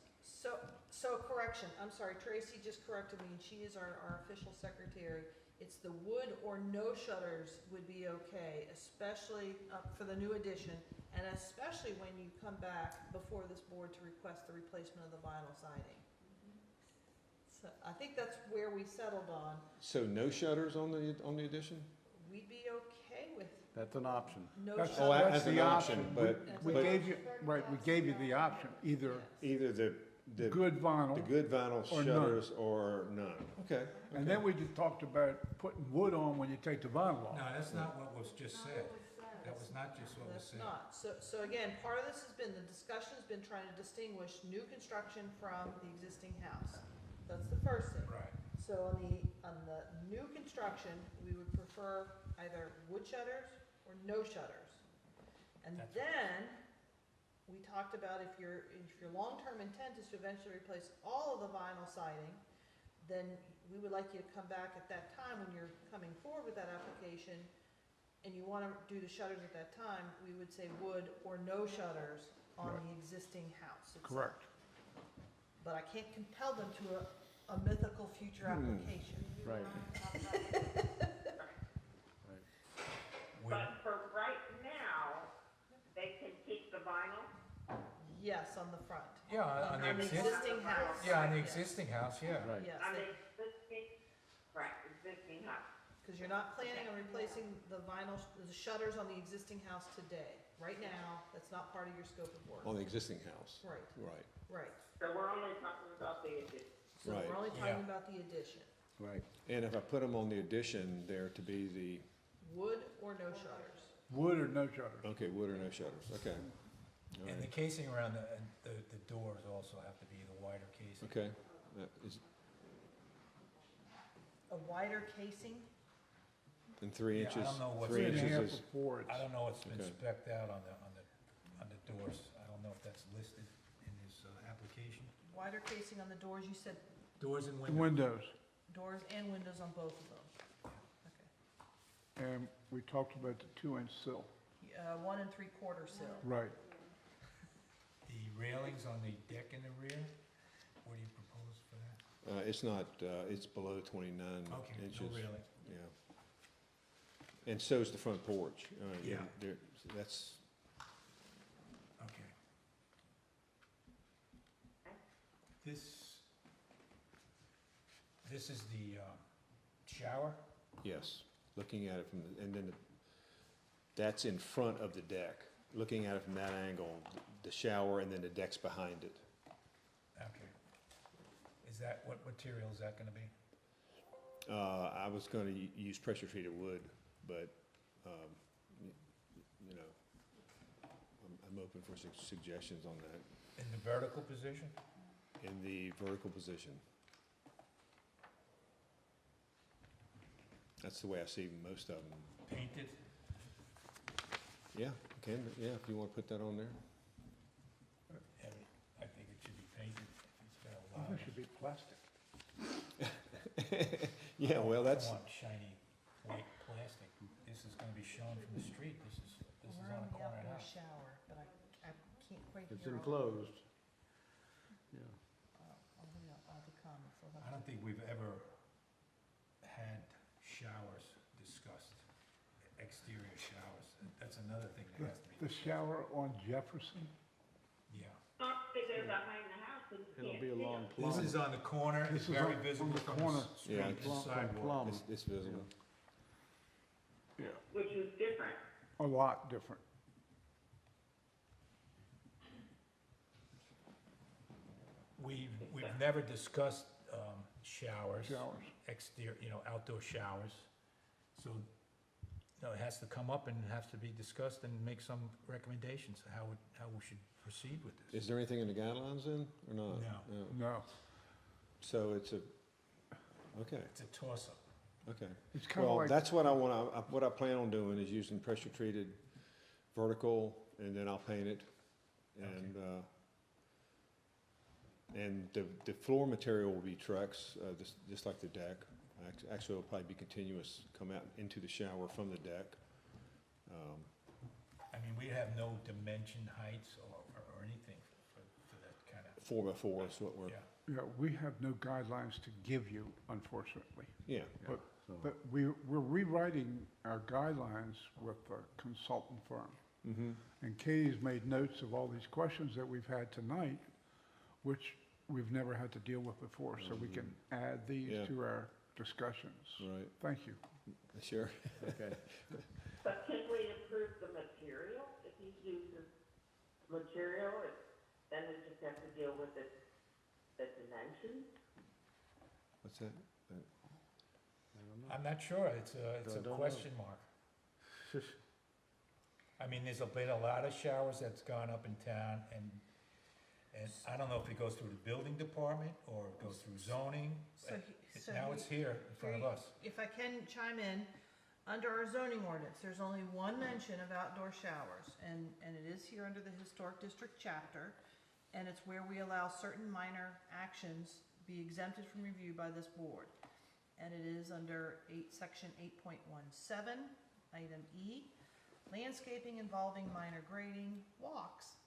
So correction, I'm sorry, Tracy just corrected me, and she is our official secretary. It's the wood or no shutters would be okay, especially for the new edition, and especially when you come back before this board to request the replacement of the vinyl siding. So I think that's where we settled on. So no shutters on the addition? We'd be okay with That's an option. no That's, Oh, shutters. that's as an the option, option. but- We but- gave you, right, we gave you the option, either Either the good vinyl, good vinyl Or none. shutters or none. Okay. and then we just talked about putting wood on when you take the vinyl off. No, that's not what was just said. That was not just what was That's said. not. So again, part of this has been, the discussion has been trying to distinguish new construction from the existing house. That's the first thing. Right. So on the new construction, we would prefer either wood shutters or no shutters. And That's- then, we talked about if your long-term intent is to eventually replace all of the vinyl siding, then we would like you to come back at that time when you're coming forward with that application, and you wanna do the shutters at that time, we would say wood or no shutters on Right. the existing house itself. Correct. But I can't compel them to a mythical future application. Right. We're- But for right now, they can keep the vinyl. Yes, on the front. Yeah, on the On the existing, existing house. yeah, on the Yes. existing house, yeah. Right. Yes, On the existing, right, existing house. because you're not planning on replacing the vinyl, the shutters on the existing house today. Right now, that's not part of your scope of work. On the existing house. Right, Right. right. So we're only talking about the addition. So Right. we're only Yeah. talking about the addition. Right. And if I put them on the addition, they're to be the, Wood or no shutters. Wood or no shutters. okay, wood or no shutters, okay. All And the right. casing around the doors also have to be the wider casing. Okay. Is A wider casing, in 3 Yeah, I inches, don't know what's 3 in Three and a inches half is, or 4 I don't know what's been Okay. spec'd out on the doors. I don't know if that's listed in his application. wider casing on the doors, you said Doors and The windows. windows, doors and windows on both of them. Okay. and we talked about the 2-inch sill. 1 3/4 sill. Right. The railings on the deck in the rear, what do you propose for that? it's not, it's below 29 Okay, no inches. railing. Yeah. And so's the front porch. Yeah. That's, Okay. This is the shower? yes, looking at it from, and then that's in front of the deck. Looking at it from that angle, the shower and then the deck's behind it. Okay. Is that, what material is that gonna be? I was gonna use pressure treated wood, but, you know, I'm open for suggestions on that, In the vertical position? in the vertical position. That's the way I see most of them. Painted? Yeah, if you want to put that on there. I think it should be painted. It's got a I lot think of. it should be plastic. Yeah, well, I that's, want shiny white plastic. This is gonna be shown from the street. This is We're on on a the corner outdoor house. shower, but I can't quite hear. It's all- enclosed. Yeah. all the comments. I'll have I don't to- think we've ever had showers discussed, exterior showers. That's another thing that has to be. The shower on Jefferson, Yeah. Not if they're behind the house and you It'll can't be a see long them. plum. This is on the corner. This It's is very on visible the from corner. the street Yeah, to the Plum- sidewalk. plum. it's visible. yeah, Which is different. a lot different. We've never discussed showers. Showers. Exterior, outdoor showers. So, it has to come up and has to be discussed and make some recommendations, how we should proceed with this. Is there anything in the guidelines then, or not? No. No, So it's a, okay, It's a toss-up. okay. it's kind of Well, like, that's what what I plan on doing is using pressure-treated vertical, and then I'll paint it. And the floor material will be Trex, just like the deck. Actually, it'll probably be continuous, come out into the shower from the deck. I mean, we have no dimension heights or anything for that kind of, 4x4 is what we're, yeah. yeah, we have no guidelines to give you, unfortunately. yeah. But, but we're rewriting our guidelines with a consultant firm. Mm-hmm. And Katie's made notes of all these questions that we've had tonight, which we've never had to deal with before, so we can add these Yeah. to our discussions. Right, Thank you. sure. Okay. But can we improve the material? If he uses material, then we just have to deal with the dimensions? What's that? I'm not sure, it's a Don't know. question mark. I mean, there's been a lot of showers that's gone up in town, and I don't know if it goes through the building department, or it goes through zoning. So Now it's here in front of us. If I can chime in, under our zoning ordinance, there's only one mention of outdoor showers, and it is here under the Historic District chapter, and it's where we allow certain minor actions be exempted from review by this board. And it is under section 8.17, item E, landscaping involving minor grading, walks,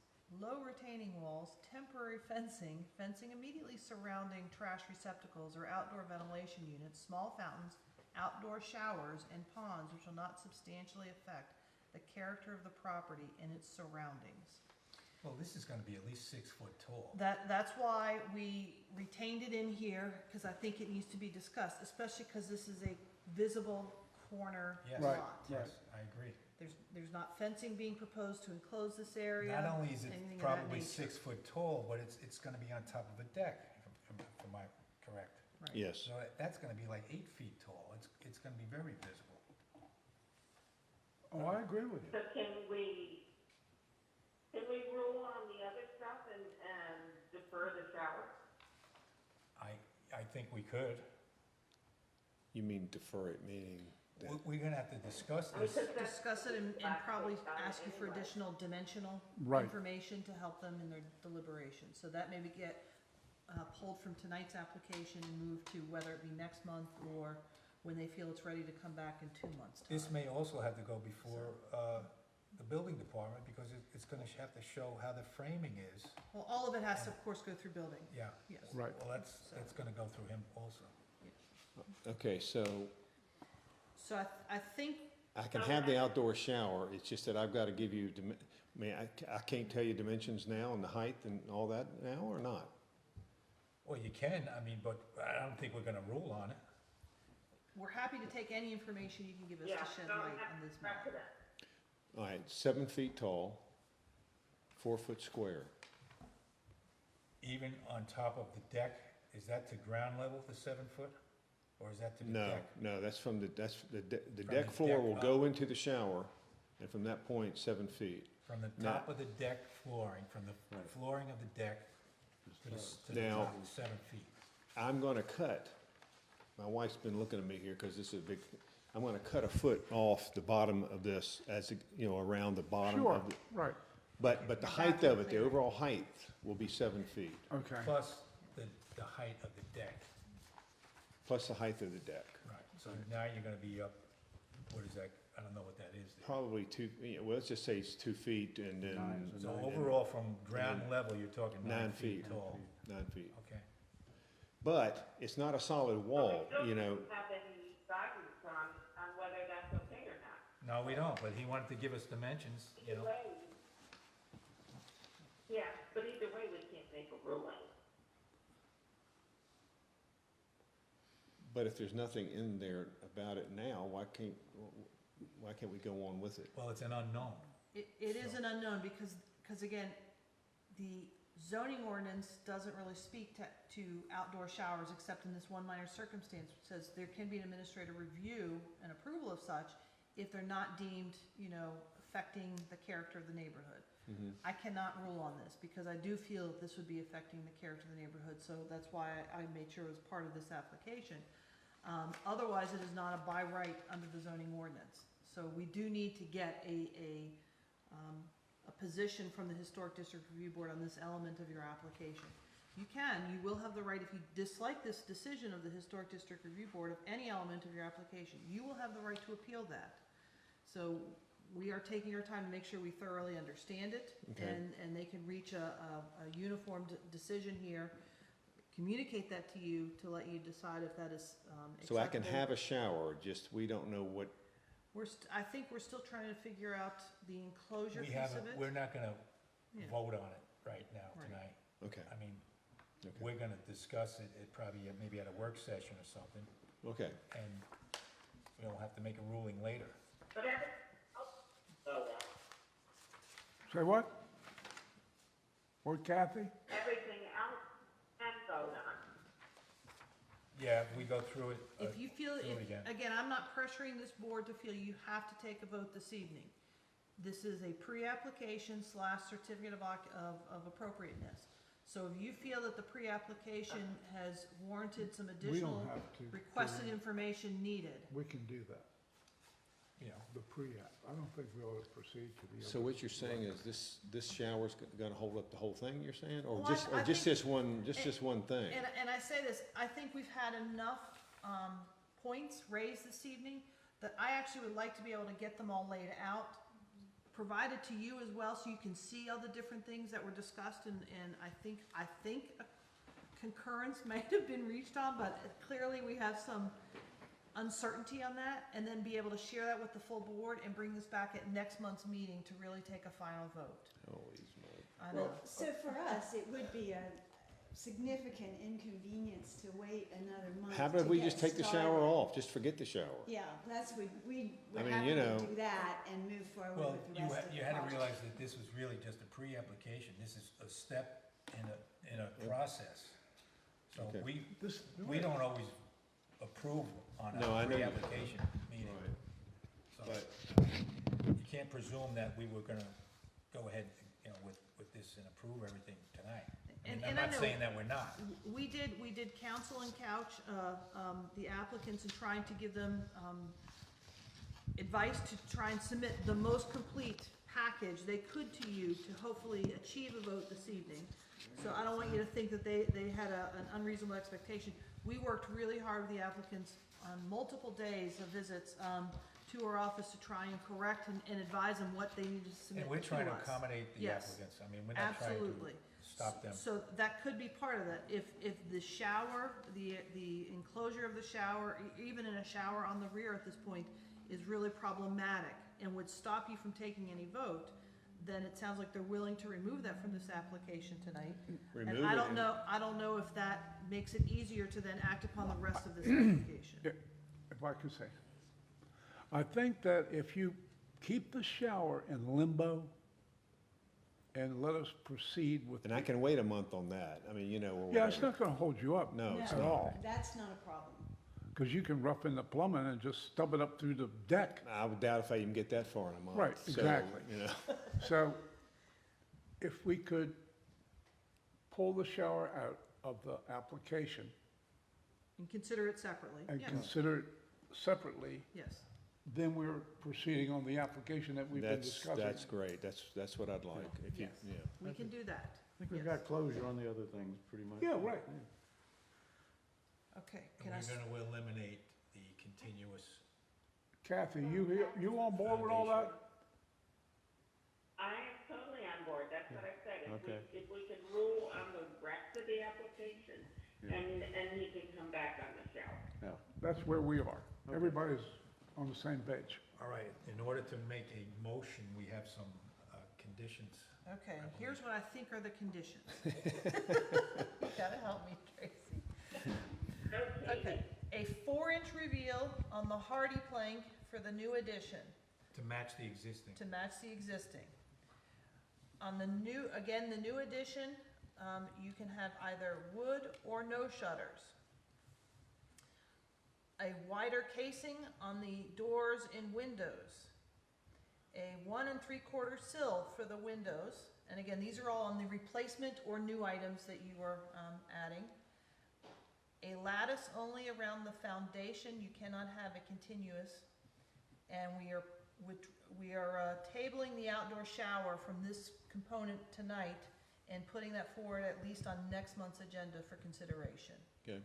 low retaining walls, temporary fencing, fencing immediately surrounding trash receptacles or outdoor ventilation units, small fountains, outdoor showers, and ponds which will not substantially affect the character of the property and its surroundings. Well, this is gonna be at least 6 foot tall. That's why we retained it in here, because I think it needs to be discussed, especially because this is a visible corner Yes. Right. lot. Yes, I agree. There's not fencing being proposed to enclose this area. Not only is it anything of that probably nature. 6 foot tall, but it's gonna be on top of a deck, if am I correct? Right. Yes. So that's gonna be like 8 feet tall. It's gonna be very visible. Oh, I agree with you. So can we rule on the other stuff and defer the shower? I think we could. You mean defer it, meaning that, We're gonna have to discuss I mean, this. 'cause that's- Discuss it and probably ask you for Anyway. additional dimensional Right. information to help them in their deliberations. So that maybe get pulled from tonight's application and moved to whether it be next month or when they feel it's ready to come back in 2 months' time. This may also have to go before the building department, because it's gonna have to show how the framing is. Well, all of it has to, of course, go through building, Yeah. yes. Right. Well, that's gonna go through him also. okay, so So I think, I can have the outdoor shower, it's just that I've got to give you, I can't tell you dimensions now and the height and all that now, or not? Well, you can, I mean, but I don't think we're gonna rule on it. we're happy to take any information you can give us Yeah, to shed so we light have on to this back to matter. that. All right, 7 feet tall, 4 foot square. Even on top of the deck, is that to ground level, the 7 foot? Or is that to the No, deck? no, that's from the From deck the floor deck will up. go into the shower, and from that point, 7 feet. From the Now- top of the deck flooring, from the flooring of the deck to the Now- top, 7 feet. I'm gonna cut, my wife's been looking at me here, because this is a big, I'm gonna cut a foot off the bottom of this, as, you know, around the bottom Sure, of the, right, but the height of it, the overall height will be 7 feet, okay. Plus the height of the deck. plus the height of the deck. Right. So now you're gonna be up, what is that? I don't know what that is there. Probably well, let's just say it's 2 feet, and then. So overall, from ground level, you're talking 9 feet tall. 9 feet. Okay. But it's not a solid wall, you know. We don't have any guidance on whether that's okay or not. No, we don't, but he wanted to give us dimensions, you Either know. way. Yeah, but either way, we can't make a ruling. But if there's nothing in there about it now, why can't we go on with it? Well, it's an unknown. It is an unknown because again, the zoning ordinance doesn't really speak to outdoor showers except in this one minor circumstance, which says there can be an administrative review and approval of such if they're not deemed, you know, affecting the character of the neighborhood. I cannot rule on this because I do feel that this would be affecting the character of the neighborhood, so that's why I made sure it was part of this application. Otherwise, it is not a by right under the zoning ordinance. So we do need to get a position from the Historic District Review Board on this element of your application. You will have the right, if you dislike this decision of the Historic District Review Board of any element of your application, you will have the right to appeal that. So we are taking our time to make sure we thoroughly understand it, Okay. and they can reach a uniform decision here, communicate that to you to let you decide if that is acceptable. So I can have a shower, just we don't know what, I think we're still trying to figure out the enclosure We piece haven't, of it. we're not gonna Yeah. vote on it right now, Right. tonight. okay, I mean, Okay. we're gonna discuss it at probably, maybe at a work session or something, okay. and we'll have to make a ruling later. But every, oh, Say what? What, Kathy? everything else can go on. Yeah, if we go through it. If you feel, do it again. again, I'm not pressuring this board to feel you have to take a vote this evening. This is a pre-application / certificate of appropriateness. So if you feel that the pre-application has warranted some We additional don't have to. requested information needed, We can do that, You know, the pre-app. I don't think we ought to proceed to the other. So what you're saying is this shower's gonna hold up the whole thing, you're saying? Or Well, just, I or just think- this one, just one thing? and I say this, I think we've had enough, points raised this evening that I actually would like to be able to get them all laid out, provided to you as well, so you can see all the different things that were discussed, and I think a concurrence might have been reached on, but clearly we have some uncertainty on that, and then be able to share that with the full board and bring this back at next month's meeting to really take a final vote. Holy smoke. I know. Well, so for us, it would be a significant inconvenience to wait another month How about to we get just take the shower started. off, just forget the shower? Yeah, we I would mean, happy you to know. do that and move forward well, with the rest of the you had to project. realize that this was really just a pre-application. This is a step in a process. So Okay. we don't always approve on No, I a know you- pre-application meeting. Right. So But, you can't presume that we were gonna go ahead, you know, with this and approve everything tonight. I mean, I'm And I not know- saying that we're not. We did counsel and couch, the applicants and trying to give them, advice to try and submit the most complete package they could to you to hopefully achieve a vote this evening. So I don't want you to think that they had an unreasonable expectation. We worked really hard with the applicants on multiple days of visits, to our office to try and correct and advise them what they needed to submit And to we're us. trying to accommodate the Yes. applicants. I mean, we're not trying to Absolutely. stop them. So that could be part of that. If the shower, the enclosure of the shower, even in a shower on the rear at this point, is really problematic and would stop you from taking any vote, then it sounds like they're willing to remove that from this application tonight. remove And I it don't and- know, if that makes it easier to then act upon the rest of this application. If I could say, I think that if you keep the shower in limbo and let us proceed with. And I can wait a month on that, I mean, you know, or Yeah, it's whatever. not gonna hold you up. No, it's At not. all, That's not a problem. because you can rough in the plumbing and just stub it up through the deck. I would doubt if I even get that far in a month. Right, So, exactly. You know, So if we could pull the shower out of the application And consider it separately, and yes, consider it separately, yes. then we're proceeding on the application that we've been discussing. That's great, that's what I'd like, if you, Yes. yeah. We can do that. I think we've Yes. got closure on the other things, pretty much. Yeah, right. Okay, And can I, we're gonna eliminate the continuous, Kathy, you on board with all that? I am totally on board, that's what I said. Okay. If we can rule on the rest of the application, Yeah. and he can come back on the shower. Yeah. That's where we are. Everybody's on the same page. all right, in order to make a motion, we have some conditions. okay, here's what I think are the conditions. Gotta help me, Tracy. Okay, a 4-inch reveal on the hardy plank for the new addition To match the existing. to match the existing. On the new, again, the new addition, you can have either wood or no shutters. A wider casing on the doors and windows. A 1 3/4 sill for the windows, and again, these are all on the replacement or new items that you are adding. A lattice only around the foundation, you cannot have a continuous. And we are tabling the outdoor shower from this component tonight and putting that forward at least on next month's agenda for consideration. Okay.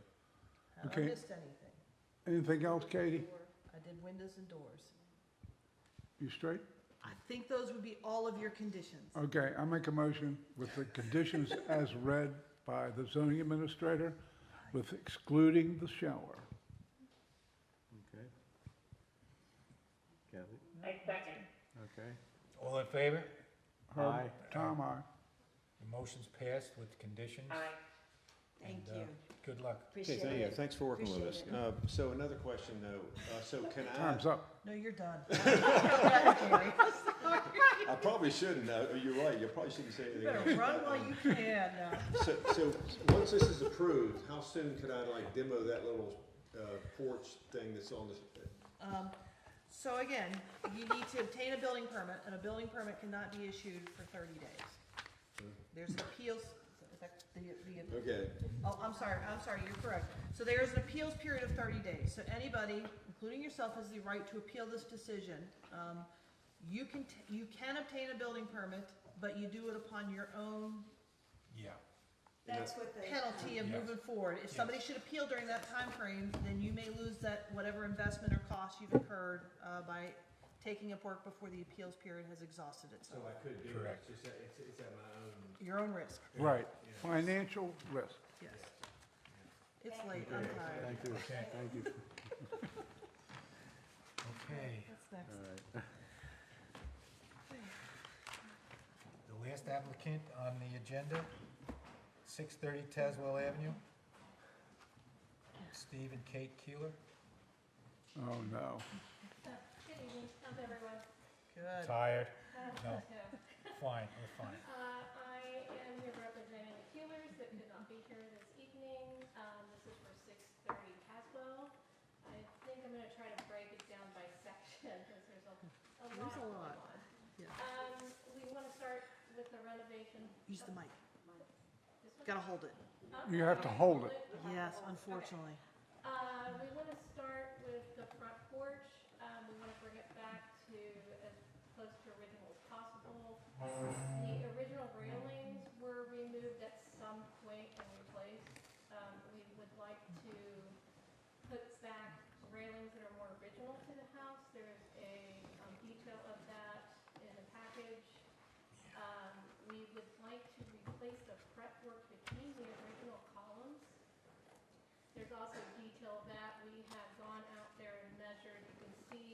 Have I Okay. missed anything? Anything else, Katie? I did windows and doors. You straight? I think those would be all of your conditions. Okay, I make a motion with the conditions as read by the zoning administrator, with excluding the shower. Okay. Kathy? I second. Okay. All in favor? Herb? Aye. Tom, aye. The motion's passed with conditions. Aye. Thank and, you. Good luck. Okay, Appreciate thank you, it. thanks for working with us. Appreciate So another question though, so can Time's up. No, you're done. Go ahead, Gary. I probably shouldn't, you're right, you probably shouldn't say You anything better else. run while you can now. So once this is approved, how soon could I like demo that little porch thing that's on this? So again, you need to obtain a building permit, and a building permit cannot be issued for 30 days. There's an appeals, is that the, Okay, oh, I'm sorry, you're correct. So there is an appeals period of 30 days, so anybody, including yourself, has the right to appeal this decision. You can obtain a building permit, but you do it upon your own Yeah. That's what the. penalty of Yes. moving forward. If Yes. somebody should appeal during that time frame, then you may lose that, whatever investment or cost you've incurred by taking up work before the appeals period has exhausted itself. I could do it, Correct. it's at my own. Your own risk, Right, financial risk. yes. It's late, I'm tired. Thank you, Okay. thank you. Okay. What's next? All right. The last applicant on the agenda, 630 Tazewell Avenue. Steve and Kate Keeler. Oh, no. Good evening, how's everyone? Good. Tired? No, Yeah. fine, we're fine. I am here representing the Keelers that could not be here this evening. This is for 630 Caswell. I think I'm gonna try to break it down by section, because there's a There's lot a going lot. on. Yeah. We wanna start with the renovation. Use the mic. This one? Gotta hold it. You have to hold it. Yes, unfortunately. We want to start with the front porch. We want to bring it back to as close to original as possible. The original railings were removed at some point and replaced. We would like to put back railings that are more original to the house. There's a detail of that in the package. We would like to replace the fretwork between the original columns. There's also detail of that. We have gone out there and measured. You can see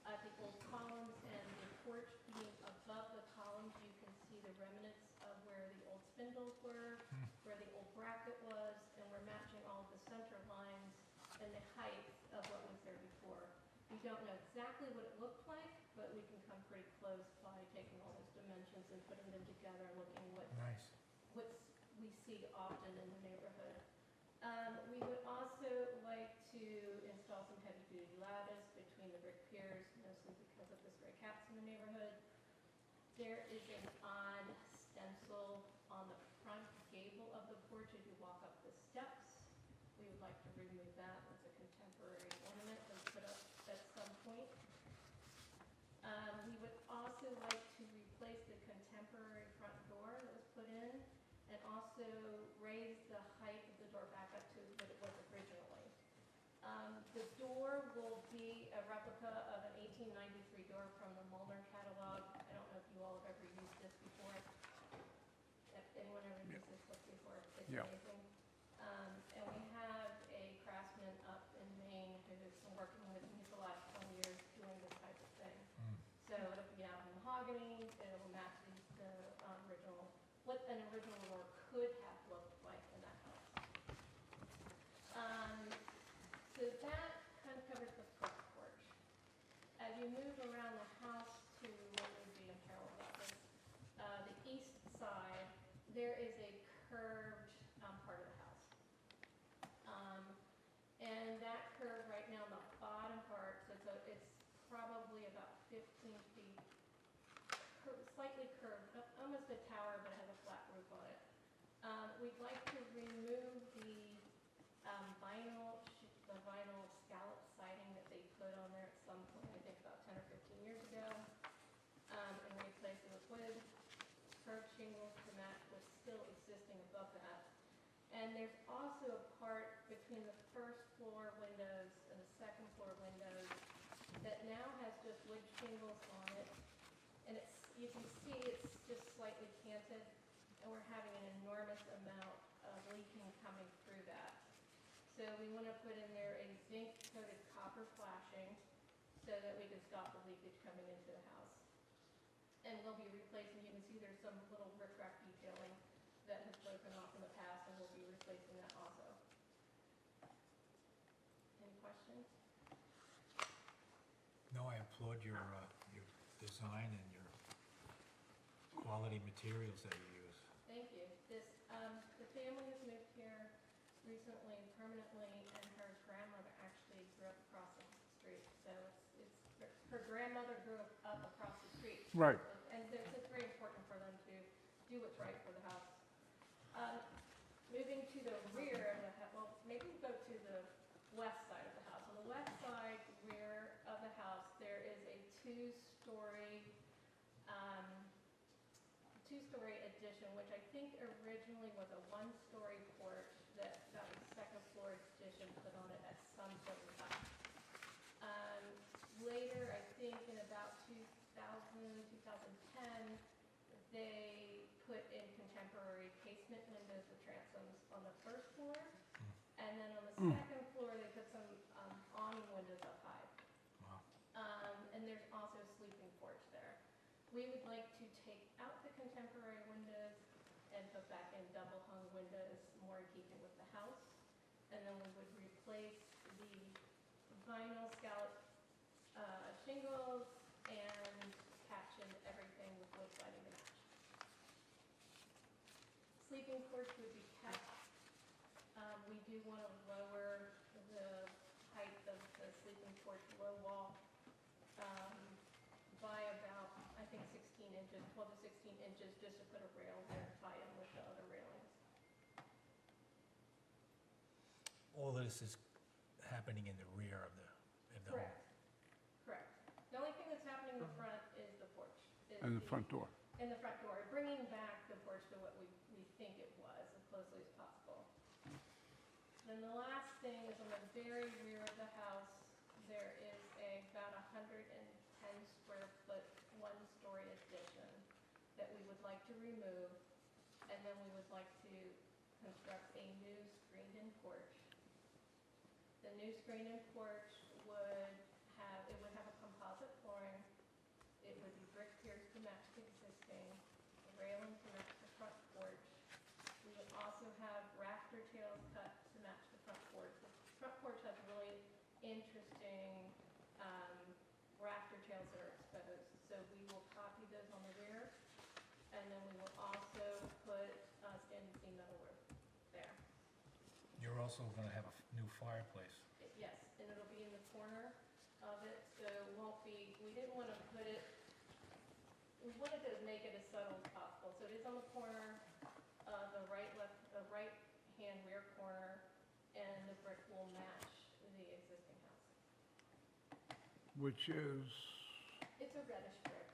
the old columns and the porch being above the columns. You can see the remnants of where the old spindles were, where the old bracket was, and we're matching all of the center lines and the height of what was there before. We don't know exactly what it looked like, but we can come pretty close by taking all those dimensions and putting them together and looking what Nice. we see often in the neighborhood. We would also like to install some heavy-duty lattice between the brick piers, mostly because of the stray cats in the neighborhood. There is an odd stencil on the front gable of the porch as you walk up the steps. We would like to remove that. It's a contemporary ornament that was put up at some point. We would also like to replace the contemporary front door that was put in and also raise the height of the door back up to what it was originally. The door will be a replica of an 1893 door from the Molnar catalog. I don't know if you all have ever used this before. If anyone ever used this book before, it's Yeah. amazing. And we have a craftsman up in Maine who's been working with me for the last 20 years doing this type of thing. So it'll be out of mahogany, it'll match the original, what an original door could have looked like in that house. So that kind of covers the front porch. As you move around the house to what would be in parallel about this, the east side, there is a curved part of the house. And that curve right now, the bottom part, so it's probably about 15 feet, slightly curved, almost a tower, but it has a flat roof on it. We'd like to remove the vinyl scallop siding that they put on there at some point, I think about 10 or 15 years ago, and replace it with wood, curved shingles to match what's still existing above that. And there's also a part between the first floor windows and the second floor windows that now has just wood shingles on it. And you can see it's just slightly canted, and we're having an enormous amount of leaking coming through that. So we want to put in there a zinc-coated copper flashing so that we can stop the leakage coming into the house. And we'll be replacing, you can see there's some little riprap detailing that has broken off in the past, and we'll be replacing that also. Any questions? No, I applaud your design and your quality materials that you use. Thank you. The family has moved here recently permanently, and her grandmother actually grew up across the street. So her grandmother grew up across the street. Right. And it's very important for them to do what's right for the house. Moving to the rear of the house, well, maybe we'll go to the west side of the house. On the west side, rear of the house, there is a two-story addition, which I think originally was a one-story porch that was second floor addition put on it at some point in time. Later, I think in about 2010, they put in contemporary casement windows with transoms on the first floor. And then on the second floor, they put some awning windows up high. Wow. And there's also a sleeping porch there. We would like to take out the contemporary windows and put back in double hung windows, more in keeping with the house. And then we would replace the vinyl scallop shingles and patch in everything with wood siding to match. Sleeping porch would be kept. We do want to lower the height of the sleeping porch low wall by about, I think, 16 inches, 12 to 16 inches, just to put a rail there to tie in with the other railings. All of this is happening in the rear of the home. Correct. Correct. The only thing that's happening in the front is the porch. And the front door. In the front door, bringing back the porch to what we think it was, as closely as possible. Then the last thing is on the very rear of the house, there is about 110 square foot, one-story addition that we would like to remove, and then we would like to construct a new screened-in porch. The new screened-in porch would have a composite flooring. It would be brick piers to match the existing, a railing to match the front porch. We would also have rafter tails cut to match the front porch. The front porch has really interesting rafter tails that are exposed. So we will copy those on the rear, and then we will also put standing seam metal roof there. You're also going to have a new fireplace. Yes, and it'll be in the corner of it, so it won't be, we didn't want to put it, we wanted to make it as subtle as possible. So it is on the corner, the right-hand rear corner, and the brick will match the existing house. Which is, It's a reddish brick.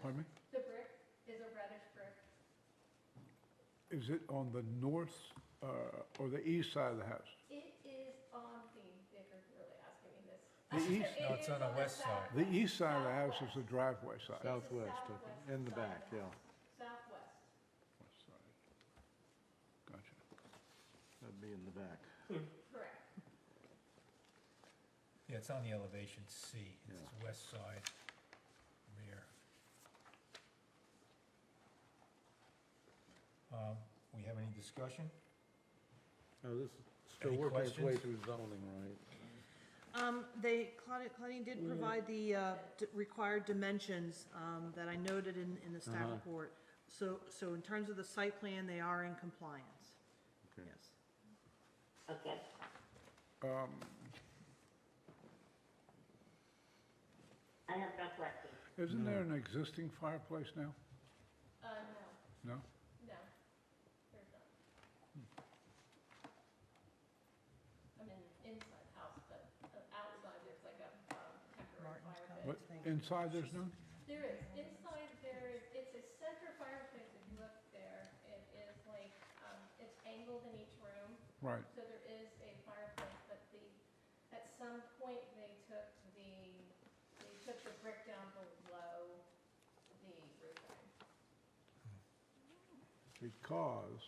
pardon me, The brick is a reddish brick. is it on the north or the east side of the house? It is on the, if you're really asking me this. The east- It No, it's is on the west side. The east side of the house is the southwest. driveway side. It's the Southwest, okay, southwest in the side of back, yeah. house. Southwest. West side. Gotcha. That'd be in the back. Correct. Yeah, it's on the elevation C. It's west side, rear. We have any discussion? Oh, this is still Any working its way questions? through zoning, right? Claudine did provide the required dimensions that I noted in the staff report. So in terms of the site plan, they are in compliance. Okay. Yes. Okay. I have no questions. Isn't there an existing fireplace now? No, No? no, there's not. I mean, inside the house, but outside there's like a temporary Martin's fire What, pit. inside there's none? There is, inside there is, it's a center fireplace, if you look there, it is like, it's angled in each room. Right. So there is a fireplace, but at some point, they took the brick down below the roof line. Because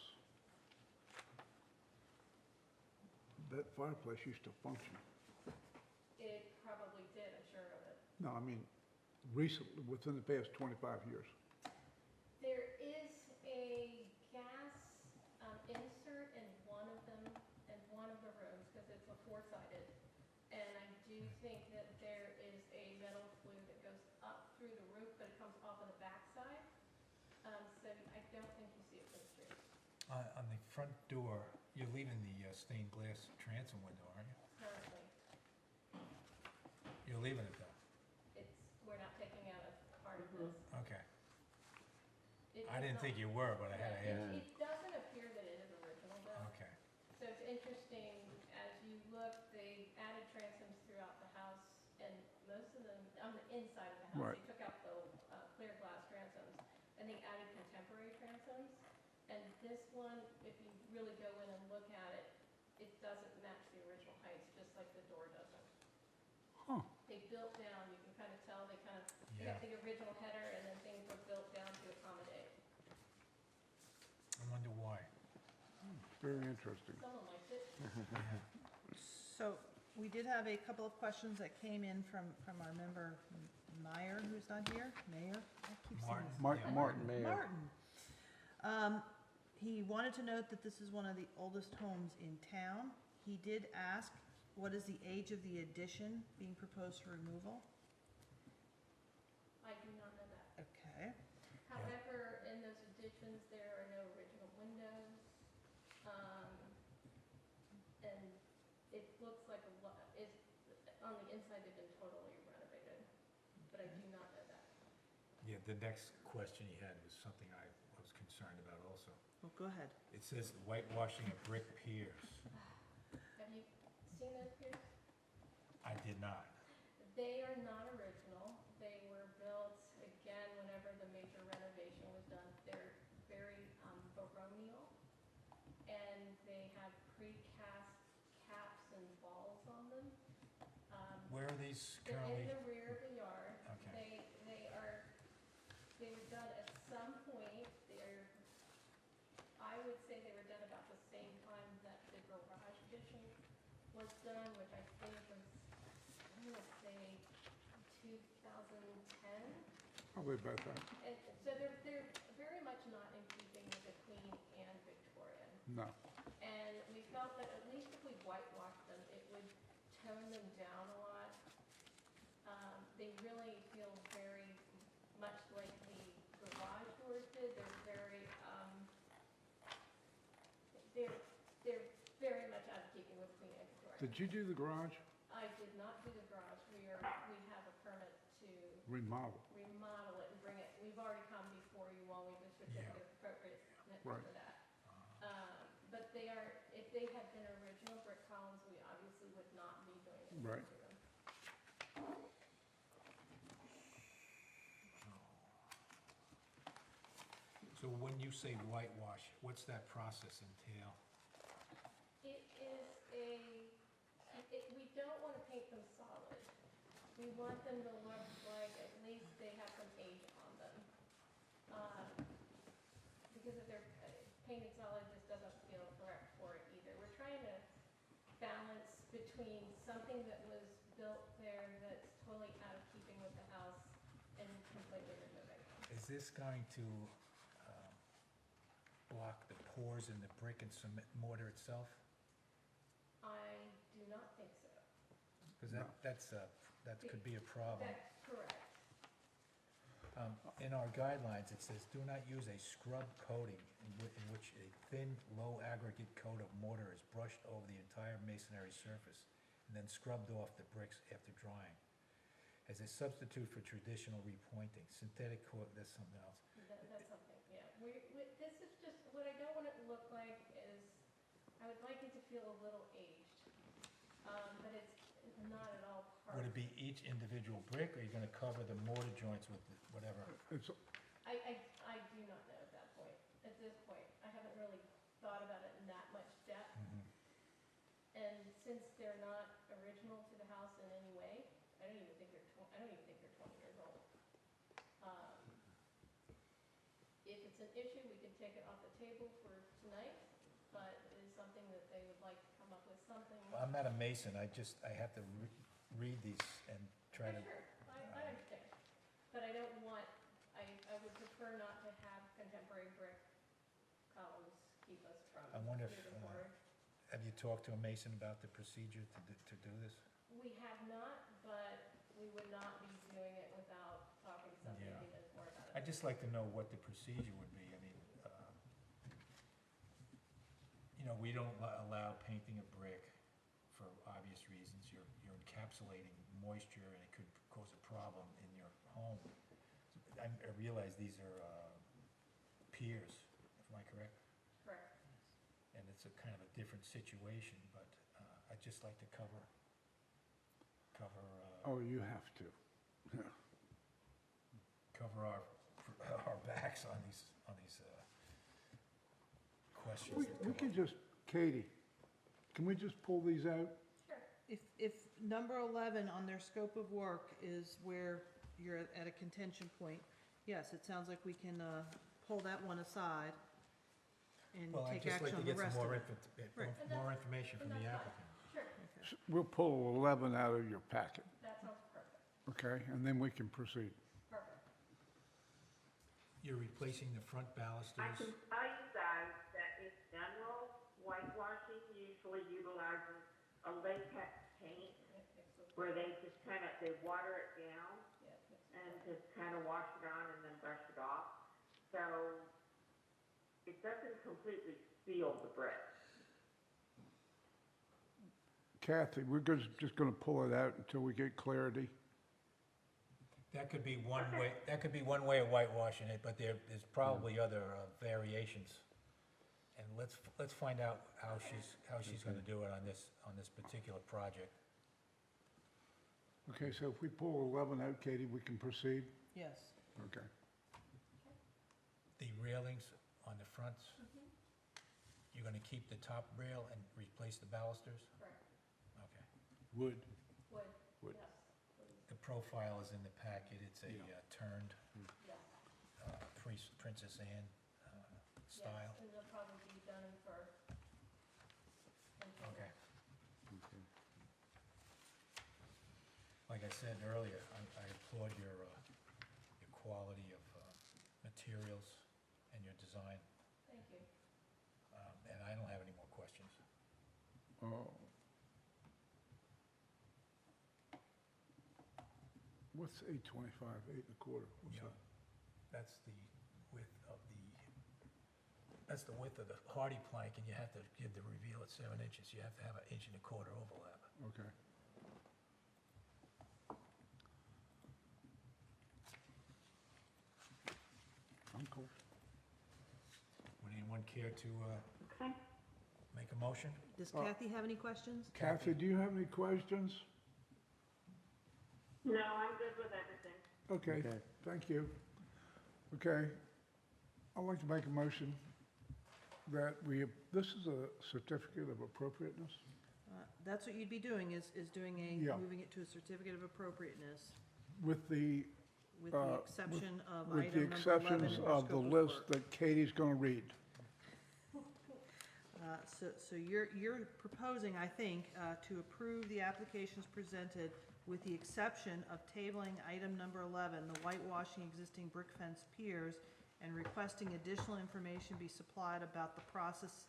that fireplace used to function. It probably did, I'm sure of it. No, I mean, recently, within the past 25 years. There is a gas insert in one of them, in one of the rooms, because it's a four-sided. And I do think that there is a metal flue that goes up through the roof, but it comes off of the backside. So I don't think you see it from the street. On the front door, you're leaving the stained glass transom window, aren't you? Currently, You're leaving it though? we're not taking out a part of this. Okay. It I does didn't not- think you were, but I had to ask. It doesn't appear that it is original though. Okay. So it's interesting, as you look, they added transoms throughout the house, and most of them, on the inside of the house, Right. they took out the clear glass transoms, and they added contemporary transoms. And this one, if you really go in and look at it, it doesn't match the original heights, just like the door doesn't. Huh. They built down, you can kind of tell, they Yeah. got the original header, and then things were built down to accommodate. I wonder why. Very interesting. Someone liked it. So we did have a couple of questions that came in from our member Meyer, who's not here. Mayor? I keep saying Martin. his- Yeah. Martin. Martin. He wanted to note that this is one of the oldest homes in town. He did ask, what is the age of the addition being proposed for removal? I do not know that. Okay. However, in those additions, there are no original windows. And it looks like on the inside, they've been totally renovated, but I do not know that. Yeah, the next question he had was something I was concerned about also. Well, go ahead. It says whitewashing of brick piers. Have you seen those piers? I did not. They are not original. They were built, again, whenever the major renovation was done. They're very baronial, and they have precast caps and balls on them. Where are these They're currently? in the rear of the yard. Okay. They were done at some point. I would say they were done about the same time that the garage addition was done, which I think was, I'm gonna say 2010. Probably about that. And so they're very much not in keeping with the Queen and Victorian. No. And we felt that at least if we whitewashed them, it would tone them down a lot. They really feel very much like the garage doors did. They're very much out of keeping with Queen and Victorian. Did you do the garage? I did not do the garage. We have a permit to Remodel. remodel it and bring it Right. for that. But they are, if they had been original brick columns, we obviously would not be doing anything Right. to them. So when you say whitewash, what's that process entail? It is we don't want to paint them solid. We want them to look like at least they have some age on them. Because if they're painted solid, just doesn't feel correct for it either. We're trying to balance between something that was built there that's totally out of keeping with the house and completely removing them. Is this going to block the pores in the brick and cement mortar itself? I do not think so. Because that could be a problem. That's correct. In our guidelines, it says, do not use a scrub coating in which a thin, low aggregate coat of mortar is brushed over the entire masonry surface and then scrubbed off the bricks after drying. As a substitute for traditional repointing, synthetic coat, that's something else. That's something, yeah. This is just, what I don't want it to look like is, I would like it to feel a little aged. But it's not at all part. Would it be each individual brick, or are you gonna cover the mortar joints with whatever? It's, I do not know at that point, at this point. I haven't really thought about it in that much depth. And since they're not original to the house in any way, I don't even think they're 20 years old. If it's an issue, we can take it off the table for tonight, but it is something that they would like to come up with something. Well, I'm not a mason, I have to read these and try to, Sure, I understand. But I don't want, I would prefer not to have contemporary brick columns keep us from I wonder if, moving forward. have you talked to a mason about the procedure to do this? We have not, but we would not be doing it without talking to somebody Yeah. who knows more about it. I'd just like to know what the procedure would be. I mean, we don't allow painting a brick for obvious reasons. You're encapsulating moisture and it could cause a problem in your home. I realize these are piers, am I correct? Correct. And it's a kind of a different situation, but I'd just like to cover, oh, you have to. Yeah. cover our backs on these questions. that We come can up. just, Katie, can we just pull these out? Sure. If number 11 on their scope of work is where you're at a contention point, yes, it sounds like we can pull that one aside and Well, I'd take just like action to on the get some rest of more it. more information from And the that's applicant. fine. Sure, We'll pull 11 out of your packet, that sounds perfect, okay? And then we can proceed. perfect. You're replacing the front I balusters. can tell you guys that in general, whitewashing usually utilizes a latex paint where they just they water it down and just wash it on and then brush it off. So it doesn't completely seal the brick. Kathy, we're just gonna pull it out until we get clarity. That could be one way, of whitewashing it, but there's probably other variations. And let's find out how she's gonna do it on this particular project. Okay, so if we pull 11 out, Katie, we can proceed? Yes. Okay. The railings on the fronts, you're gonna keep the top rail and replace the balusters? Correct. Okay. Wood. Wood, Wood. yes, please, The profile is in the packet, it's a Yeah. turned yes. Princess Anne style. Yes, and they'll probably be done for. Okay. Like I said earlier, I applaud your quality of materials and your design, Thank you. and I don't have any more questions. Oh. What's 825, 8 1/4? What's Yeah. that? That's the width of the hardy plank, and you have to give the reveal at 7 inches. You have to have an 1 1/4 overlap. Okay. I'm cool. Would anyone anyone care to Okay. make a motion? Does Kathy have any questions? Kathy, do you have any questions? No, I'm good with everything. Okay, Okay. thank you. Okay, I'd like to make a motion that this is a certificate of appropriateness? That's what you'd be doing, is doing Yeah. moving it to a certificate of appropriateness With the, with the exception of with the item number 11 exceptions in your of the scope of list work. that Katie's gonna read. So you're proposing, I think, to approve the applications presented with the exception of tabling item number 11, the whitewashing existing brick fence piers, and requesting additional information be supplied about the process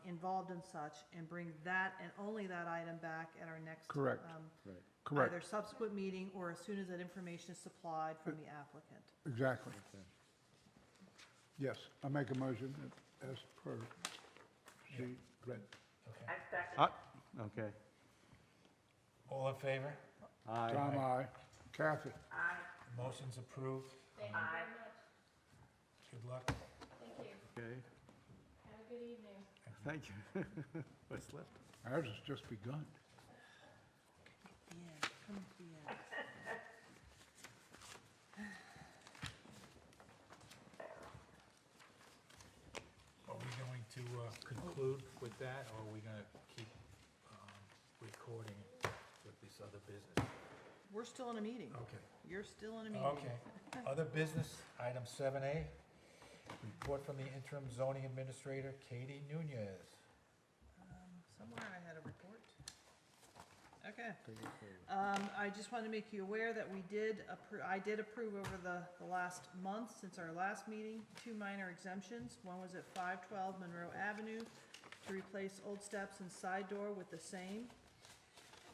involved in such, and bring that and only that item back at our next. Correct. Right. Correct, Either subsequent meeting or as soon as that information is supplied from the applicant. exactly. Yes, I make a motion as per she read. Okay. I second. Okay. All in favor? Aye. Tom, aye. Kathy? Aye. Motion's approved. Thank you Aye. very much. Good luck. Thank you. Okay, Have a good evening. thank you. What's left? Ours has just begun. Yeah, come to the end. Are we going to conclude with that, or are we gonna keep recording with this other business? We're still in a meeting. Okay. You're still in a meeting. Okay. Other business, item 7A, report from the interim zoning administrator, Katie Nunez. Somewhere I had a report. Okay. I just wanted to make you aware that I did approve over the last month, since our last meeting, 2 minor exemptions. One was at 512 Monroe Avenue to replace old steps and side door with the same.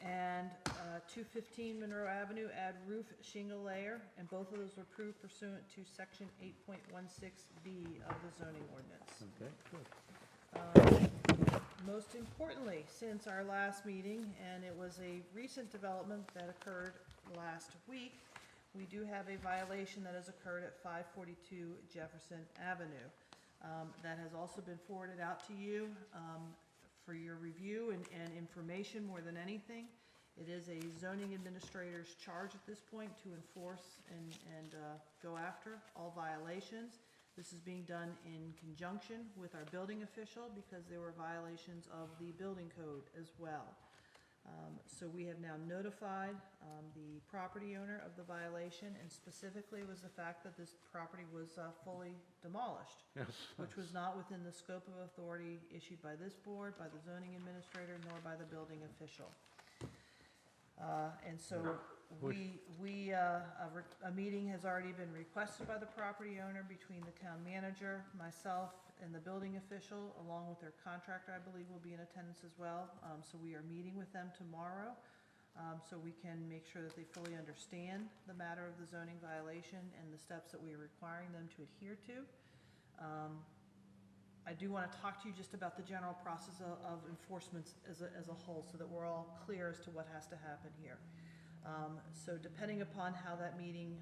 And 215 Monroe Avenue, add roof shingle layer, and both of those were approved pursuant to section 8.16B of the zoning ordinance. Okay, good. Most importantly, since our last meeting, and it was a recent development that occurred last week, we do have a violation that has occurred at 542 Jefferson Avenue. That has also been forwarded out to you for your review and information more than anything. It is a zoning administrator's charge at this point to enforce and go after all violations. This is being done in conjunction with our building official because there were violations of the building code as well. So we have now notified the property owner of the violation, and specifically was the fact that this property was fully demolished, Yes. which was not within the scope of authority issued by this board, by the zoning administrator, nor by the building official. And so a meeting has already been requested by the property owner between the town manager, myself, and the building official, along with their contractor, I believe, will be in attendance as well. So we are meeting with them tomorrow, so we can make sure that they fully understand the matter of the zoning violation and the steps that we are requiring them to adhere to. I do want to talk to you just about the general process of enforcement as a whole, so that we're all clear as to what has to happen here. So depending upon how that meeting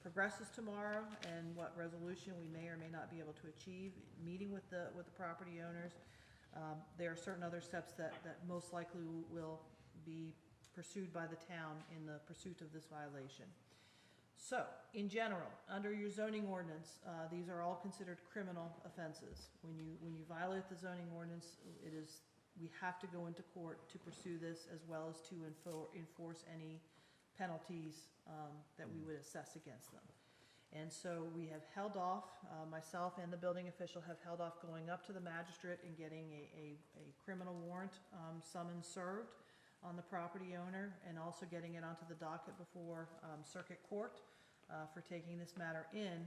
progresses tomorrow and what resolution we may or may not be able to achieve, meeting with the property owners, there are certain other steps that most likely will be pursued by the town in the pursuit of this violation. So, in general, under your zoning ordinance, these are all considered criminal offenses. When you violate the zoning ordinance, we have to go into court to pursue this, as well as to enforce any penalties that we would assess against them. And so we have held off, myself and the building official have held off going up to the magistrate and getting a criminal warrant summons served on the property owner, and also getting it onto the docket before circuit court for taking this matter in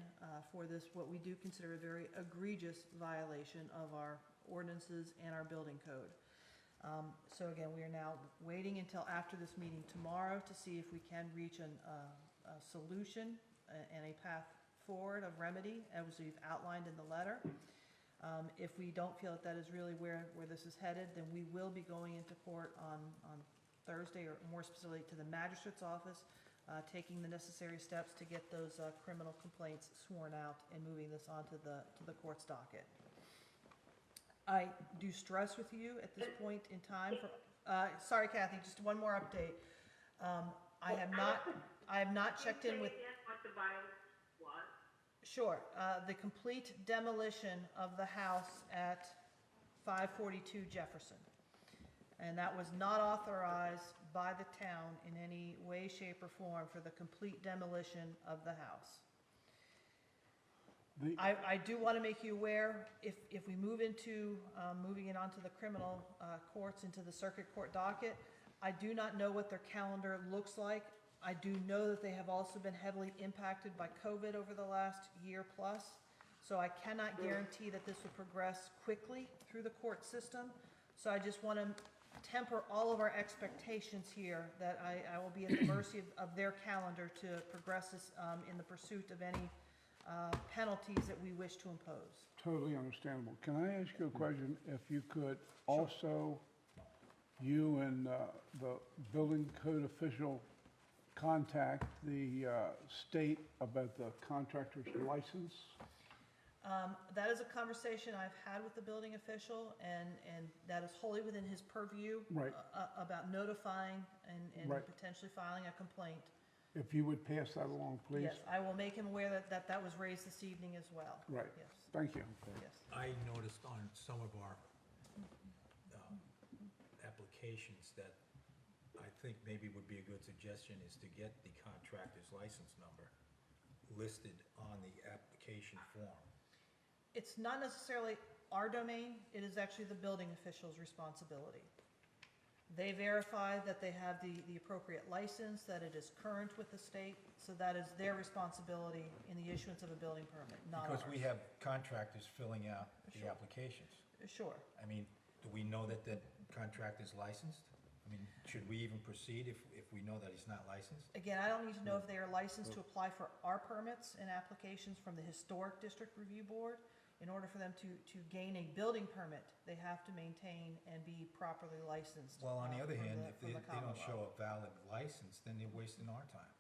for this, what we do consider a very egregious violation of our ordinances and our building code. So again, we are now waiting until after this meeting tomorrow to see if we can reach a solution and a path forward of remedy, as we've outlined in the letter. If we don't feel that is really where this is headed, then we will be going into court on Thursday, or more specifically to the magistrate's office taking the necessary steps to get those criminal complaints sworn out and moving this on to the court's docket. I do stress with you at this point in time, sorry Kathy, just one more update. I have not checked in with. Can you say again what the violence was? Sure, the complete demolition of the house at 542 Jefferson. And that was not authorized by the town in any way, shape, or form for the complete demolition of the house. I do want to make you aware, if we move into, moving it onto the criminal courts, into the circuit court docket, I do not know what their calendar looks like. I do know that they have also been heavily impacted by COVID over the last year plus. So I cannot guarantee that this will progress quickly through the court system. So I just want to temper all of our expectations here, that I will be at the mercy of their calendar to progress this in the pursuit of any penalties that we wish to impose. Totally understandable. Can I ask you a question? If you could also, you and the building code official contact the state about the contractor's license? That is a conversation I've had with the building official, and that is wholly within his purview. Right. About notifying and Right. potentially filing a complaint. If you would pass that along, please? Yes, I will make him aware that was raised this evening as well. Right. Yes, Thank you. yes. I noticed on some of our applications that I think maybe would be a good suggestion is to get the contractor's license number listed on the application form. It's not necessarily our domain, it is actually the building official's responsibility. They verify that they have the appropriate license, that it is current with the state, so that is their responsibility in the issuance of a building permit, not ours. Because we have contractors filling out the Sure. applications. Sure. I mean, do we know that the contractor's licensed? I mean, should we even proceed if we know that he's not licensed? Again, I don't need to know if they are licensed to apply for our permits and applications from the Historic District Review Board. In order for them to gain a building permit, they have to maintain and be properly licensed. Well, on the other from hand, the- if from they the don't Commonwealth. show a valid license, then they're wasting our time.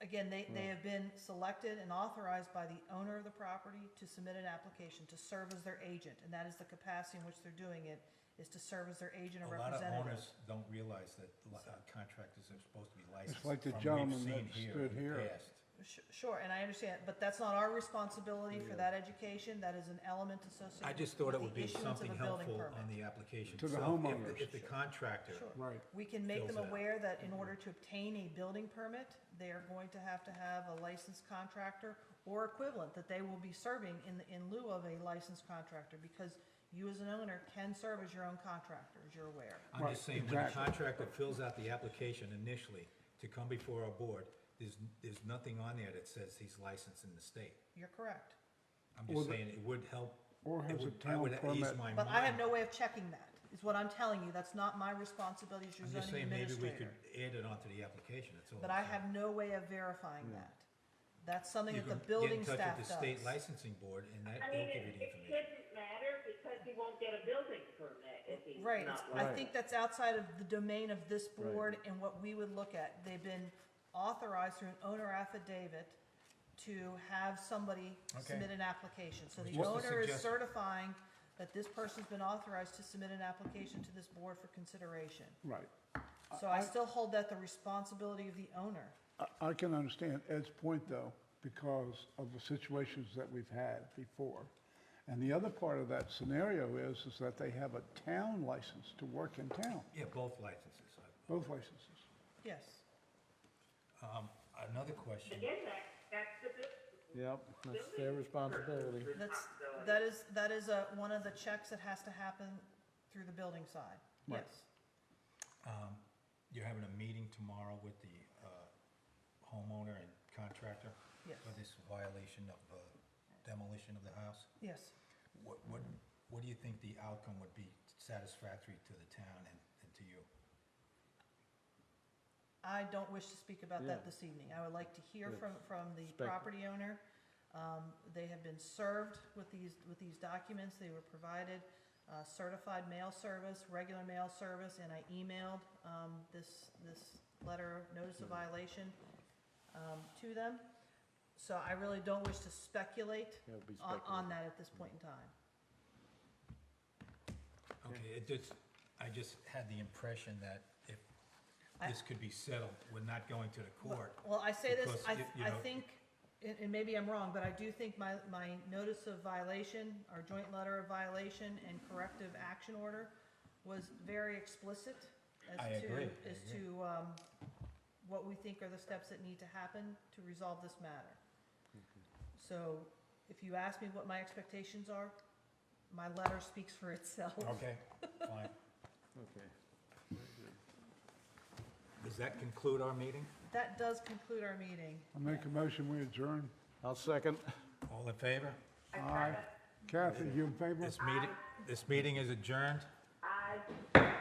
Again, they have been selected and authorized by the owner of the property to submit an application to serve as their agent, and that is the capacity in which they're doing it, is to serve as their agent or A lot of representative. owners don't realize that contractors are supposed to be licensed. like the from gentleman we've seen that stood in the here. past. Sure, and I understand, but that's not our responsibility for that education. That is an element associated I just thought it with would the be issuance of something a building helpful permit. on the application To the itself. homeowners. If the contractor, Sure. Right. We can make them fills it out. aware that in order to obtain a building permit, they are going to have a licensed contractor or equivalent that they will be serving in lieu of a licensed contractor, because you as an owner can serve as your own contractor, as you're aware. I'm just Right, saying, when the exactly. contractor fills out the application initially to come before our board, there's nothing on there that says he's licensed in the state. You're correct. I'm Or just the- saying, it would help. Or it has a would- I town would ease permit. my But I have mind. no way of checking that, is what I'm telling you. That's not my responsibility as your I'm just zoning saying, maybe we administrator. could add it onto the application, that's all. But I have no way of verifying that. That's something You that the can building get in touch staff with does. the state licensing board, and I they'll mean, give you the it information. shouldn't matter because he won't get a building permit if he's Right, not I licensed. think that's outside of the domain of this board and what we would look at. They've been authorized through an owner affidavit to have somebody Okay. submit an application. So the Just a owner is suggestion. certifying that this person's been authorized to submit an application to this board for consideration. Right. So I still hold that the responsibility of the owner. I can understand Ed's point, though, because of the situations that we've had before. And the other part of that scenario is that they have a town license to work in town, Yeah, both licenses. both licenses. Yes. Another question, Again, that's the building. Yep, that's their responsibility. That is one of the checks that has to happen through the building side. Right. Yes. you're having a meeting tomorrow with the homeowner and contractor Yes. for this violation of demolition of the house? Yes. What do you think the outcome would be satisfactory to the town and to you? I don't wish to speak about that Yeah. this evening. I would like to hear Yes. from the Spec- property owner. They have been served with these documents, they were provided. certified mail service, regular mail service, and I emailed this letter, notice of violation to them. So I really don't wish to speculate That would be on that at this point in time. Okay, I just had the impression that if I- this could be settled, we're not going to the court. Well, I say this, Because, you I know- think, and maybe I'm wrong, but I do think my notice of violation, our joint letter of violation and corrective action order was very explicit I agree, I as agree. to what we think are the steps that need to happen to resolve this matter. So if you ask me what my expectations are, my letter speaks for itself. Okay, fine. Okay. Does that conclude our meeting? That does conclude our meeting. I make a motion, we adjourn. I'll second. All in favor? Aye. Kathy, you in favor? This meeting is adjourned. I